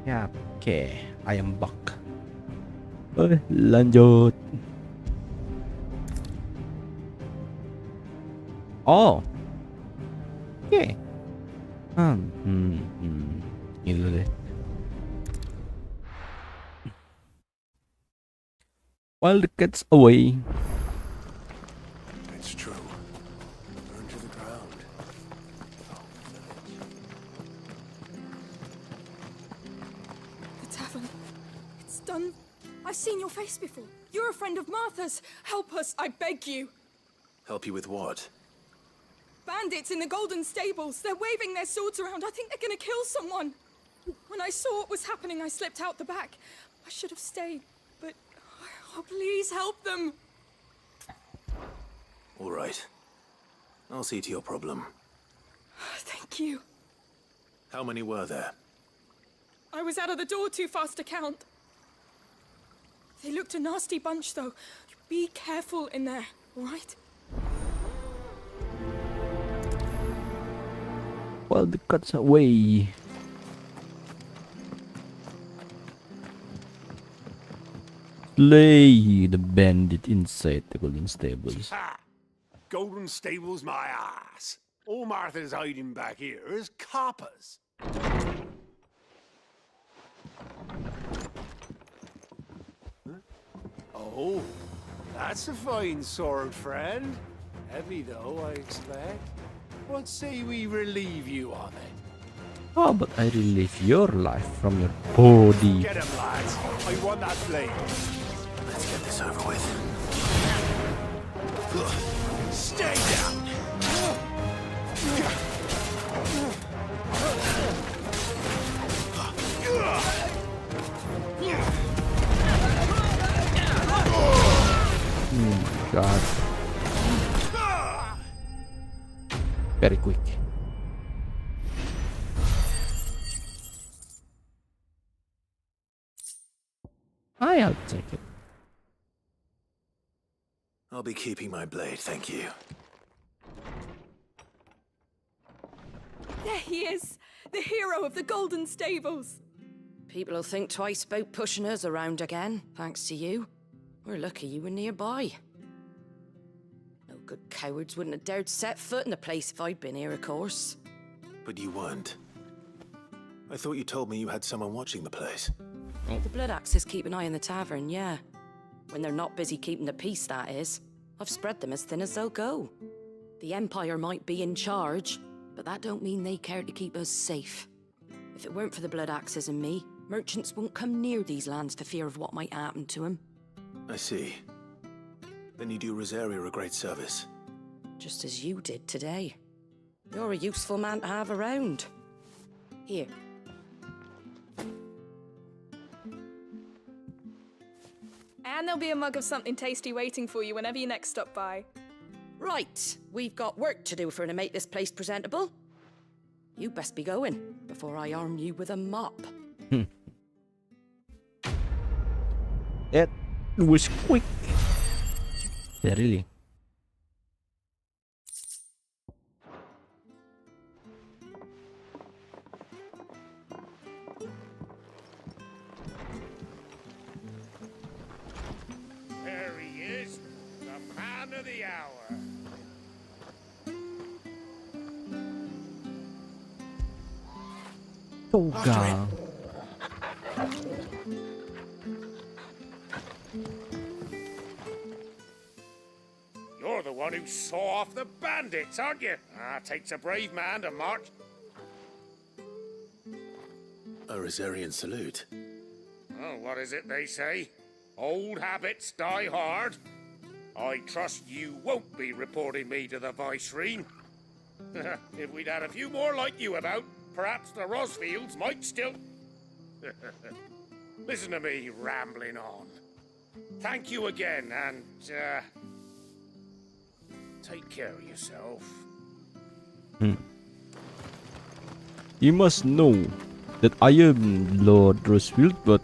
Speaker 1: Ya, oke, I am back. Lanjut. Oh, oke. Ini dulu deh. While the cat's away.
Speaker 21: It's true. Burn to the ground.
Speaker 6: The tavern. It's done. I've seen your face before. You're a friend of Martha's. Help us, I beg you.
Speaker 9: Help you with what?
Speaker 6: Bandits in the Golden Stables. They're waving their swords around. I think they're gonna kill someone. When I saw what was happening, I slipped out the back. I should have stayed, but... Oh, please help them.
Speaker 9: All right. I'll see to your problem.
Speaker 6: Thank you.
Speaker 9: How many were there?
Speaker 6: I was out of the door too fast to count. They looked a nasty bunch, though. Be careful in there, all right?
Speaker 1: While the cat's away. Slay the bandit inside the Golden Stables.
Speaker 21: Ha! Golden Stables, my ass. All Martha's hiding back here is coppers. Huh? Oh, that's a fine sword, friend. Heavy, though, I expect. What say we relieve you of it?
Speaker 1: How about I relieve your life from your body?
Speaker 21: Get him, lads. I want that blade.
Speaker 9: Let's get this over with.
Speaker 21: Stay down!
Speaker 1: God. Very quick. I'll take it.
Speaker 9: I'll be keeping my blade, thank you.
Speaker 6: There he is, the hero of the Golden Stables.
Speaker 3: People will think twice about pushing us around again, thanks to you. We're lucky you were nearby. No good cowards wouldn't have dared set foot in the place if I'd been here, of course.
Speaker 9: But you weren't. I thought you told me you had someone watching the place.
Speaker 3: The Blood Axes keep an eye on the tavern, yeah. When they're not busy keeping the peace, that is. I've spread them as thin as they'll go. The Empire might be in charge, but that don't mean they care to keep us safe. If it weren't for the Blood Axes and me, merchants won't come near these lands for fear of what might happen to them.
Speaker 9: I see. Then you do Rosaria a great service.
Speaker 3: Just as you did today. You're a useful man to have around. Here.
Speaker 6: And there'll be a mug of something tasty waiting for you whenever you next stop by.
Speaker 3: Right, we've got work to do for to make this place presentable. You best be going, before I arm you with a mop.
Speaker 1: That was quick. Yeah, really.
Speaker 5: There he is, the man of the hour.
Speaker 1: Toga.
Speaker 5: You're the one who saw off the bandits, aren't you? Takes a brave man to march.
Speaker 9: A Rosarian salute.
Speaker 5: Oh, what is it they say? Old habits die hard. I trust you won't be reporting me to the Viceroy. If we'd had a few more like you about, perhaps the Rosfields might still... Listen to me rambling on. Thank you again, and, take care of yourself.
Speaker 1: You must know that I am Lord Rosfield, but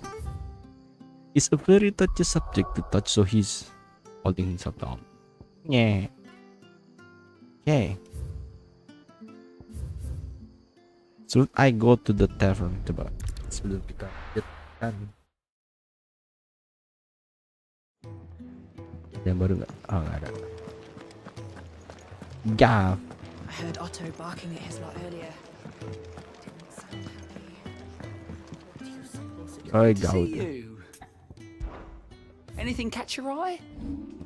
Speaker 1: it's a very touchy subject to touch, so he's holding himself down. Yeah. Okay. Should I go to the tavern? Coba. sebelum kita lanjutkan. Yang baru nggak? Oh, nggak ada. Gav.
Speaker 14: I heard Otto barking at his lot earlier.
Speaker 1: Oh,
Speaker 19: To see you. Anything catch your eye?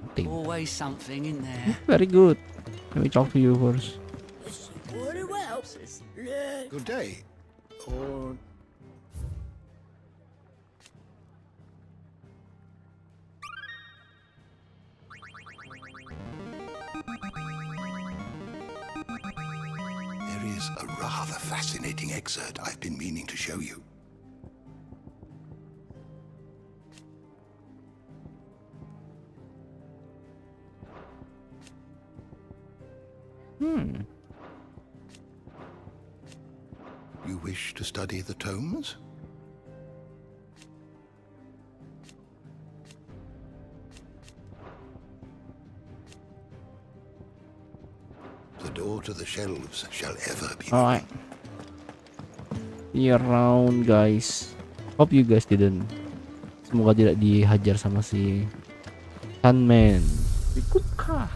Speaker 1: Nothing.
Speaker 19: Always something in there.
Speaker 1: Very good. Let me talk to you first.
Speaker 13: Good day. Or...
Speaker 22: There is a rather fascinating excerpt I've been meaning to show you. You wish to study the tomes? The door to the shelves shall ever be
Speaker 1: Alright. See you around, guys. Hope you guys didn't. Semoga tidak dihajar sama si Sunman. Ikutkah?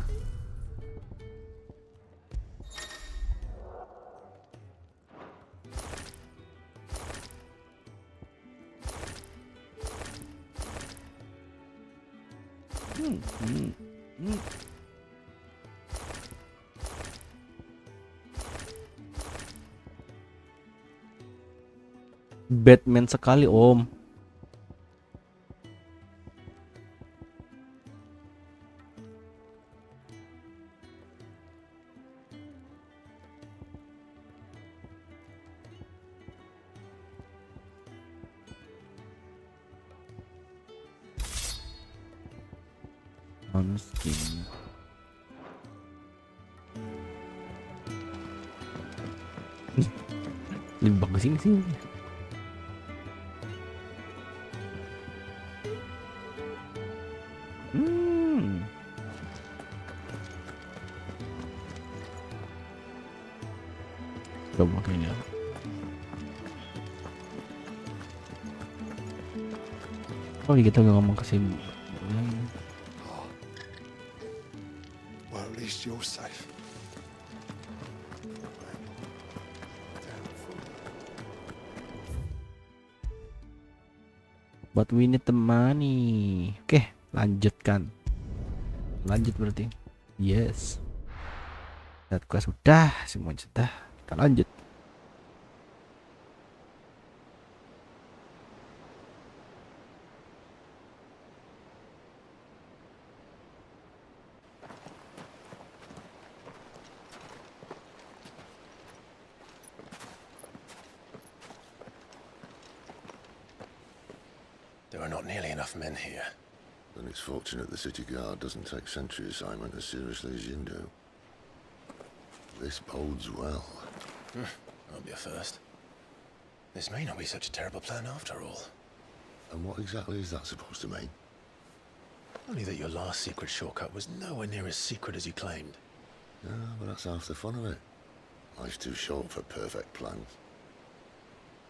Speaker 1: Batman sekali, Om. Skin. Lebih bagus ini sih. Coba kayaknya. Oh, kita udah ngomong ke si
Speaker 22: Well, at least you're safe.
Speaker 1: But we need the money. Oke, lanjutkan. Lanjut berarti. Yes. That quest sudah, semua sudah. Kita lanjut.
Speaker 9: There are not nearly enough men here.
Speaker 13: Then it's fortunate the city guard doesn't take sentry assignment as seriously as you do. This bodes well.
Speaker 9: That'll be a first. This may not be such a terrible plan after all.
Speaker 13: And what exactly is that supposed to mean?
Speaker 9: Only that your last secret shortcut was nowhere near as secret as you claimed.
Speaker 13: Yeah, but that's half the fun of it. Life's too short for perfect plans.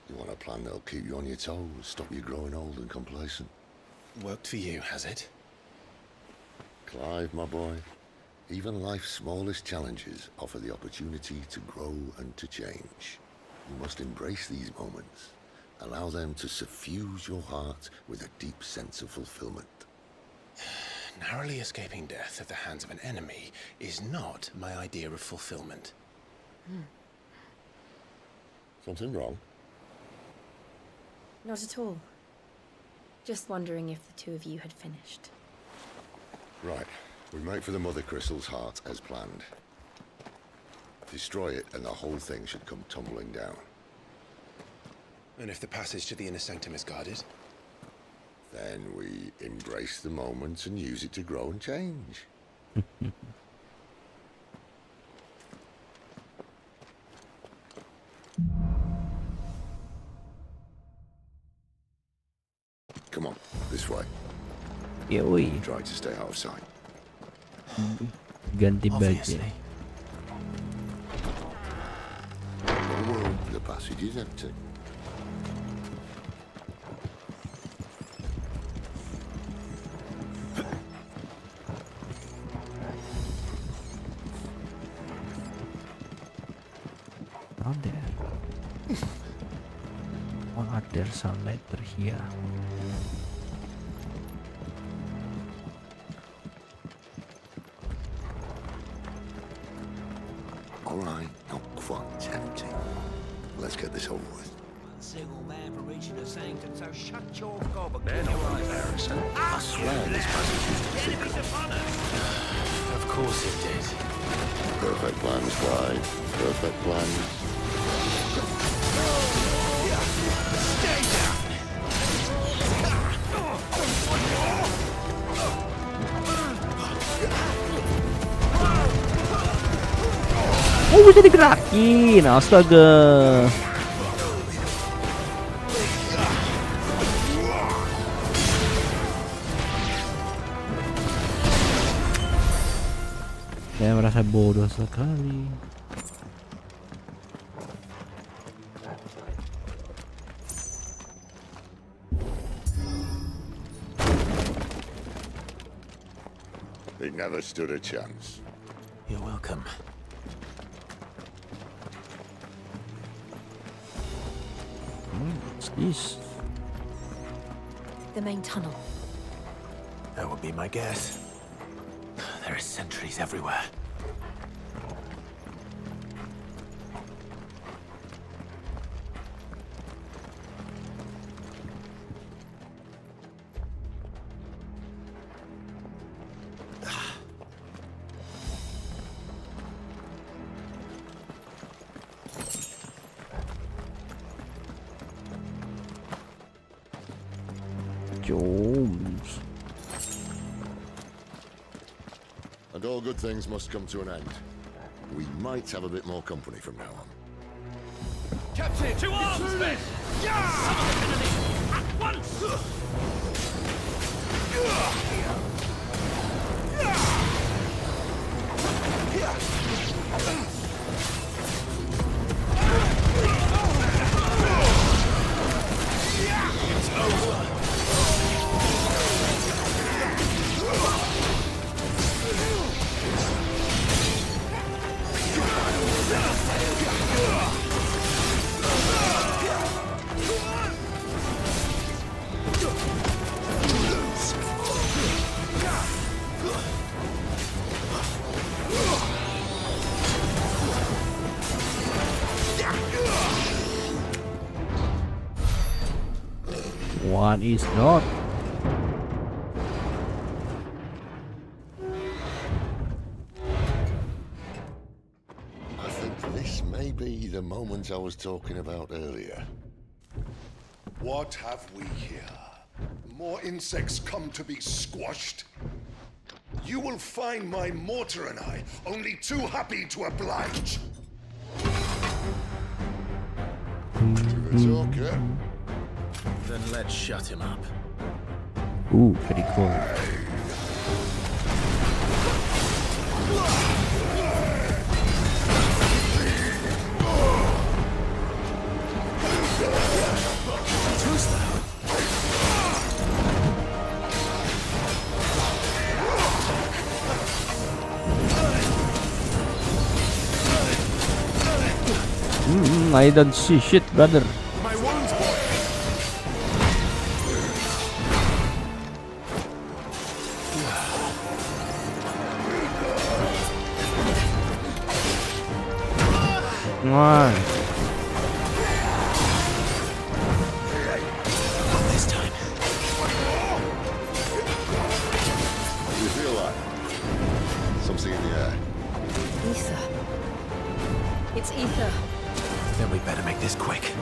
Speaker 13: You want a plan that'll keep you on your toes, stop you growing old and complacent.
Speaker 9: Worked for you, has it?
Speaker 13: Clive, my boy, even life's smallest challenges offer the opportunity to grow and to change. You must embrace these moments. Allow them to suffuse your heart with a deep sense of fulfillment.
Speaker 9: Narrowly escaping death at the hands of an enemy is not my idea of fulfillment.
Speaker 13: Something wrong?
Speaker 8: Not at all. Just wondering if the two of you had finished.
Speaker 13: Right. We make for the Mother Crystal's heart as planned. Destroy it and the whole thing should come tumbling down.
Speaker 9: And if the passage to the inner sanctum is guarded?
Speaker 13: Then we embrace the moment and use it to grow and change. Come on, this way.
Speaker 1: Yeah, we
Speaker 13: try to stay out of sight.
Speaker 1: Ganti baju.
Speaker 13: The passage is empty.
Speaker 1: out there? Or are there sunlight here?
Speaker 13: All right, not quite tempting. Let's get this over with.
Speaker 4: One single man for reaching a sanctum, so shut your gob and
Speaker 9: They're not right, Harrison. I swear this passage used to be
Speaker 4: enemies upon us!
Speaker 9: Of course it did.
Speaker 13: Perfect plans, Clyde. Perfect plans.
Speaker 4: Stay down!
Speaker 1: Oh, bisa digerakin, astaga. Saya merasa bodoh sekali.
Speaker 13: They never stood a chance.
Speaker 9: You're welcome.
Speaker 1: What's this?
Speaker 8: The main tunnel.
Speaker 9: That would be my guess. There are sentries everywhere.
Speaker 1: Jones.
Speaker 13: And all good things must come to an end. We might have a bit more company from now on.
Speaker 4: Captain! To arms, men! At once!
Speaker 9: It's over.
Speaker 1: What is not?
Speaker 13: I think this may be the moment I was talking about earlier.
Speaker 15: What have we here? More insects come to be squashed? You will find my mortar and I only too happy to oblige.
Speaker 13: Okay.
Speaker 9: Then let's shut him up.
Speaker 1: Ooh, pretty cool.
Speaker 9: Too slow.
Speaker 1: I don't see shit, brother.
Speaker 9: My wounds, boy.
Speaker 1: Come on.
Speaker 9: Not this time.
Speaker 13: What do you feel like? Something in the air.
Speaker 8: Ether. It's ether.
Speaker 9: Then we better make this quick.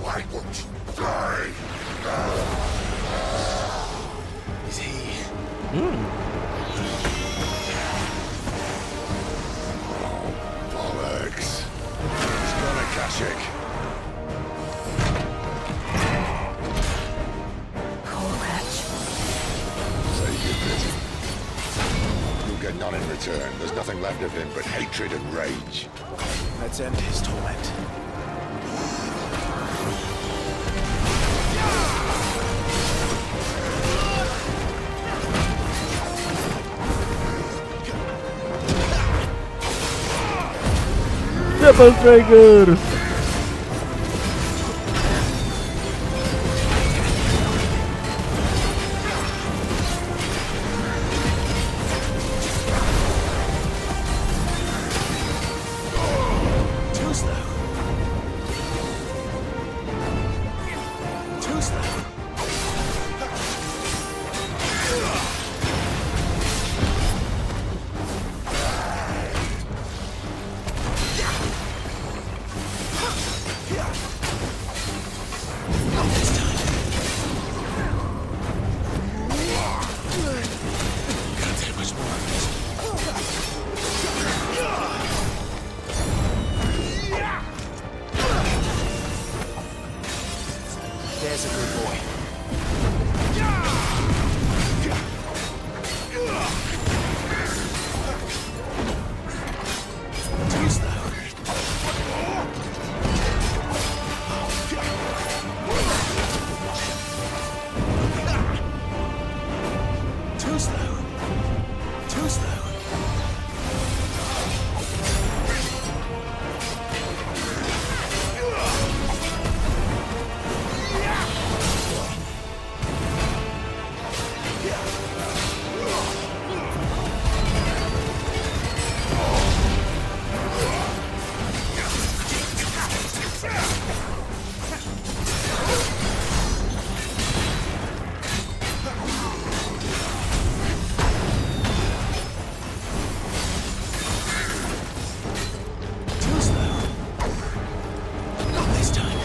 Speaker 15: Why won't you die?
Speaker 9: Is he?
Speaker 15: Bollocks. He's gonna Kashyyyk.
Speaker 8: Poor wretch.
Speaker 15: Save your pity. You'll get none in return. There's nothing left of him but hatred and rage.
Speaker 9: Let's end his torment.
Speaker 1: Double trigger.
Speaker 9: Too slow. Too slow. Not this time. Can't take much more of this. There's a good boy. Too slow. Too slow. Too slow. Too slow. Not this time.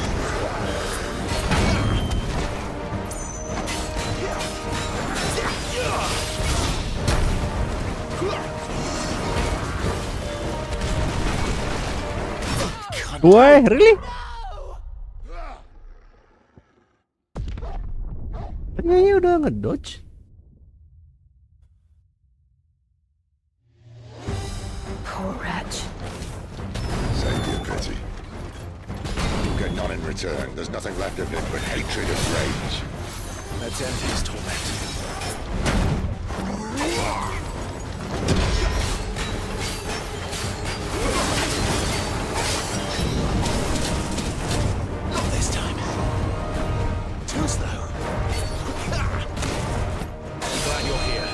Speaker 1: Why? Really? Kayaknya udah ngedodge.
Speaker 8: Poor wretch.
Speaker 15: Save your pity. You'll get none in return. There's nothing left of him but hatred and rage.
Speaker 9: Let's end his torment. Not this time. Too slow. I'm glad you're here.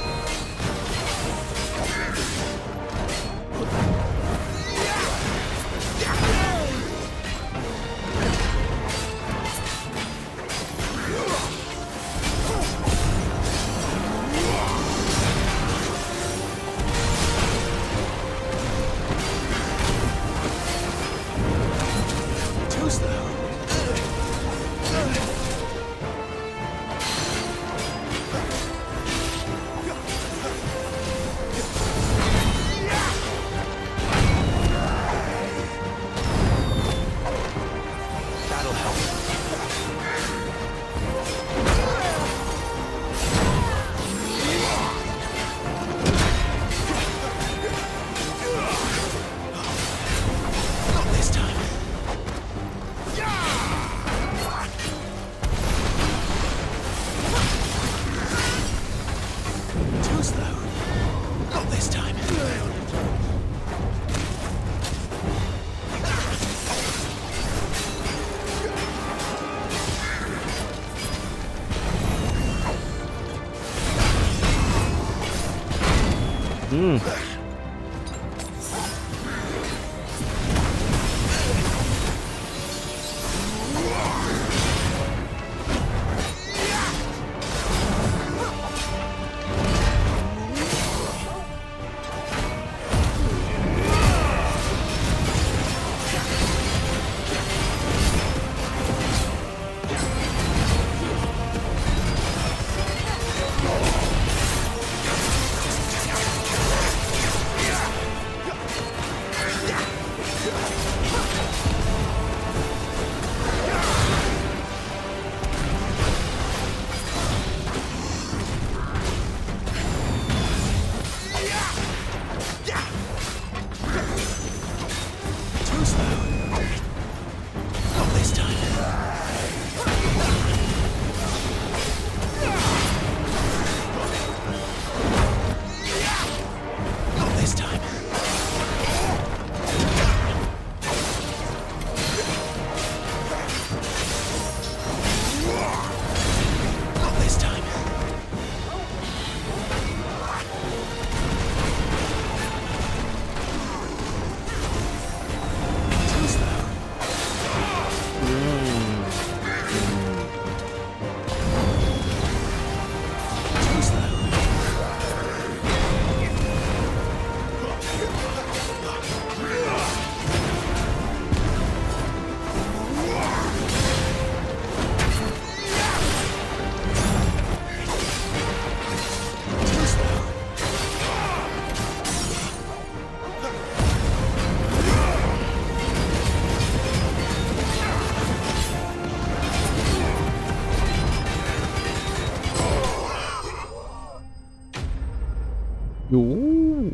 Speaker 1: No,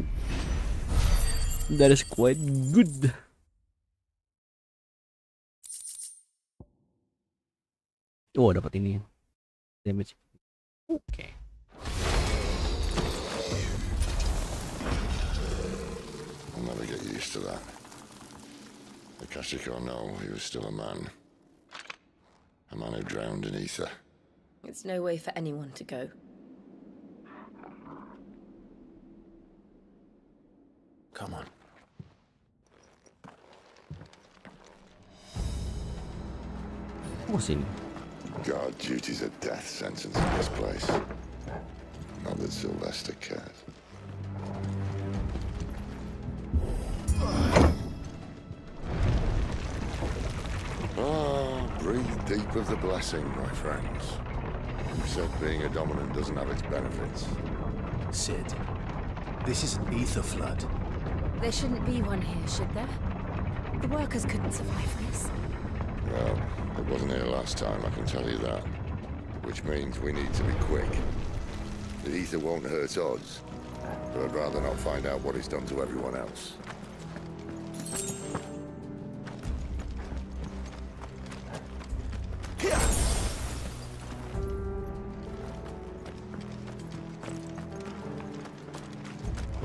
Speaker 1: that is quite good. Oh, dapat ini damage. Oke.
Speaker 13: I'll never get used to that. Akashic or no, he was still a man. A man who drowned in ether.
Speaker 8: It's no way for anyone to go.
Speaker 18: Come on.
Speaker 1: What's in?
Speaker 13: Guard duty's a death sentence in this place. Not that Sylvester cares. Breathe deep of the blessing, my friends. Who said being a dominant doesn't have its benefits?
Speaker 21: Sid, this is an ether flood.
Speaker 8: There shouldn't be one here, should there? The workers couldn't survive this.
Speaker 13: Well, it wasn't here last time, I can tell you that. Which means we need to be quick. The ether won't hurt odds, but I'd rather not find out what it's done to everyone else.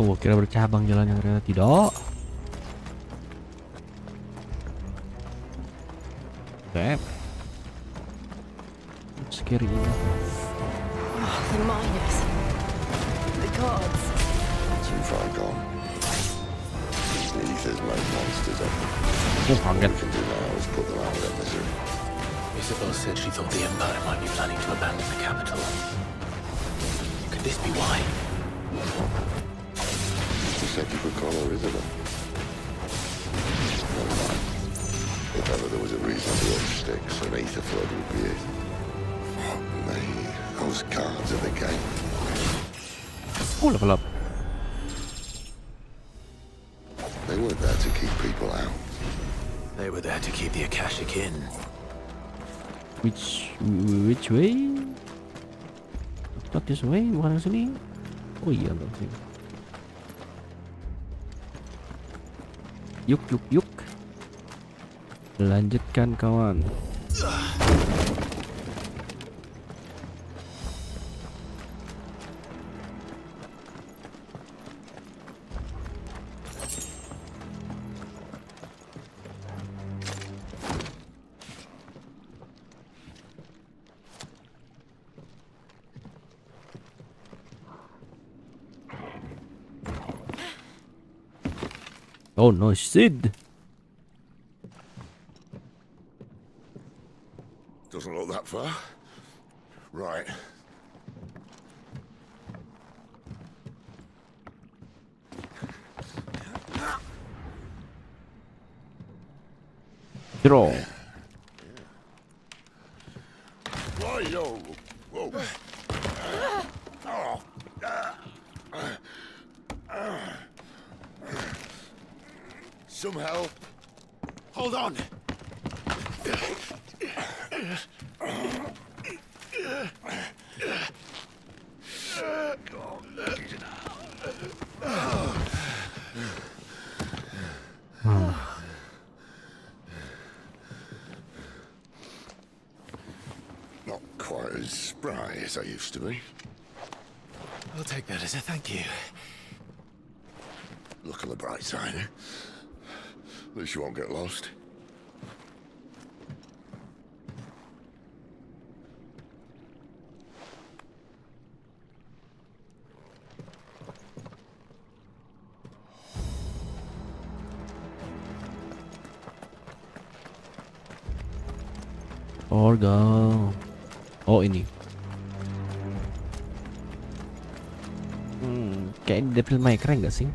Speaker 1: Oh, kira bercabang jalannya, ternyata tidak. Oke. Scary.
Speaker 8: The miners. The gods.
Speaker 13: Too far gone. The ether's made monsters of them.
Speaker 1: Oh,
Speaker 13: All we can do now is put them out of their misery.
Speaker 18: Isabel said she thought the Empire might be planning to abandon the capital. Could this be why?
Speaker 13: You said you could call her Isabel. Never mind. If ever there was a reason to watch sticks, an ether flood would be it. Fuck me. Those cards are the game.
Speaker 1: Oh, level up.
Speaker 13: They weren't there to keep people out.
Speaker 18: They were there to keep the Akashic in.
Speaker 1: Which way? Not this way, bukan sini. Oh iya, bang sini. Yuk. Lanjutkan kawan. Oh no, Sid.
Speaker 13: Doesn't look that far. Right.
Speaker 1: Draw.
Speaker 13: Right-o. Whoa. Oh. Some help.
Speaker 21: Hold on.
Speaker 13: Not quite as spry as I used to be.
Speaker 18: I'll take that as a thank you.
Speaker 13: Look on the bright side, eh? At least you won't get lost.
Speaker 1: Orgal. Oh ini. Kayak Devil May Cry nggak sih?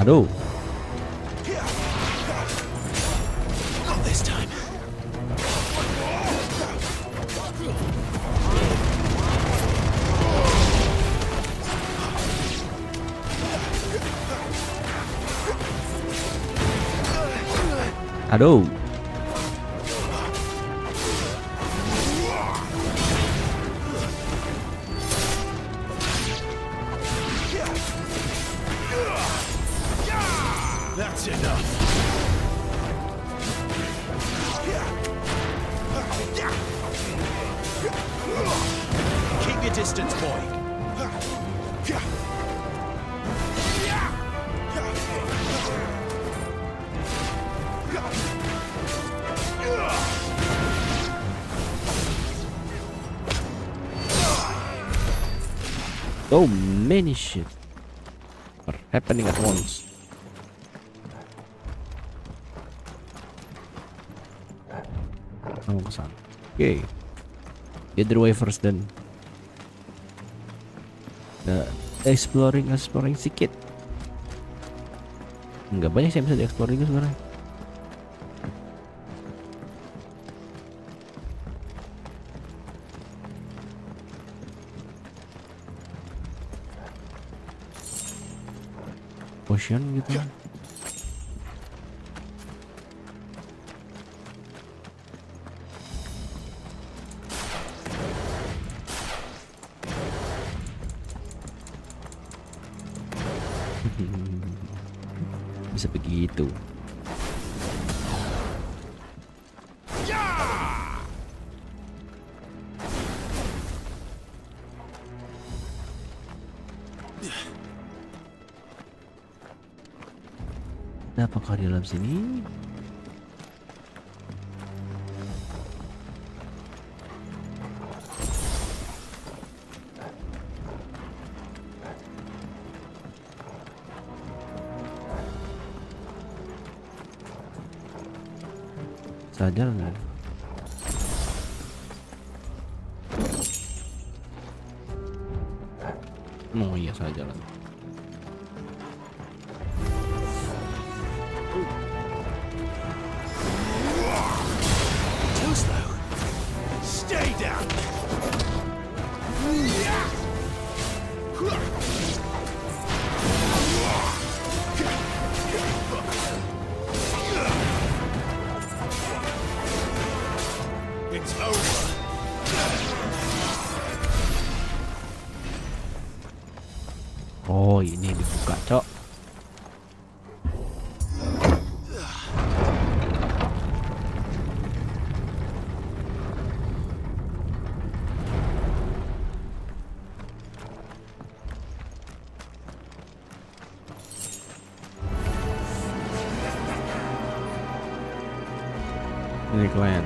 Speaker 1: Aduh.
Speaker 21: Not this time.
Speaker 1: Aduh.
Speaker 9: That's enough. Keep your distance, boy.
Speaker 1: So many shit are happening at once. Oh, kesana. Okay. Get the way first then. Exploring sedikit. Nggak banyak sih yang bisa dieksplor itu sebenarnya. Potion gitu. Bisa begitu. Ada apakah di dalam sini? Saja nggak? Oh iya saja lah.
Speaker 9: Stay down. It's over.
Speaker 1: Oh ini dibuka cok. Ini klien.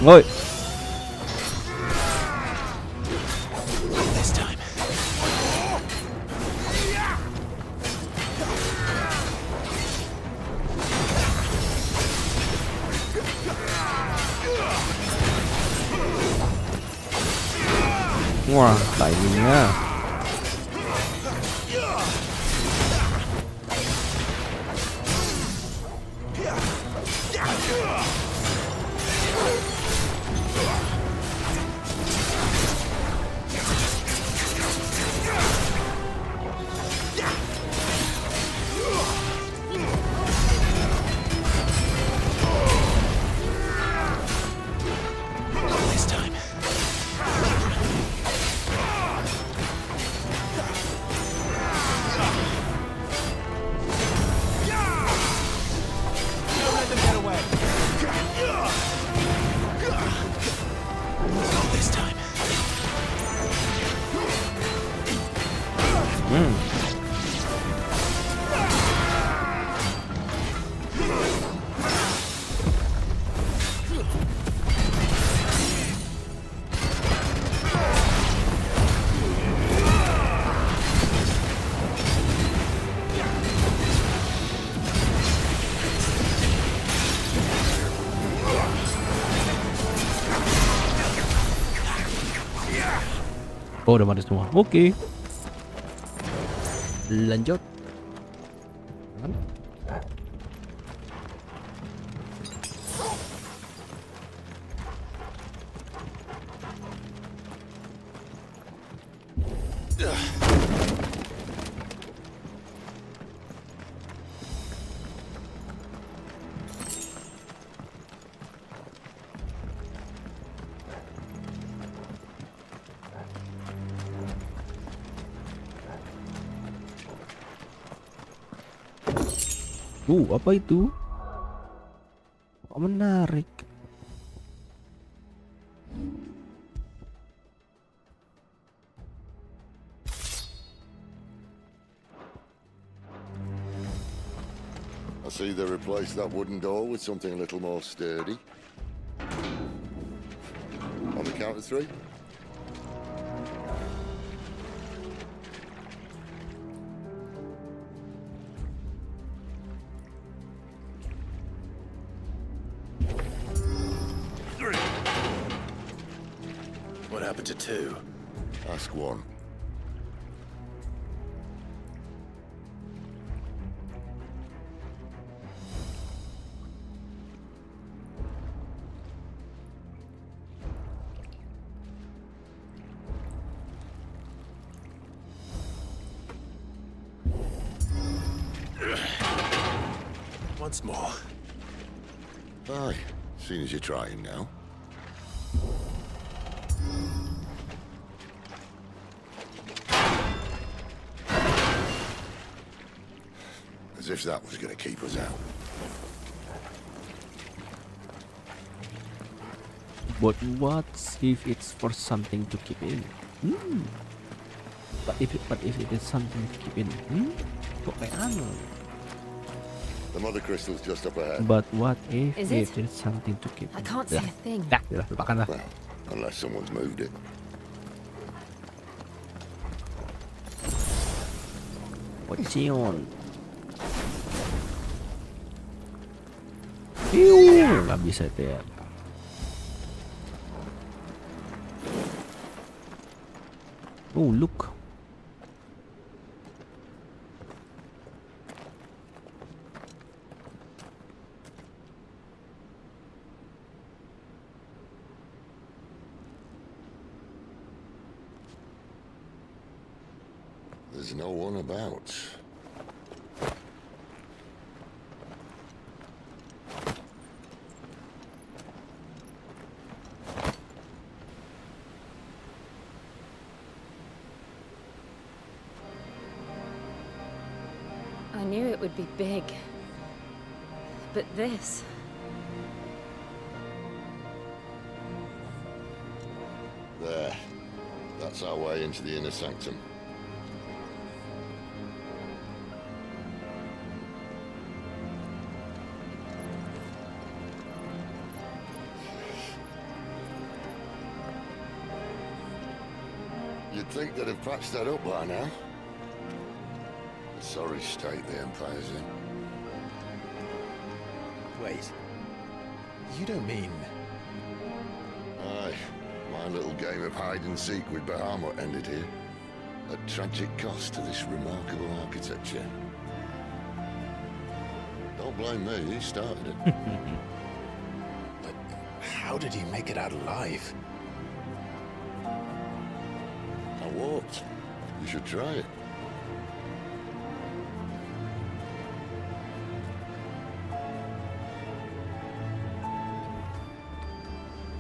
Speaker 1: Woi.
Speaker 9: This time.
Speaker 1: Wah, timingnya.
Speaker 9: This time.
Speaker 1: Oh, udah mati semua. Oke. Lanjut. Apa itu? Oh, menarik.
Speaker 13: I see they replaced that wooden door with something a little more sturdy. On the count of 3.
Speaker 9: What happened to 2?
Speaker 13: Ask 1.
Speaker 9: Once more.
Speaker 13: Aye, seeing as you're trying now. As if that was going to keep us out.
Speaker 1: But what if it's for something to keep in? But if it is something to keep in? Kok kayak anu?
Speaker 13: The mother crystal's just up ahead.
Speaker 1: But what if
Speaker 8: Is
Speaker 1: it
Speaker 8: it?
Speaker 1: is something to keep
Speaker 8: I
Speaker 1: in?
Speaker 8: can't see a thing.
Speaker 1: Dah, lupakan lah.
Speaker 13: Well, unless someone's moved it.
Speaker 1: Pocion. Nggak bisa itu ya. Oh, look.
Speaker 13: There's no one about.
Speaker 8: I knew it would be big. But this...
Speaker 13: There. That's our way into the inner sanctum. You'd think they'd have patched that up by now. Sorry state the Empire's in.
Speaker 9: Wait. You don't mean...
Speaker 13: Aye. My little game of hide-and-seek with Bahamut ended here. At tragic cost to this remarkable architecture. Don't blame me, he started it.
Speaker 9: But how did he make it out alive?
Speaker 13: I walked. You should try it.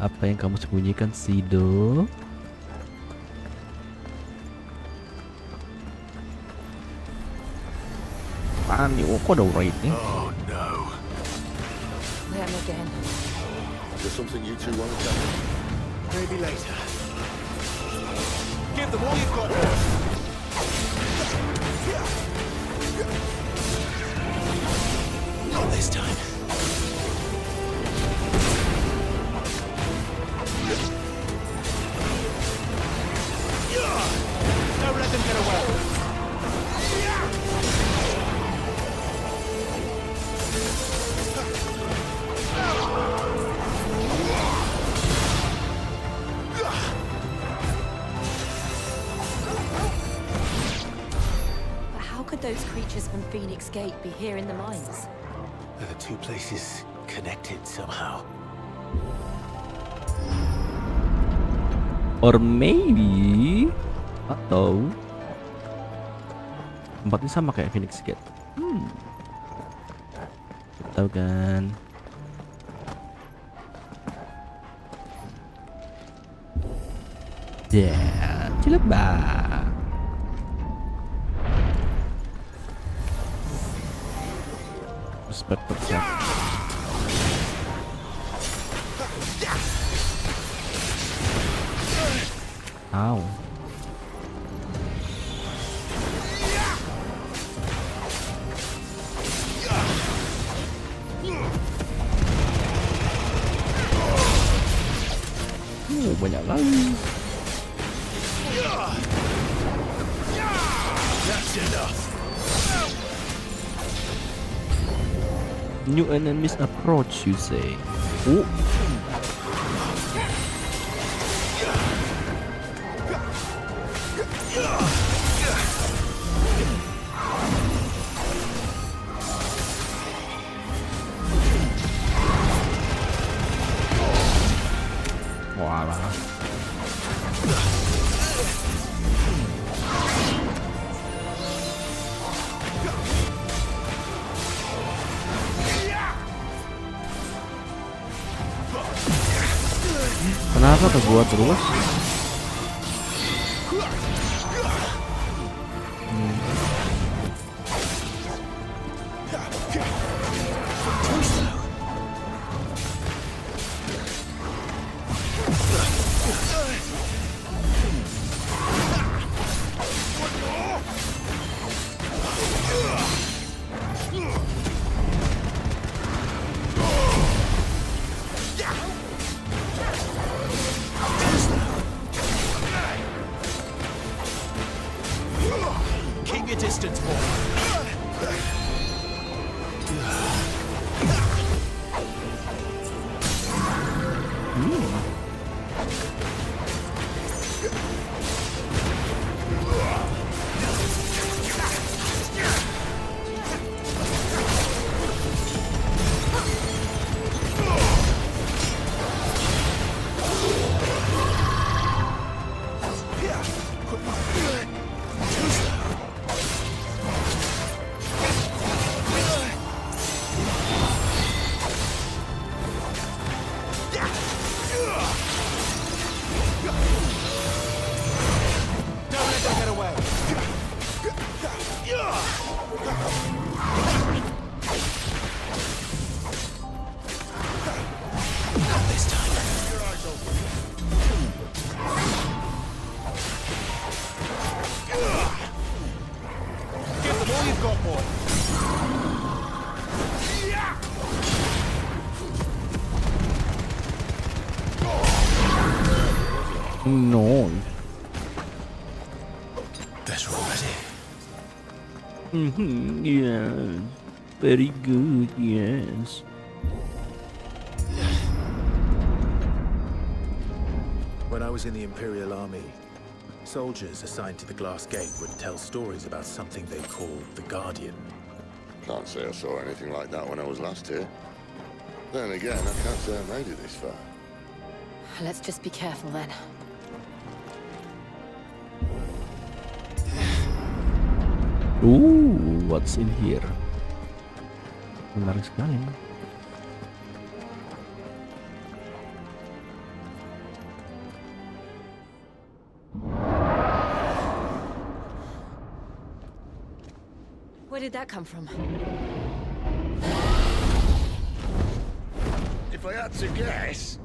Speaker 1: Apa yang kamu sembunyikan, Sido? Apaan nih? Oh, kok ada raid nih?
Speaker 9: Oh no.
Speaker 8: Them again.
Speaker 13: Is there something you two want to tell me?
Speaker 9: Maybe later. Give them all you've got. Not this time. Don't let them get away.
Speaker 8: creatures from Phoenix Gate be here in the mines?
Speaker 9: Are the two places connected somehow?
Speaker 1: Or maybe atau tempatnya sama kayak Phoenix Gate. Tahu kan? Yeah, cileba. Spec PC. Ow. Banyak lagi.
Speaker 9: That's enough.
Speaker 1: New enemies approach, you say? Oh. Walah. Kenapa ke gua terus?
Speaker 9: Keep your distance, boy. No. That's already.
Speaker 1: Yeah. Very good, yes.
Speaker 18: When I was in the Imperial Army, soldiers assigned to the Glass Gate would tell stories about something they called the Guardian.
Speaker 13: Can't say I saw anything like that when I was last here. Then again, I can't say I made it this far.
Speaker 8: Let's just be careful then.
Speaker 1: Ooh, what's in here? Menarik sekali.
Speaker 8: Where did that come from?
Speaker 13: If I had to guess...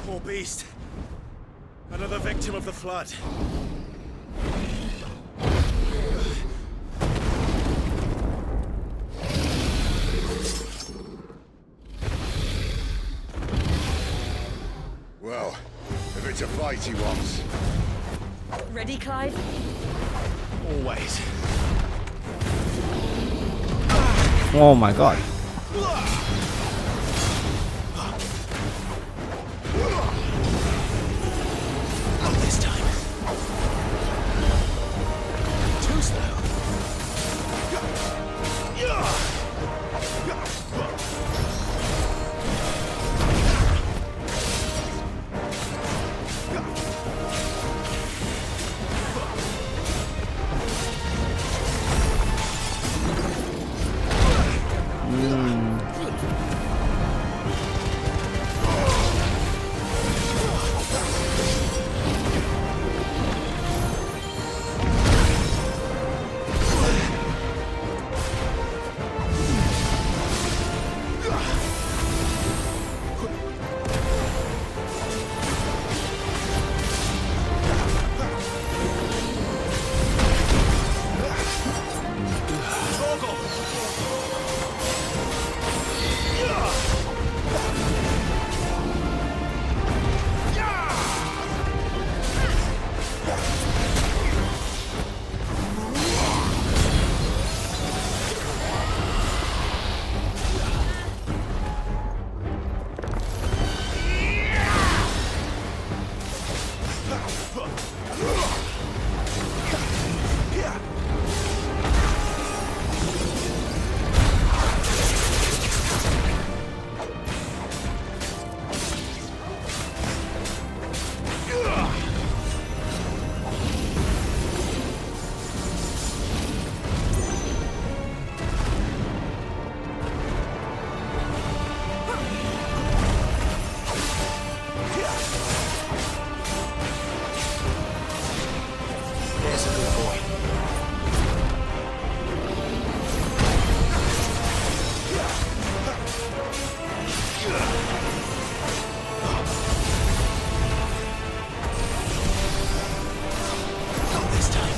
Speaker 9: Poor beast. Another victim of the flood.
Speaker 13: Well, if it's a fight he wants.
Speaker 8: Ready, Clive?
Speaker 9: Always.
Speaker 1: Oh my god.
Speaker 9: Physical void. Not this time.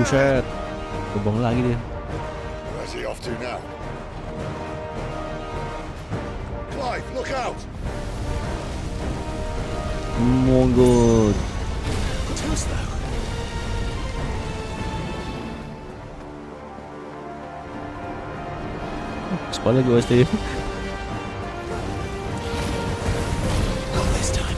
Speaker 1: Buset, kebong lagi dia.
Speaker 13: Where's he off to now? Clive, look out!
Speaker 1: Monggo.
Speaker 9: Too slow.
Speaker 1: Spoiler gue sih.
Speaker 9: Not this time.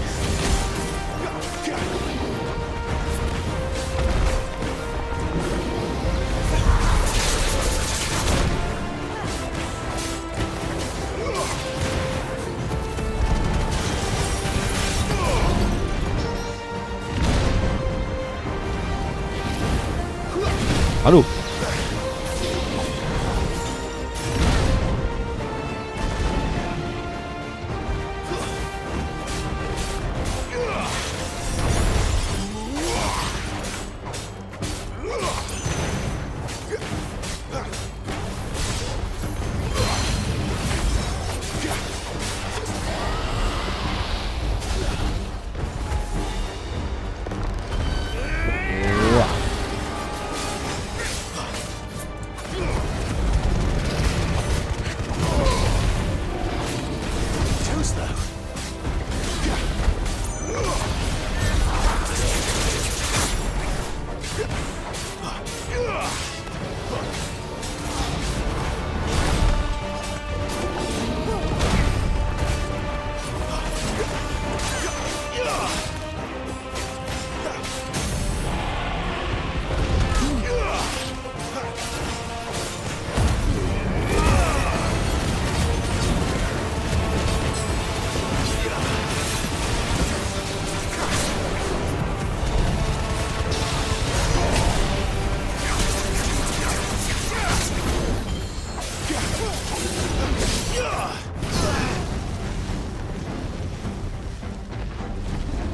Speaker 1: Aduh.
Speaker 9: Too slow.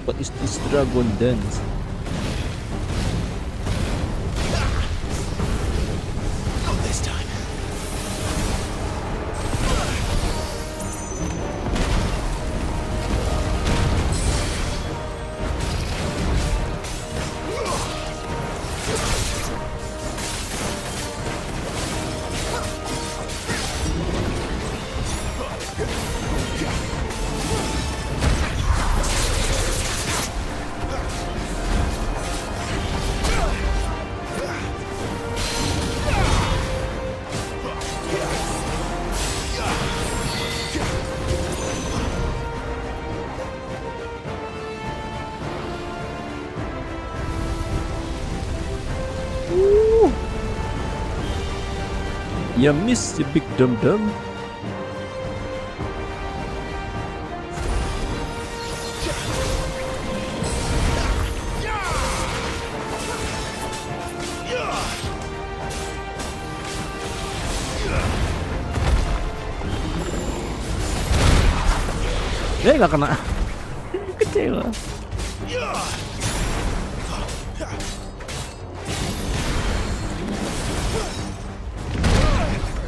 Speaker 1: What is this dragon dance?
Speaker 9: Not this time.
Speaker 1: You miss the big dum dum. Nggak kena. Kecewa.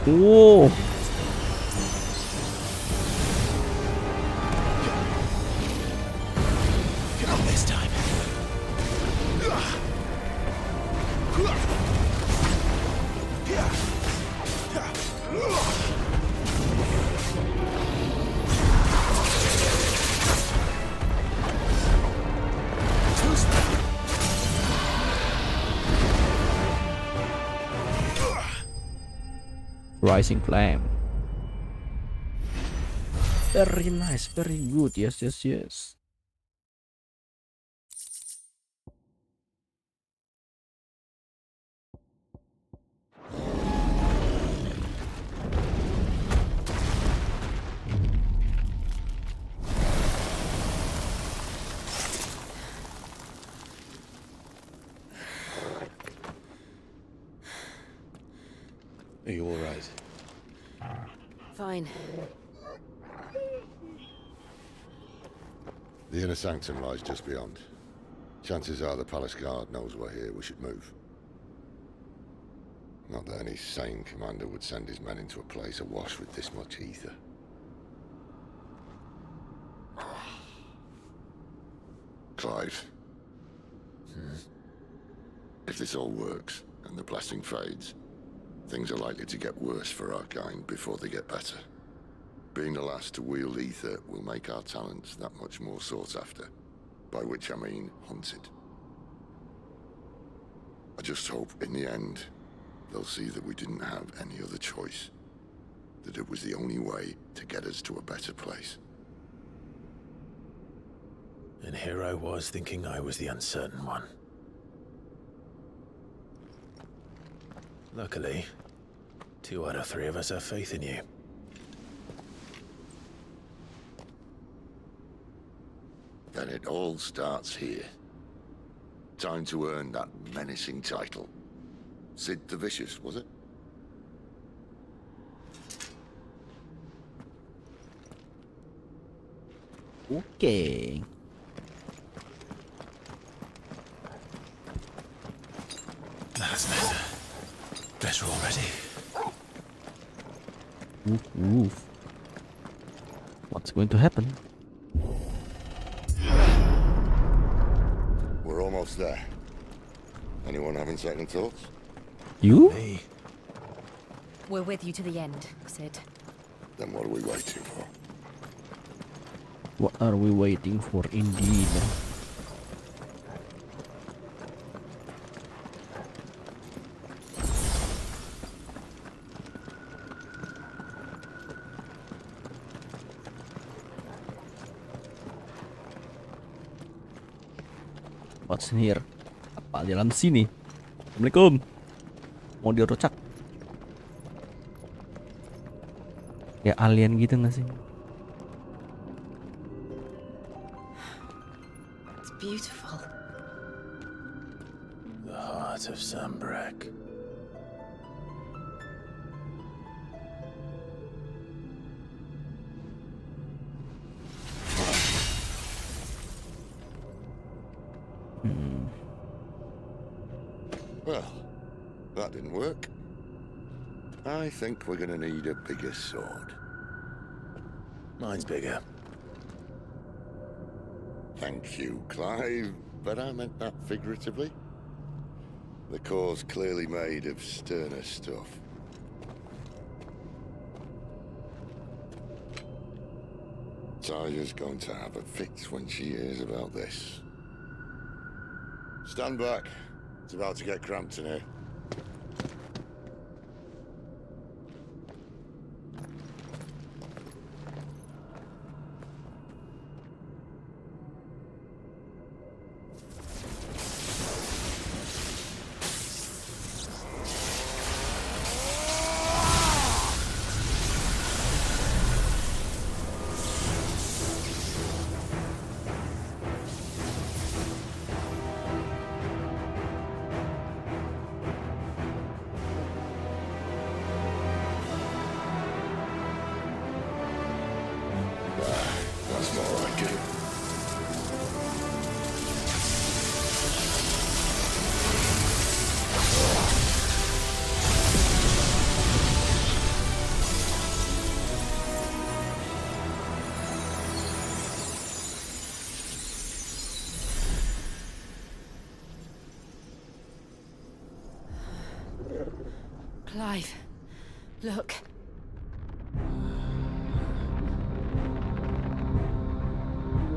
Speaker 1: Wow.
Speaker 9: Not this time. Too slow.
Speaker 1: Rising flame. Very nice, very good. Yes, yes, yes.
Speaker 9: Are you all right?
Speaker 8: Fine.
Speaker 13: The inner sanctum lies just beyond. Chances are the palace guard knows we're here. We should move. Not that any sane commander would send his men into a place awash with this much ether. Clive. If this all works, and the blessing fades, things are likely to get worse for our kind before they get better. Being the last to wield ether will make our talents that much more sought after, by which I mean hunted. I just hope, in the end, they'll see that we didn't have any other choice, that it was the only way to get us to a better place.
Speaker 9: And here I was thinking I was the uncertain one. Luckily, 2 out of 3 of us have faith in you.
Speaker 13: Then it all starts here. Time to earn that menacing title. Sid the Vicious, was it?
Speaker 1: Okay.
Speaker 9: That's better. Better already.
Speaker 1: Oof. What's going to happen?
Speaker 13: We're almost there. Anyone having second thoughts?
Speaker 1: You?
Speaker 9: Me.
Speaker 10: We're with you to the end, Sid.
Speaker 13: Then what are we waiting for?
Speaker 1: What are we waiting for indeed? What's in here? Apa di dalam sini? Assalamualaikum. Mau dirocak? Kayak alien gitu nggak sih?
Speaker 8: It's beautiful.
Speaker 9: The heart of Sambrek.
Speaker 13: Well, that didn't work. I think we're gonna need a bigger sword.
Speaker 9: Mine's bigger.
Speaker 13: Thank you, Clive, but I meant that figuratively. The core's clearly made of sterner stuff. Taya's going to have a fit when she hears about this. Stand back. It's about to get cramped in here. That's more like it.
Speaker 8: Clive, look.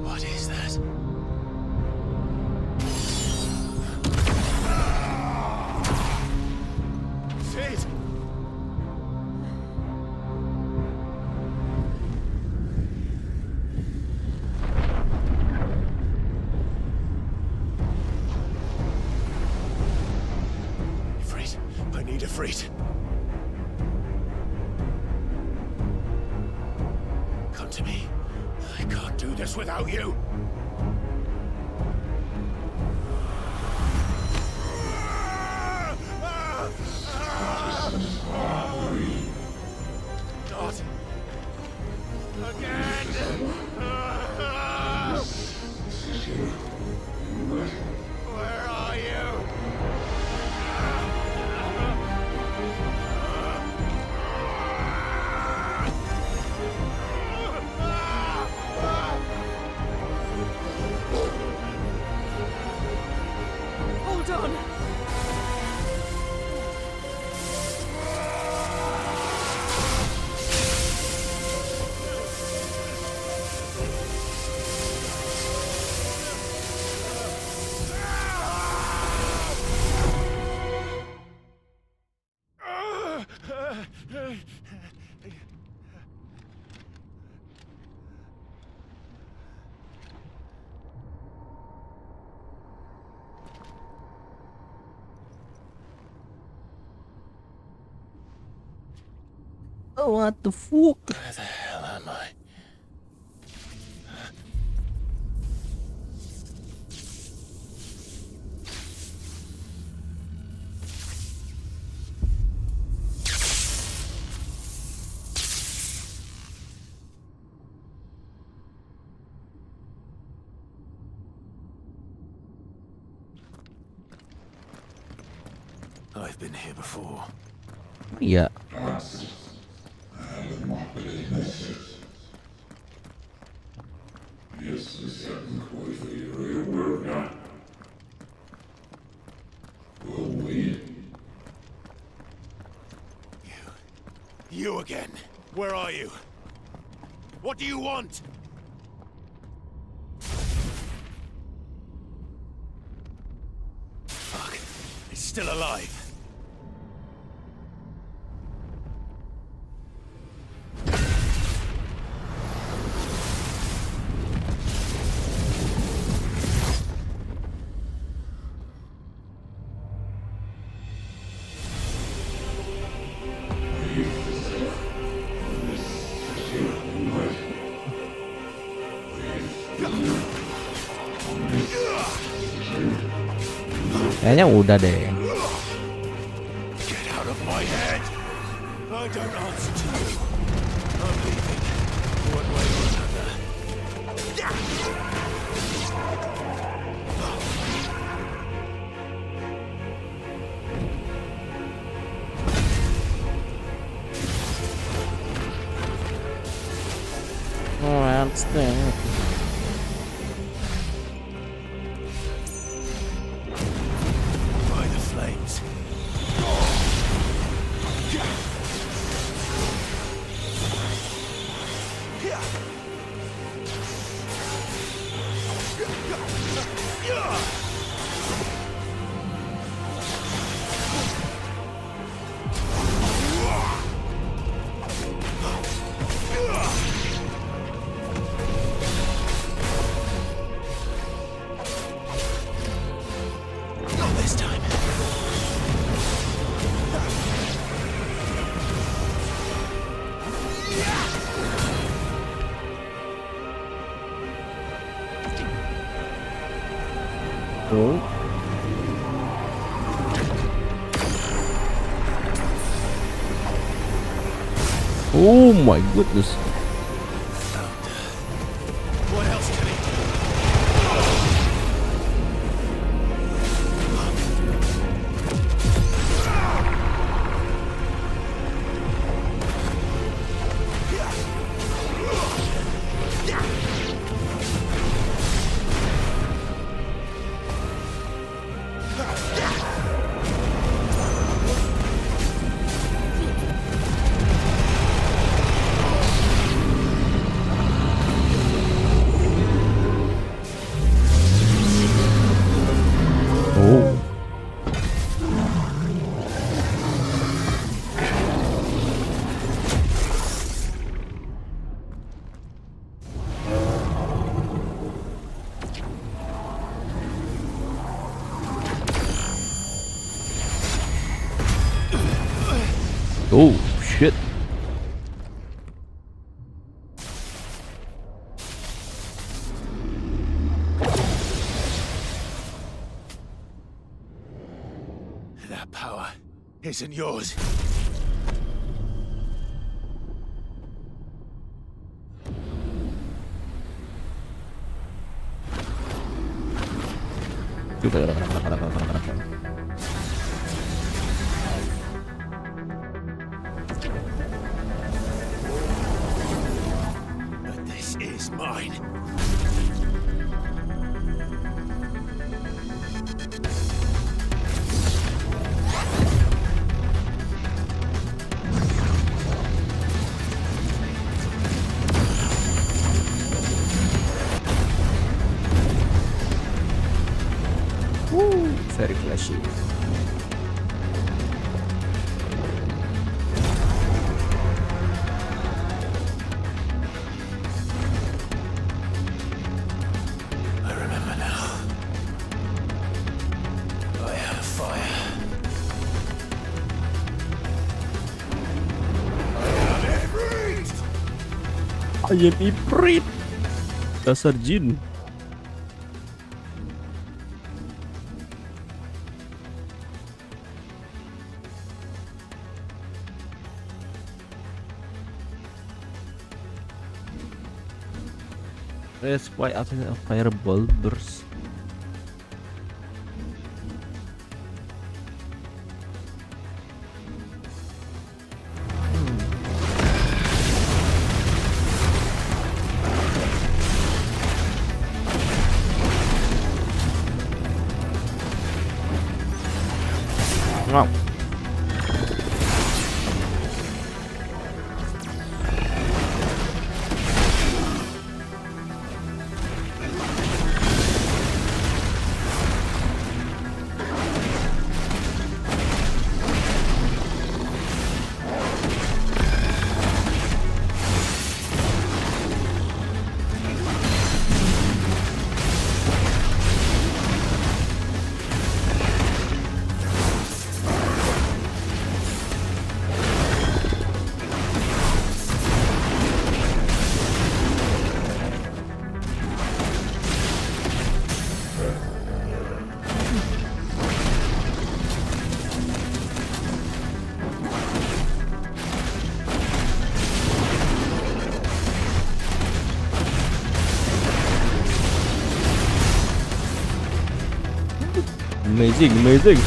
Speaker 9: What is that?
Speaker 21: Sid!
Speaker 9: Ifrit, I need Ifrit. Come to me. I can't do this without you.
Speaker 1: What the fuck?
Speaker 9: Where the hell am I? I've been here before.
Speaker 1: Iya.
Speaker 9: You again. Where are you? What do you want? Fuck. He's still alive.
Speaker 1: Kayaknya udah deh.
Speaker 9: Get out of my head. I don't answer to you. I'm leaving. One way or another.
Speaker 1: Oh, that's that.
Speaker 9: By the flames. Not this time.
Speaker 1: Oh. Oh my goodness.
Speaker 9: What else can he
Speaker 1: Oh. Oh shit.
Speaker 9: That power isn't yours. But this is mine.
Speaker 1: Very flashy.
Speaker 9: I remember now. I had a fire. I have it.
Speaker 1: I am Ifrit. Dasar jin. Press Y after a fireball burst. Wow. Amazing, amazing.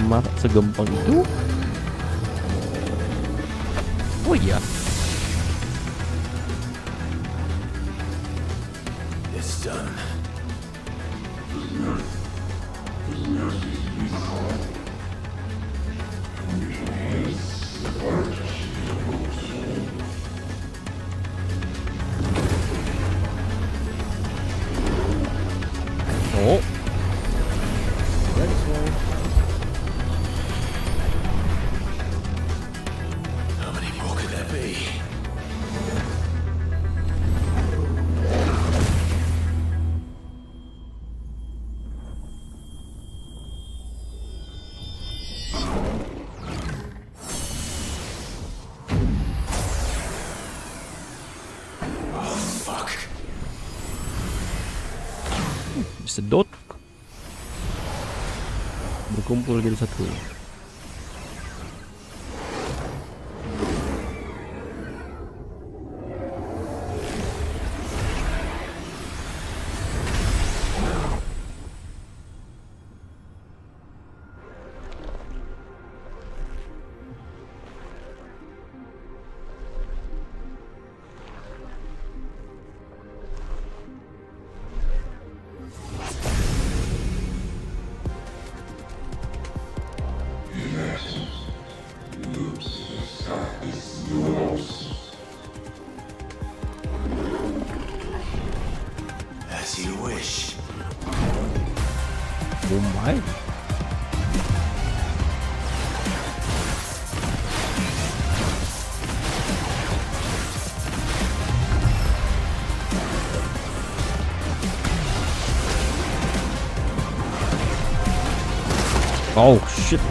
Speaker 1: Masa segampang itu? Oh iya.
Speaker 9: It's done.
Speaker 1: Oh.
Speaker 9: How many more could there be? Oh, fuck.
Speaker 1: Sedot. Berkumpul jadi satu.
Speaker 9: As you wish.
Speaker 1: Oh my. Oh shit.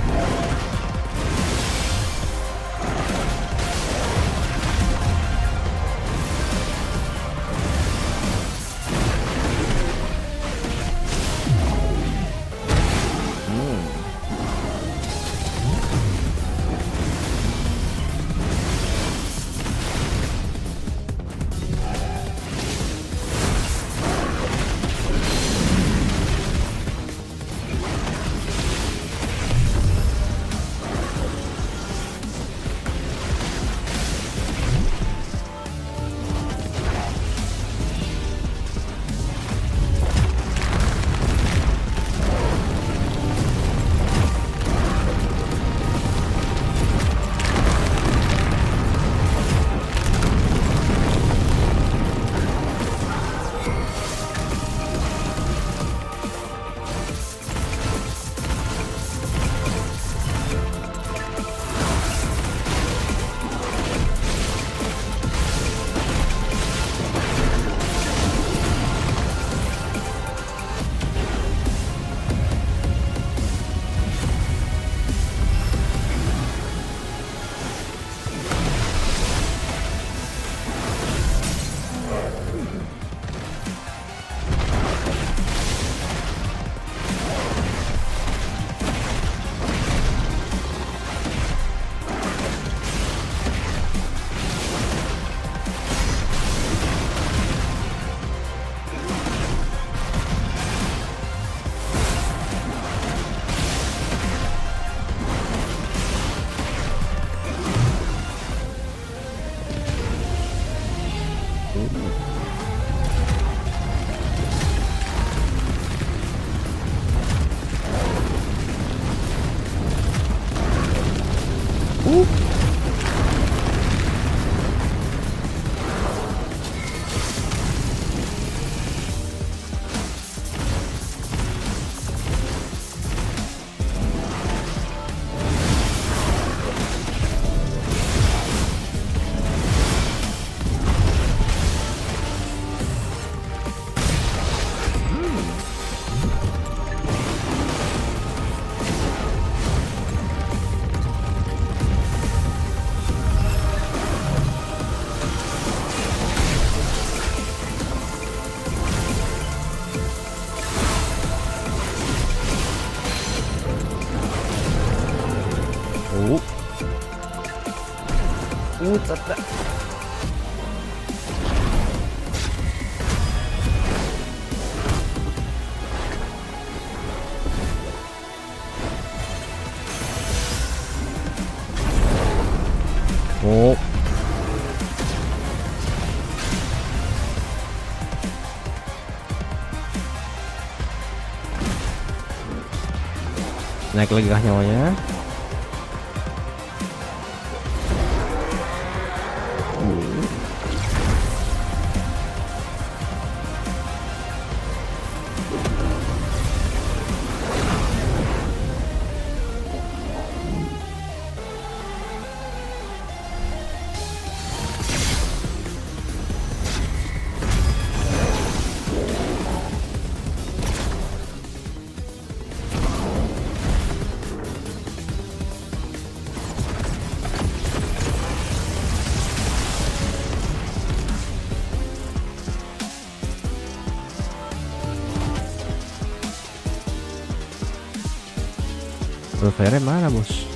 Speaker 1: Oh. Naik lagi kah nyawanya? Revernya mana, bos?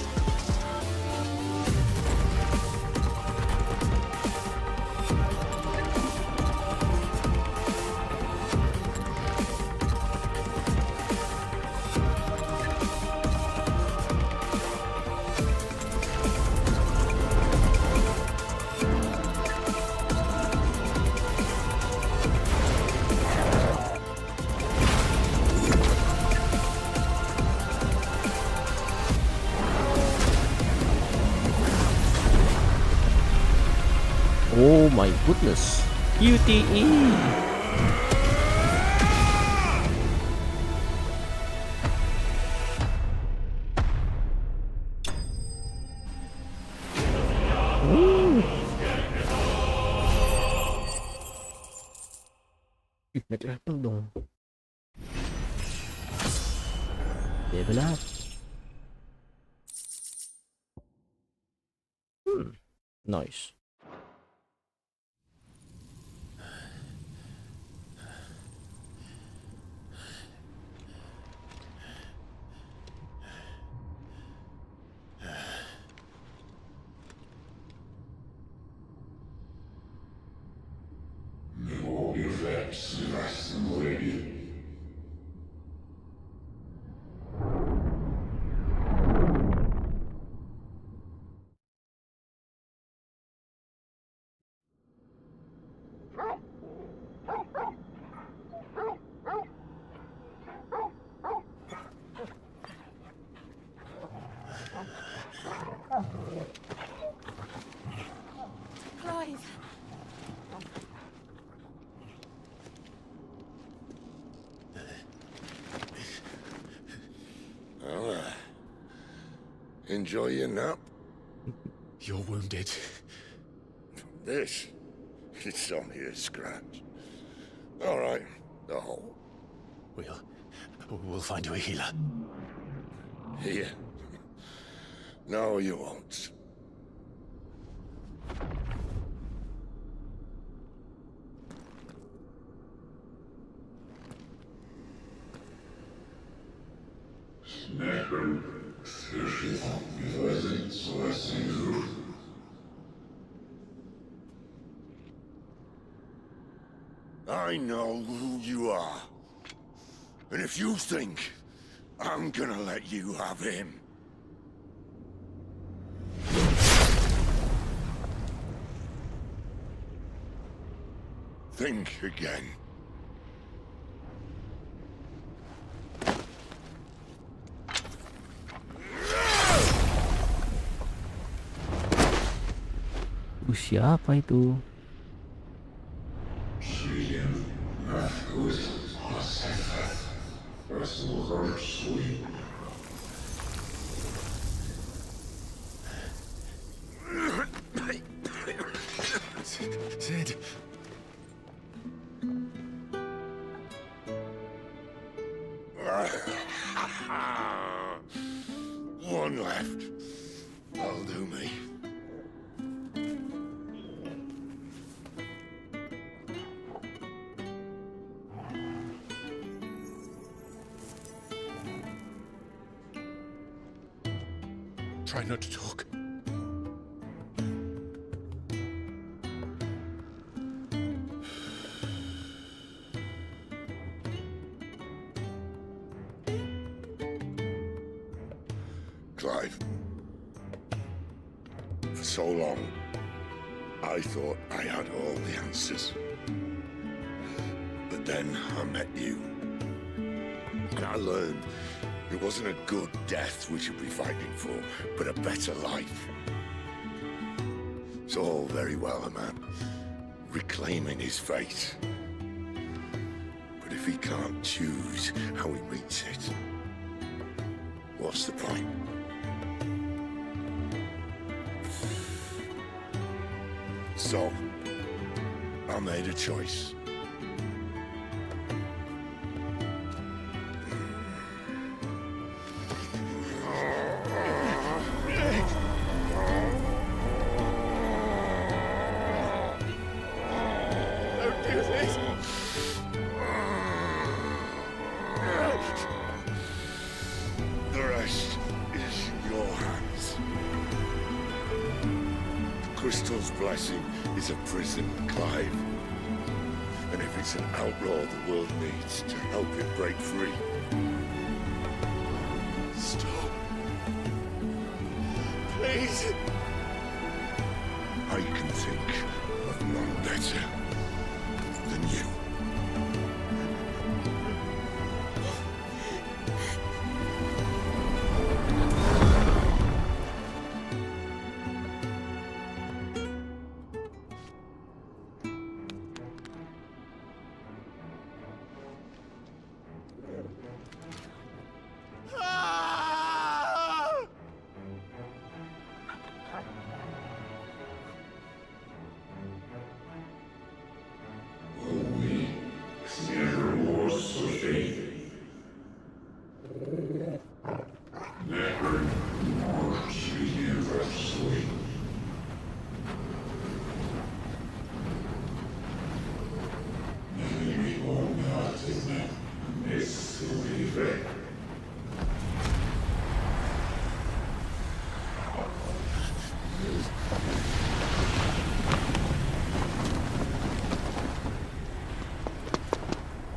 Speaker 1: Oh my goodness, QTE. Naik level dong. Level up. Nice.
Speaker 6: Clive.
Speaker 13: Well, enjoy your nap.
Speaker 9: You're wounded.
Speaker 13: This, it's only a scratch. All right, the hole.
Speaker 9: We'll find you a healer.
Speaker 13: Here. No, you won't. I know who you are. And if you think I'm gonna let you have him... think again.
Speaker 1: Siapa itu?
Speaker 9: Sid.
Speaker 13: One left. That'll do me.
Speaker 9: Try not to talk.
Speaker 13: so long, I thought I had all the answers. But then I met you. And I learned it wasn't a good death we should be fighting for, but a better life. It's all very well, a man reclaiming his fate. But if he can't choose how he meets it, what's the point? So, I made a choice. Don't do this! The rest is in your hands. The crystal's blessing is a prison, Clive. And if it's an outlaw the world needs to help it break free, stop. Please. I can think of none better than you.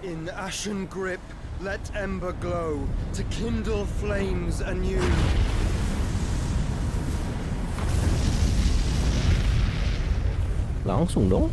Speaker 17: In ashen grip, let ember glow, to kindle flames anew.
Speaker 1: Langsung dong.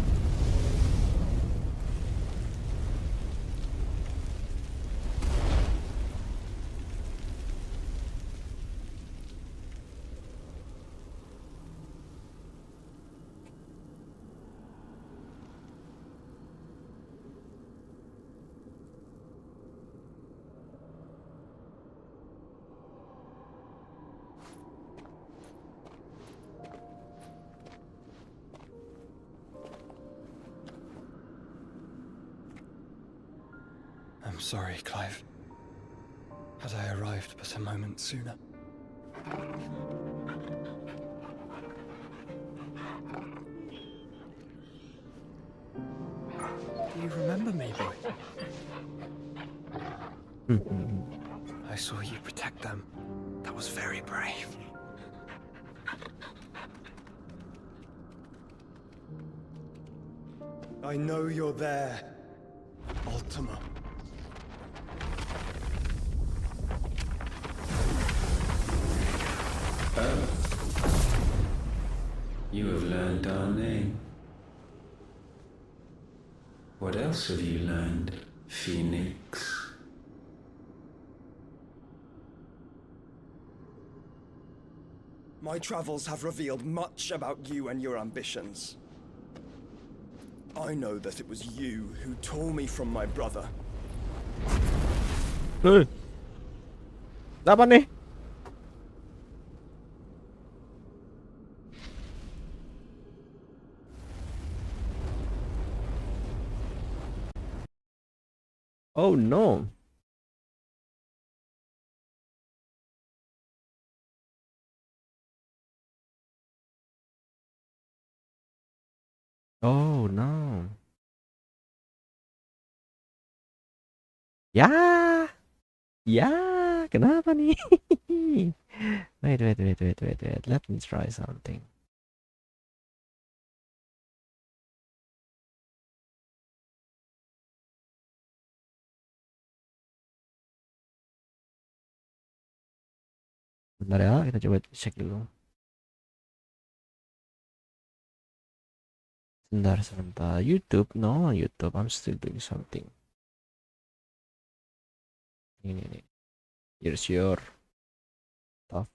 Speaker 17: I'm sorry, Clive. Had I arrived but a moment sooner. Do you remember me, boy? I saw you protect them. That was very brave. I know you're there, Ultima.
Speaker 18: You have learned our name. What else have you learned, Phoenix?
Speaker 17: My travels have revealed much about you and your ambitions. I know that it was you who tore me from my brother.
Speaker 1: Apa nih? Oh no. Oh no. Ya. Ya, kenapa nih? Wait. Let me try something. Bentar ya, kita coba cek dulu. Sebentar. YouTube, no YouTube. I'm still doing something. Ini nih. Here's your stuff.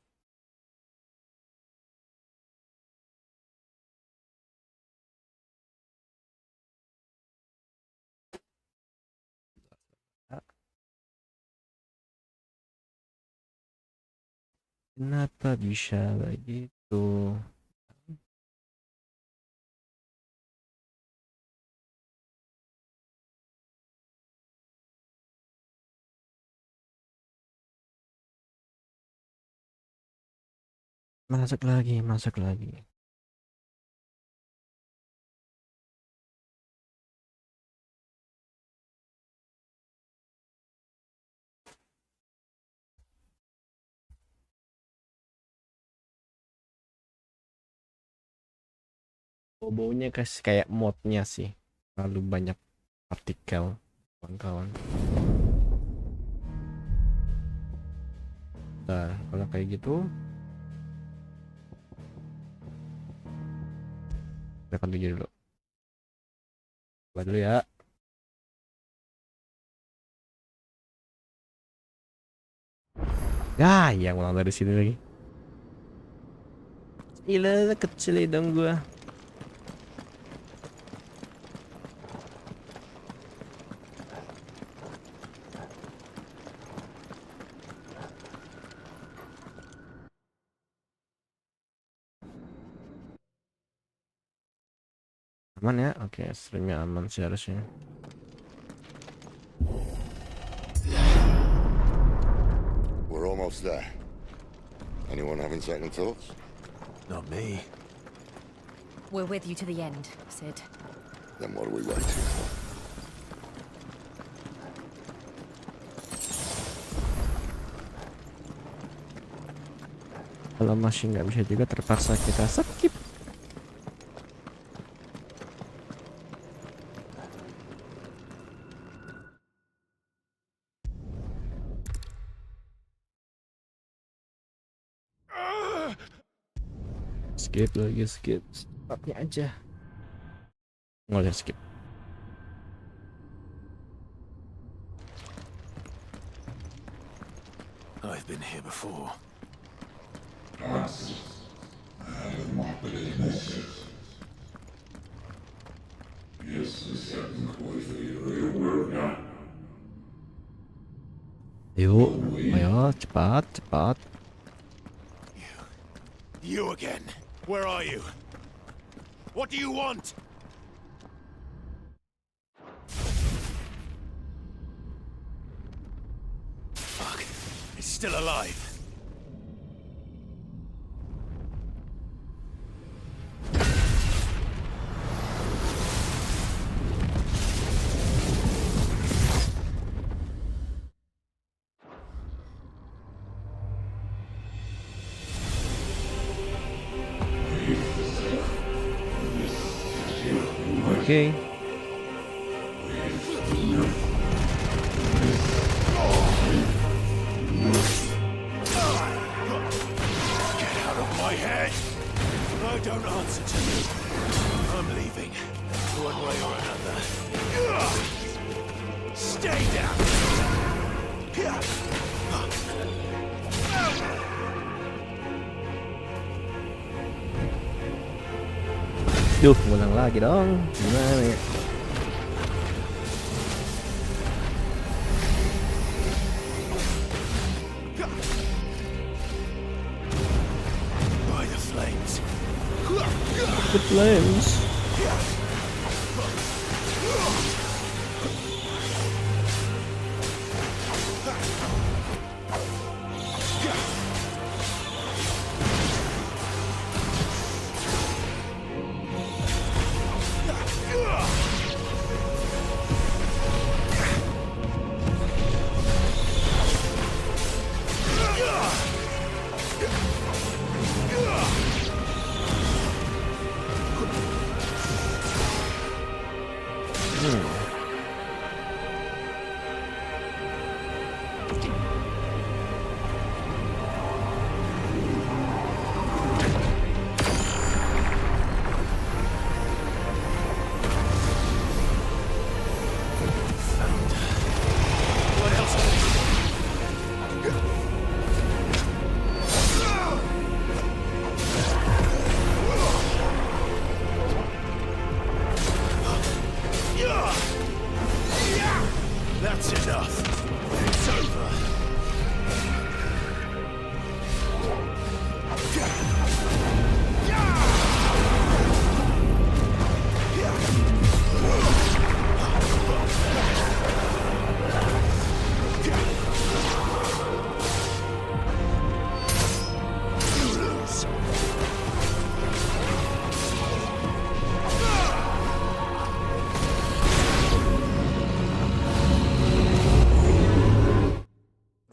Speaker 1: Kenapa bisa begitu? Masuk lagi. Baunya kayak modnya sih. Terlalu banyak partikel, kawan-kawan. Nah, kalau kayak gitu, tekan 7 dulu. Coba dulu ya. Ya, yang ulang dari sini lagi. Gila, kecil dong gua. Aman ya? Oke, streamnya aman sih harusnya.
Speaker 13: We're almost there. Anyone having second thoughts?
Speaker 9: Not me.
Speaker 10: We're with you to the end, Sid.
Speaker 13: Then what are we waiting for?
Speaker 1: Kalau masih nggak bisa juga terpaksa kita skip. Skip. Stopnya aja. Nggak usah skip.
Speaker 9: I've been here before.
Speaker 1: Yuk, ayo cepat.
Speaker 9: You again. Where are you? What do you want? Fuck. It's still alive.
Speaker 1: Okay.
Speaker 9: Get out of my head! I don't answer to you. I'm leaving, one way or another. Stay down!
Speaker 1: Duh, ngulang lagi dong. Gimana ya?
Speaker 9: By the flames.
Speaker 1: The flames.
Speaker 9: That's enough. It's over.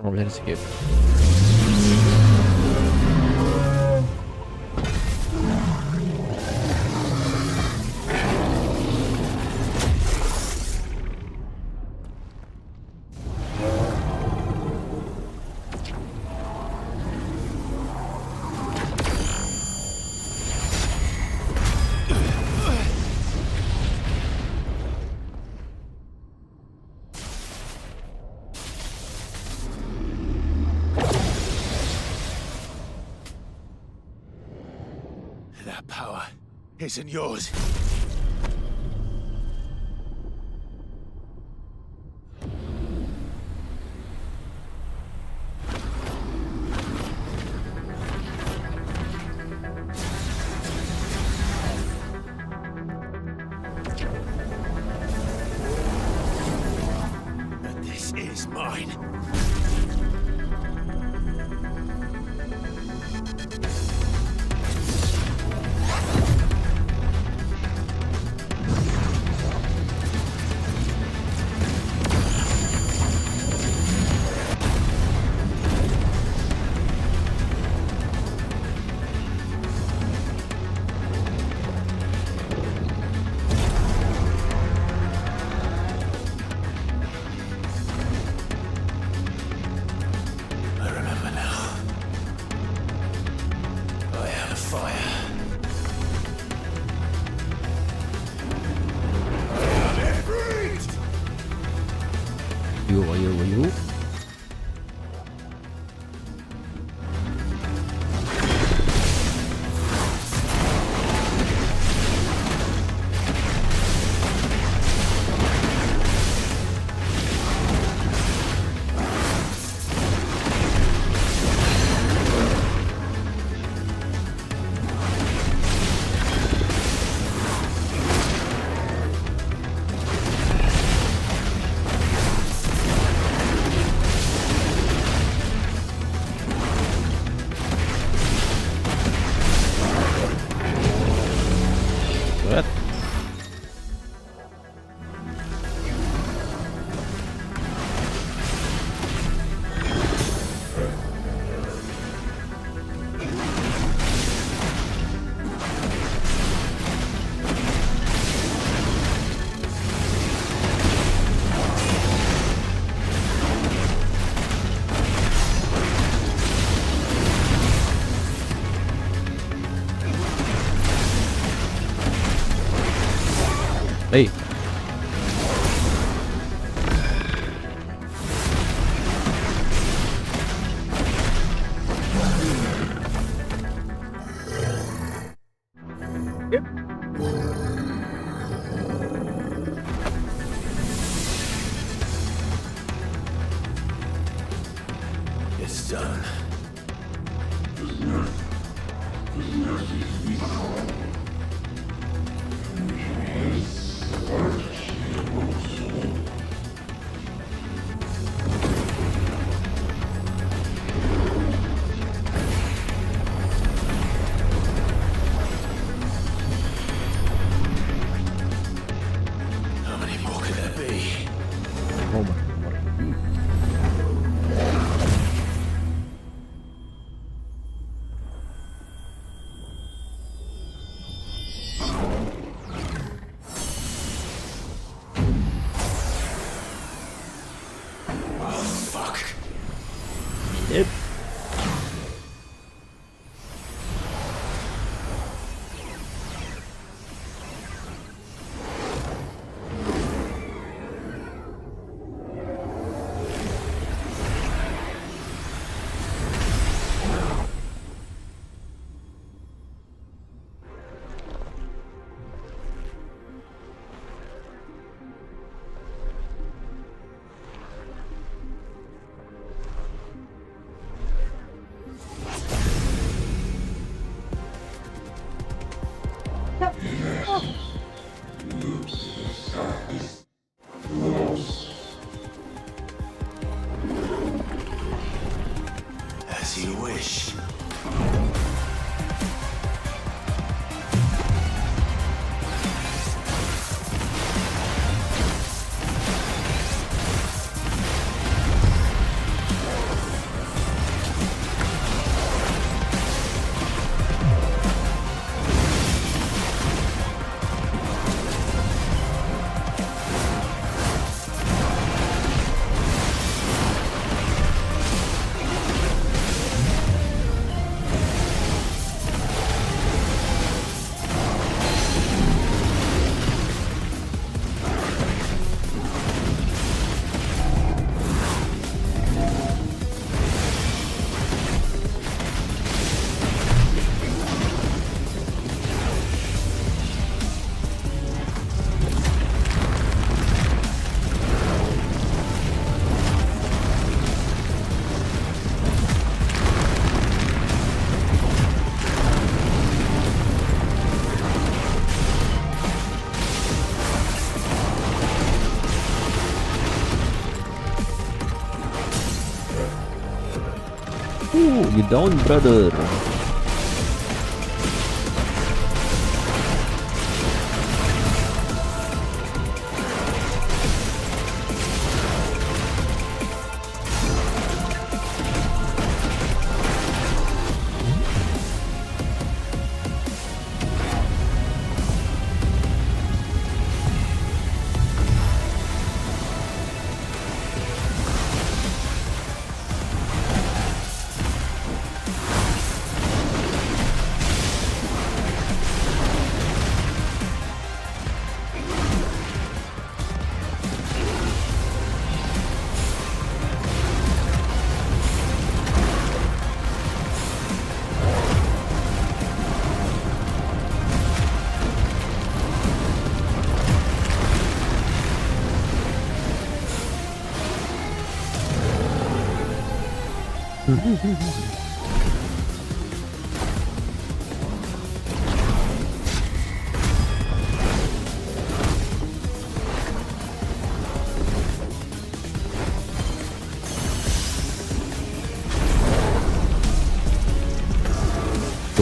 Speaker 1: Oh, let's skip.
Speaker 9: That power isn't yours. But this is mine. I remember now. I am fire. I am Ifrit!
Speaker 1: You. What? Hey.
Speaker 9: It's done. How many more could there be?
Speaker 1: Oh my.
Speaker 9: Fuck.
Speaker 1: Yep.
Speaker 9: As you wish.
Speaker 1: You down, brother.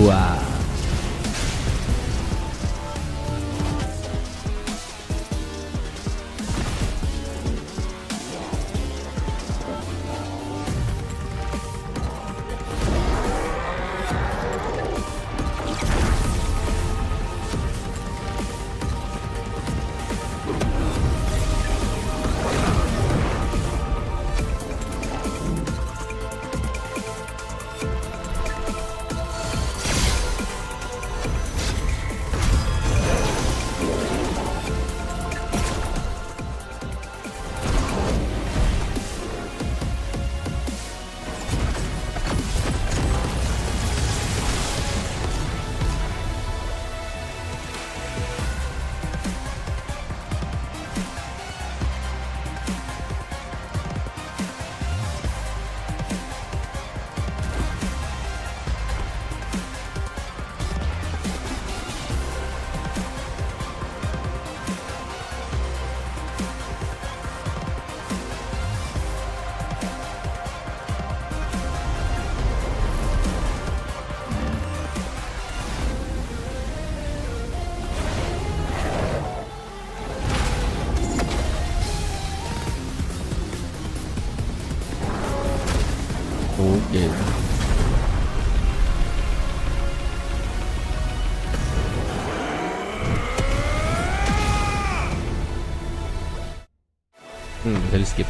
Speaker 1: Wah. Oke. Bisa di skip.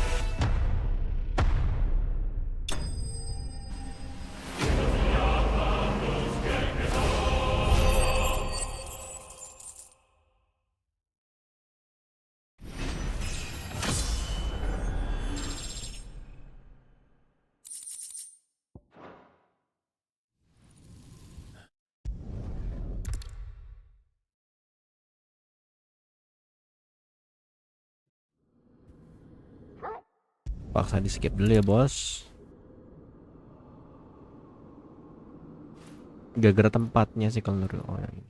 Speaker 1: Paksa di skip dulu ya bos. Gara-gara tempatnya sih kalau menurut orang.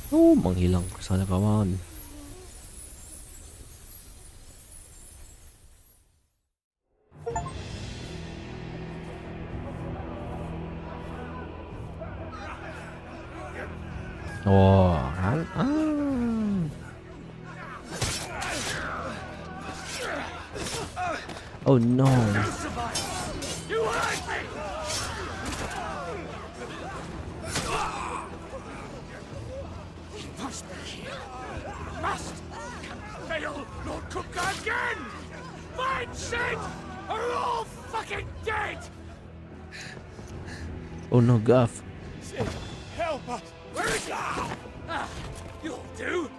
Speaker 1: Oh, menghilang ke sana kawan. Oh, kan? Oh no.
Speaker 5: You hurt me! He must be here. Must! Can fail nor cook again! Find Sid! Are all fucking dead!
Speaker 1: Oh no, Gav.
Speaker 5: Sid, help us! Where is he? You'll do!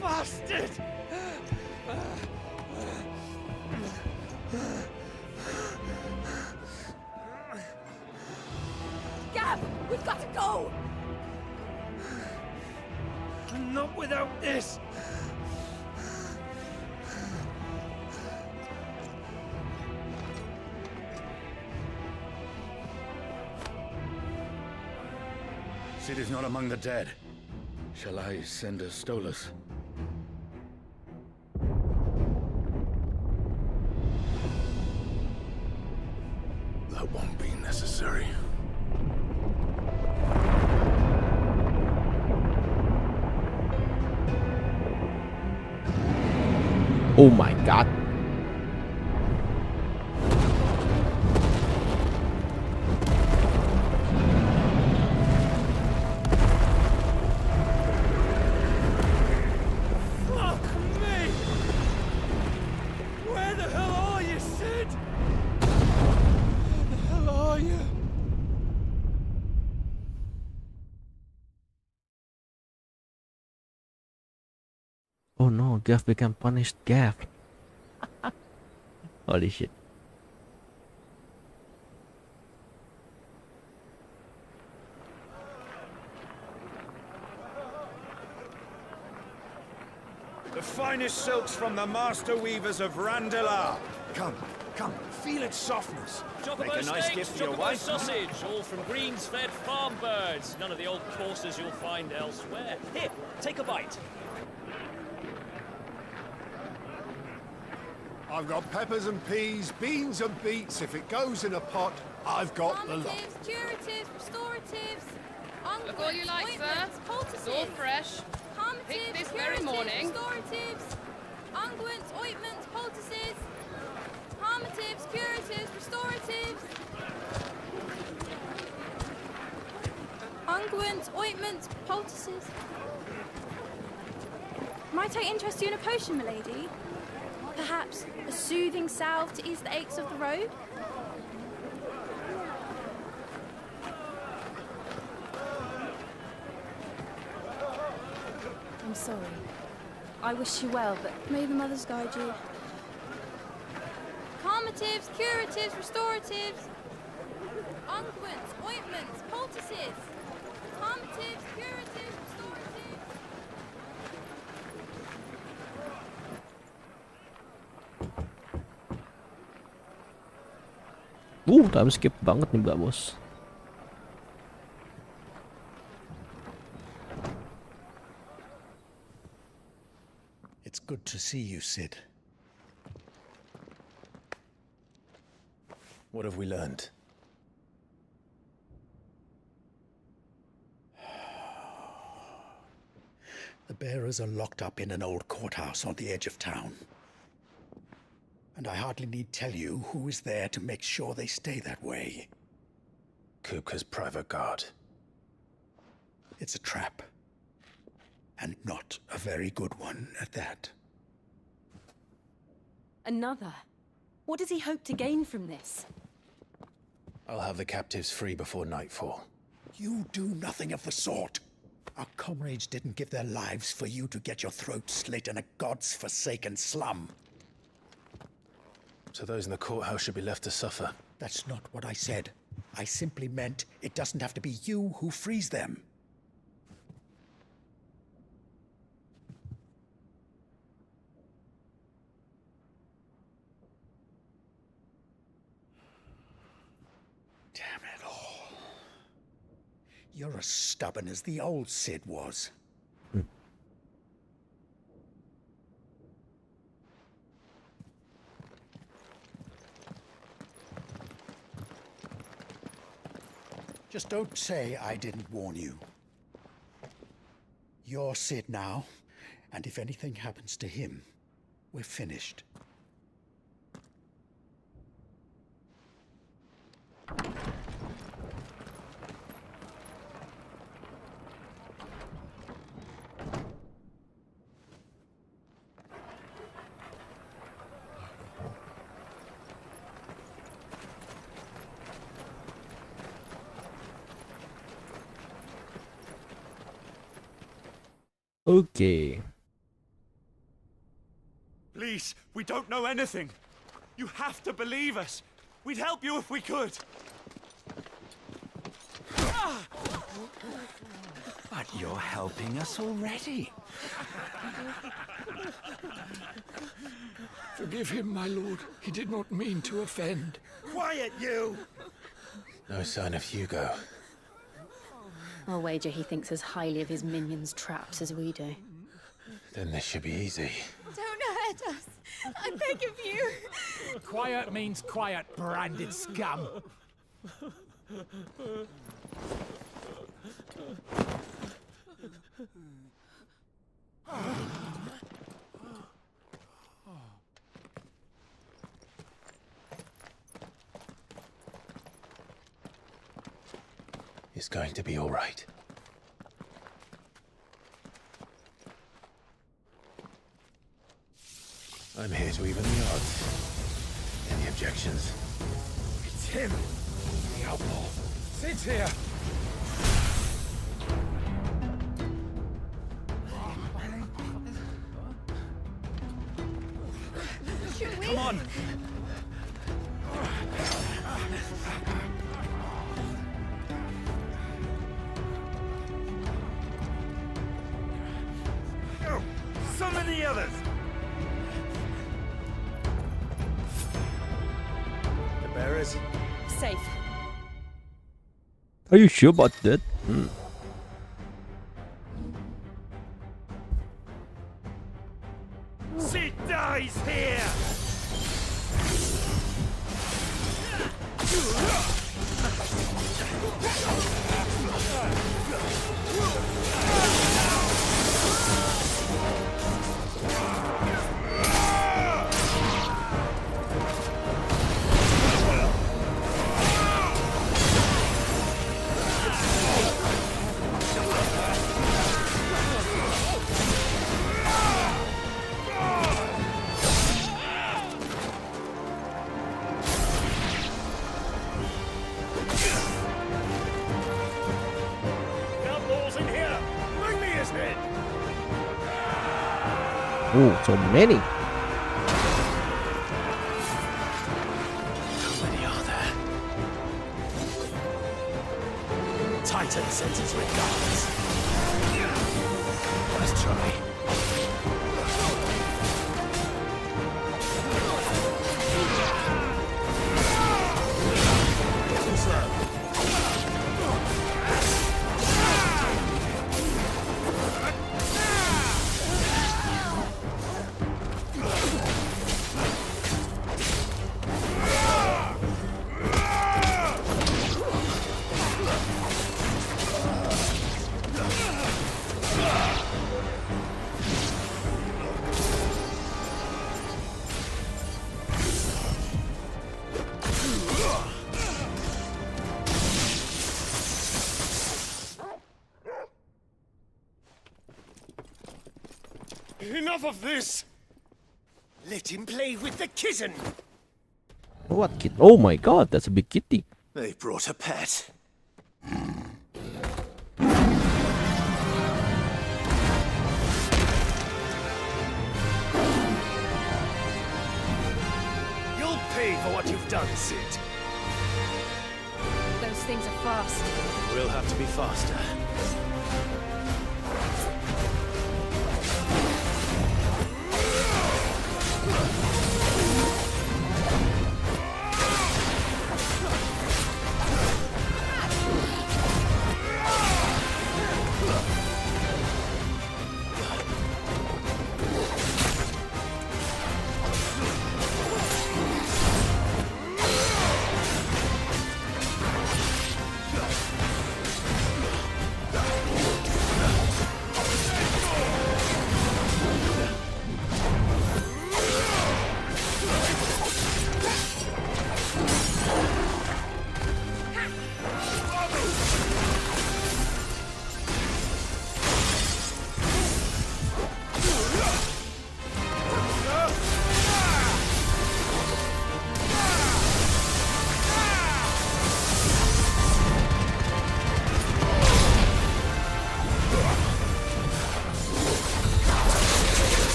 Speaker 5: Bastard!
Speaker 6: Gab, we've got to go!
Speaker 5: Not without this!
Speaker 22: Sid is not among the dead. Shall I send a Stolas? That won't be necessary.
Speaker 1: Oh my god.
Speaker 5: Fuck me! Where the hell are you, Sid? Where the hell are you?
Speaker 1: Oh no, Gav became punished Gav. Holy shit.
Speaker 17: The finest silks from the master weavers of Adalah. Come, feel its softness.
Speaker 12: Chocobo
Speaker 17: Make a nice
Speaker 12: steaks,
Speaker 17: gift for your
Speaker 12: chocobo
Speaker 17: wife.
Speaker 12: sausage, all from greens-fed farm birds. None of the old courses you'll find elsewhere. Here, take a bite.
Speaker 21: I've got peppers and peas, beans and beets. If it goes in a pot, I've got the lot.
Speaker 6: Calmatives, curatives, restoratives,
Speaker 20: Look all you like, sir. It's all fresh. Picked this very morning.
Speaker 6: Restoratives, unguents, ointments, poultices, calmatives, curatives, restoratives, unguents, ointments, poultices. Might I interest you in a potion, milady? Perhaps a soothing salve to ease the aches of the road? I'm sorry. I wish you well, but may the mothers guide you. Calmatives, curatives, restoratives, unguents, ointments, poultices. Calmatives, curatives, restoratives.
Speaker 1: Time skip banget nih Mbak Bos.
Speaker 22: It's good to see you, Sid. What have we learned?
Speaker 23: The bearers are locked up in an old courthouse on the edge of town. And I hardly need tell you who is there to make sure they stay that way.
Speaker 22: Kupka's private guard.
Speaker 23: It's a trap. And not a very good one at that.
Speaker 8: Another? What does he hope to gain from this?
Speaker 22: I'll have the captives free before nightfall.
Speaker 23: You do nothing of the sort. Our comrades didn't give their lives for you to get your throat slit in a god's-forsaken slum.
Speaker 22: So those in the courthouse should be left to suffer.
Speaker 23: That's not what I said. I simply meant it doesn't have to be you who frees them. You're as stubborn as the old Sid was. Just don't say I didn't warn you. You're Sid now, and if anything happens to him, we're finished.
Speaker 1: Okay.
Speaker 2: Please, we don't know anything. You have to believe us. We'd help you if we could.
Speaker 23: But you're helping us already.
Speaker 7: Forgive him, my lord. He did not mean to offend.
Speaker 2: Quiet, you!
Speaker 9: No sign of Hugo.
Speaker 10: I'll wager he thinks as highly of his minions' traps as we do.
Speaker 9: Then this should be easy.
Speaker 6: Don't hurt us. I beg of you.
Speaker 7: Quiet means quiet, branded scum.
Speaker 9: It's going to be all right. I'm here to even the odds. Any objections?
Speaker 7: It's him, the outlaw. Sid's here.
Speaker 2: Come on! Summon the others!
Speaker 23: The bearers?
Speaker 10: Safe.
Speaker 1: Are you sure about that?
Speaker 2: Sid dies here!
Speaker 1: Oh, so many.
Speaker 23: How many are there? Titan sends his regards. Let's try. Getting slow.
Speaker 2: Enough of this! Let him play with the kitten!
Speaker 1: What kid? Oh my god, that's a big kitty.
Speaker 23: They brought a pet.
Speaker 2: You'll pay for what you've done, Sid.
Speaker 10: Those things are fast.
Speaker 23: We'll have to be faster.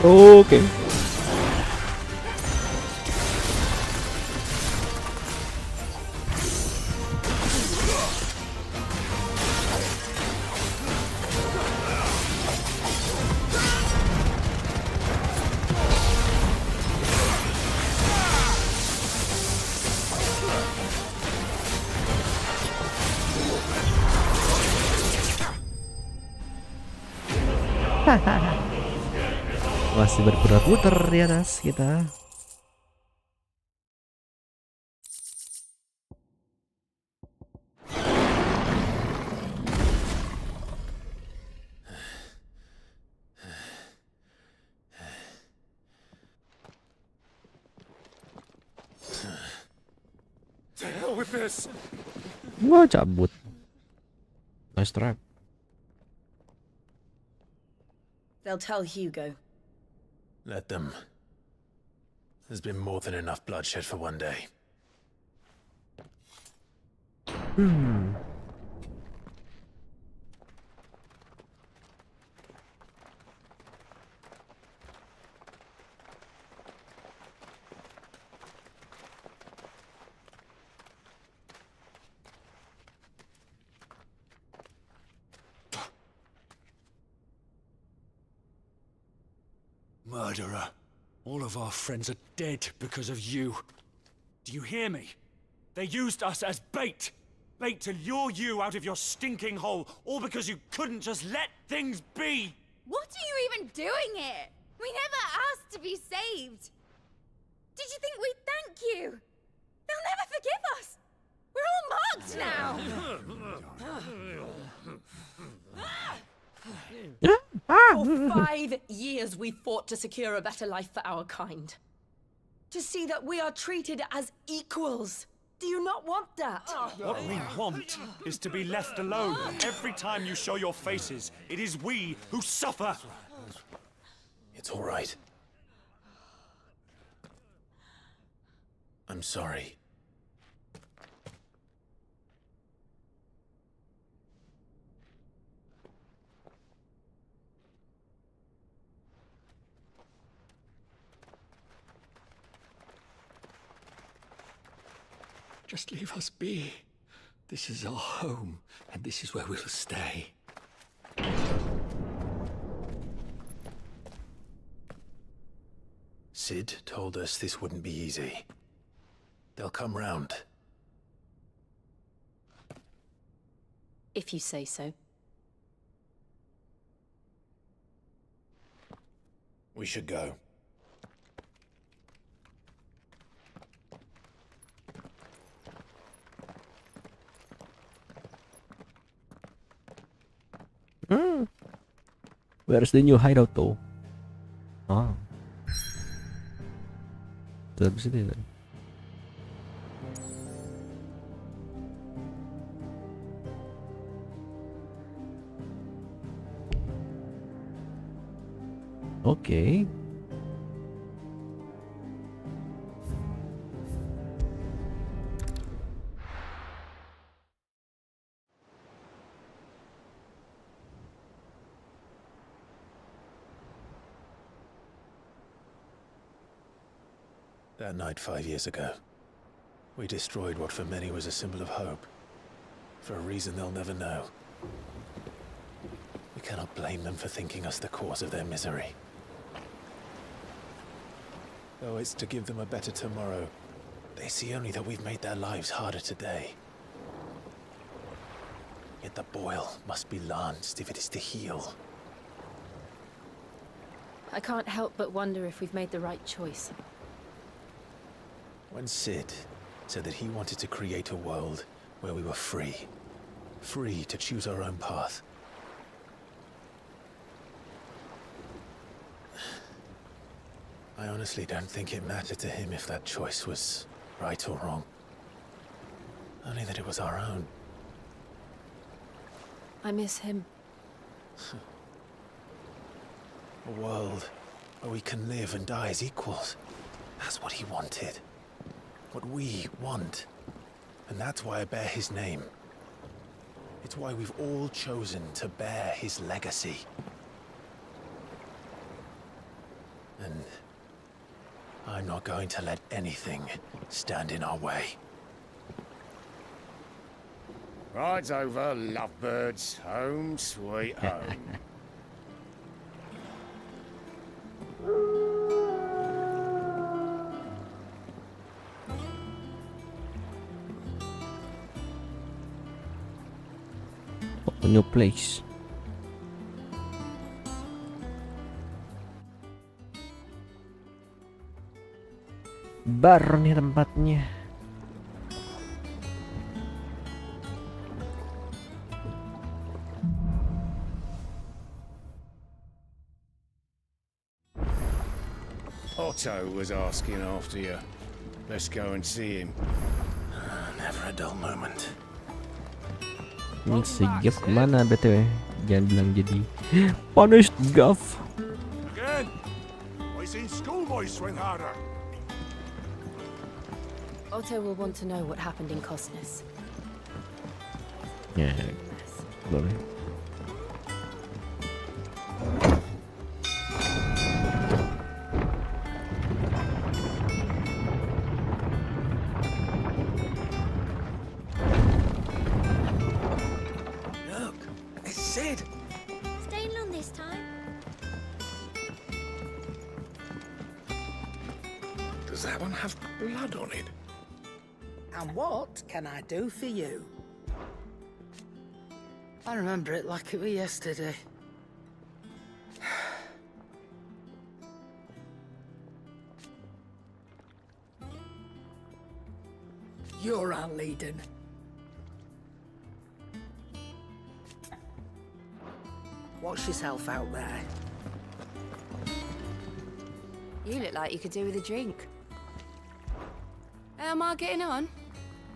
Speaker 1: Oke. Masih berputar-putar di atas kita.
Speaker 21: To hell with this.
Speaker 1: Wah, cabut. Nice trap.
Speaker 10: They'll tell Hugo.
Speaker 9: Let them. There's been more than enough bloodshed for one day.
Speaker 21: Murderer. All of our friends are dead because of you. Do you hear me? They used us as bait. Bait to lure you out of your stinking hole, all because you couldn't just let things be.
Speaker 3: What are you even doing here? We never asked to be saved. Did you think we'd thank you? They'll never forgive us. We're all marked now.
Speaker 8: For 5 years we fought to secure a better life for our kind. To see that we are treated as equals. Do you not want that?
Speaker 2: What we want is to be left alone. Every time you show your faces, it is we who suffer.
Speaker 9: It's all right. I'm sorry.
Speaker 23: Just leave us be. This is our home, and this is where we'll stay.
Speaker 9: Sid told us this wouldn't be easy. They'll come round.
Speaker 8: If you say so.
Speaker 9: We should go.
Speaker 1: Where's the new hideout though? Ah. Tetap di sini kan? Oke.
Speaker 9: That night 5 years ago, we destroyed what for many was a symbol of hope. For a reason they'll never know. We cannot blame them for thinking us the cause of their misery. Though it's to give them a better tomorrow, they see only that we've made their lives harder today. Yet the boil must be lanced if it is to heal.
Speaker 8: I can't help but wonder if we've made the right choice.
Speaker 9: When Sid said that he wanted to create a world where we were free. Free to choose our own path. I honestly don't think it mattered to him if that choice was right or wrong. Only that it was our own.
Speaker 8: I miss him.
Speaker 9: A world where we can live and die as equals. That's what he wanted. What we want. And that's why I bear his name. It's why we've all chosen to bear his legacy. And I'm not going to let anything stand in our way.
Speaker 5: Rides over, lovebirds. Home sweet home.
Speaker 1: New place. Bar nih tempatnya.
Speaker 5: Otto was asking after you. Let's go and see him.
Speaker 9: Never a dull moment.
Speaker 1: Ini si Gav kemana BTW? Jangan bilang jadi punished Gav.
Speaker 21: Again? I seen schoolboys swing harder.
Speaker 10: Otto will want to know what happened in Cosness.
Speaker 1: Ya, boleh.
Speaker 4: Look, it's Sid.
Speaker 3: Staying long this time?
Speaker 23: Does that one have blood on it?
Speaker 19: And what can I do for you? I remember it like it was yesterday. You're our leader. Watch yourself out there.
Speaker 10: You look like you could do with a drink.
Speaker 6: How am I getting on?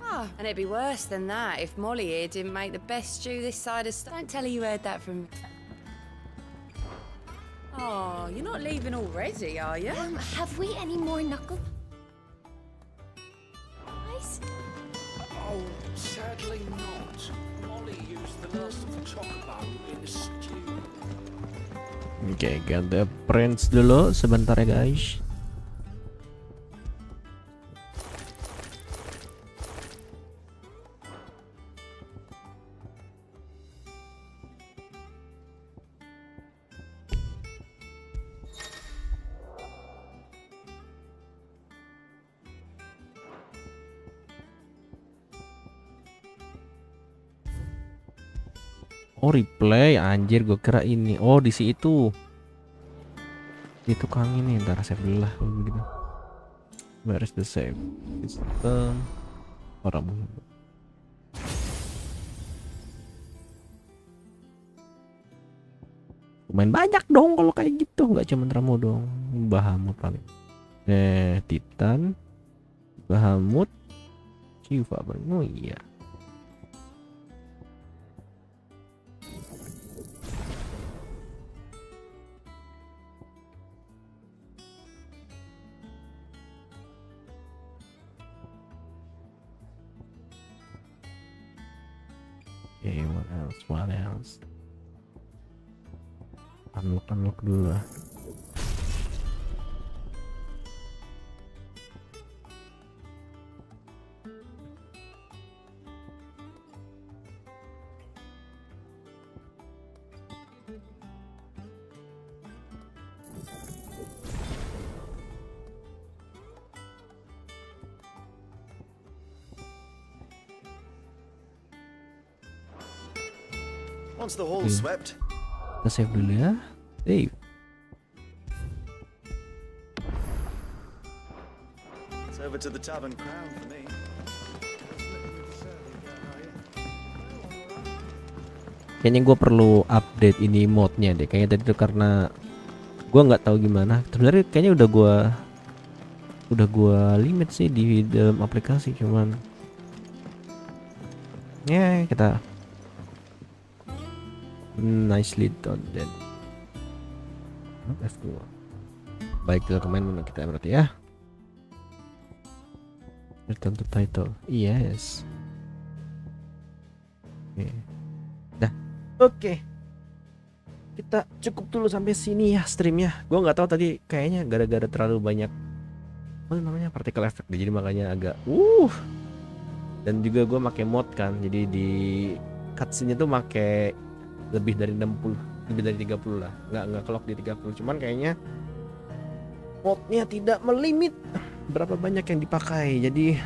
Speaker 10: Ah, and it'd be worse than that if Molly here didn't make the best stew this side of... Don't tell her you heard that from me. Oh, you're not leaving already, are you?
Speaker 3: Have we any more knuckle? Guys?
Speaker 4: Oh, sadly not. Molly used the last of the chocobo in the stew.
Speaker 1: Oke, ganti prints dulu sebentar ya guys. Oh replay, anjir gue kira ini. Oh di situ. Di tukang ini, ntar save dulu lah gitu. Where is the save? System. Orang. Lumayan banyak dong kalau kayak gitu, nggak cuma Ramo dong. Bahamut paling. Titan, Bahamut, Shiva. Oh iya. Okay, what else? What else? Unlock dulu lah.
Speaker 11: Once the hall's swept.
Speaker 1: Kita save dulu ya. Save.
Speaker 11: It's over to the Tavern Crown for me.
Speaker 1: Kayaknya gue perlu update ini modnya deh. Kayaknya tadi itu karena gue nggak tahu gimana. Sebenarnya kayaknya udah gue limit sih di dalam aplikasi, cuman ya kita nicely done then. Let's go. Baik, kita kemarin kita berarti ya. Return to title. Yes. Oke. Dah. Oke. kita cukup dulu sampai sini ya streamnya. Gue nggak tahu tadi kayaknya gara-gara terlalu banyak apa namanya partikel efek, jadi makanya agak dan juga gue pakai mod kan, jadi di cutscene-nya tuh pakai lebih dari 60, lebih dari 30 lah, nggak clock di 30, cuman kayaknya modnya tidak melimit berapa banyak yang dipakai, jadi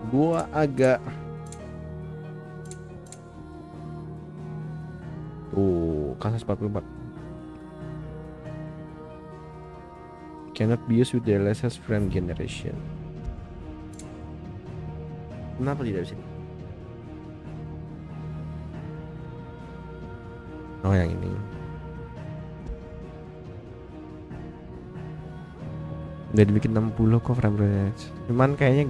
Speaker 1: gue agak kasus 44 cannot be used with the latest frame generation. Kenapa tidak bisa? Oh yang ini. Udah dibikin 60 kok frame rate. Cuman kayaknya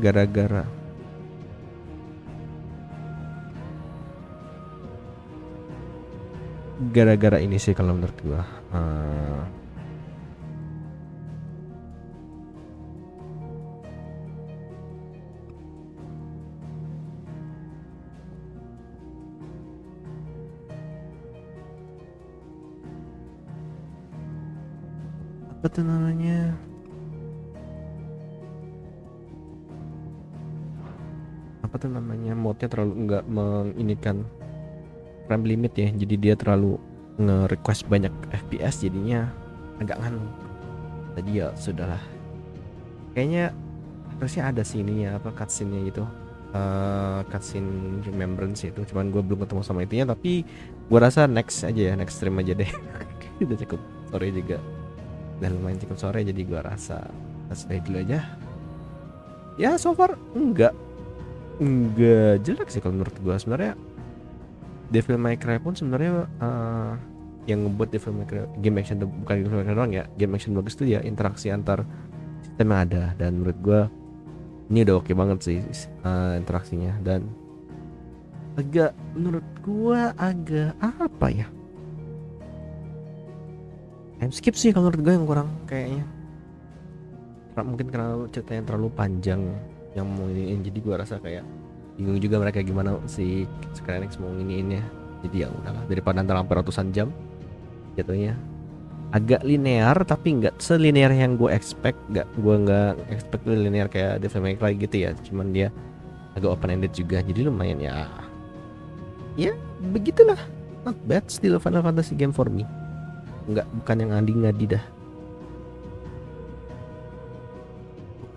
Speaker 1: gara-gara ini sih kalau menurut gua. Apa tuh namanya? Modnya terlalu enggak menginikan frame limit ya, jadi dia terlalu nge-request banyak FPS, jadinya agak nganu. Tadi ya sudahlah, kayaknya harusnya ada sih ininya, apa cutscene-nya gitu, cutscene remembrance itu, cuman gue belum ketemu sama itunya, tapi gue rasa next aja ya, next stream aja deh. Udah cukup sore juga, udah lumayan cukup sore, jadi gue rasa selesai dulu aja ya. So far enggak jelek sih kalau menurut gue. Sebenarnya Devil May Cry pun sebenarnya yang ngebuat Devil May Cry game action, bukan Devil May Cry doang ya, game action bagus tuh ya interaksi antar sistem yang ada, dan menurut gue ini udah oke banget sih interaksinya, dan menurut gue agak apa ya, time skip sih kalau menurut gue yang kurang kayaknya, mungkin karena ceritanya terlalu panjang yang mau iniin, jadi gue rasa kayak bingung juga mereka gimana si Square Enix mau nginiinnya, jadi ya udahlah, daripada ntar sampai ratusan jam jatuhnya. Agak linear tapi nggak selinear yang gue expect, gue nggak expect linear kayak Devil May Cry gitu ya, cuman dia agak open ended juga, jadi lumayan ya begitulah, not bad, still Final Fantasy game for me, bukan yang ngadi-ngadi dah.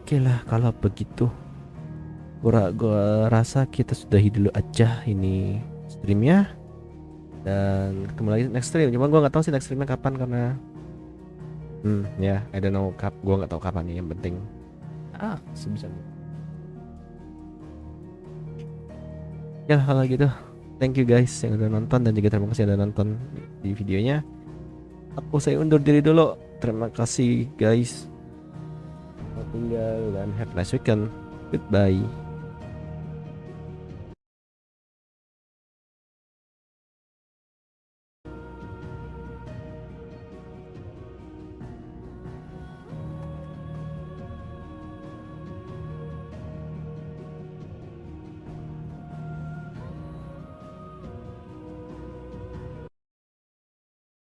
Speaker 1: Oke lah kalau begitu, gue rasa kita sudahi dulu aja ini streamnya, dan ketemu lagi next stream. Cuman gue nggak tahu sih next streamnya kapan, karena I don't know, gue nggak tahu kapan nih. Yang penting sebisa ya kalau gitu. Thank you guys yang udah nonton, dan juga terima kasih yang udah nonton di videonya. Saya undur diri dulu. Terima kasih guys. Tinggal dan have a nice weekend. Goodbye.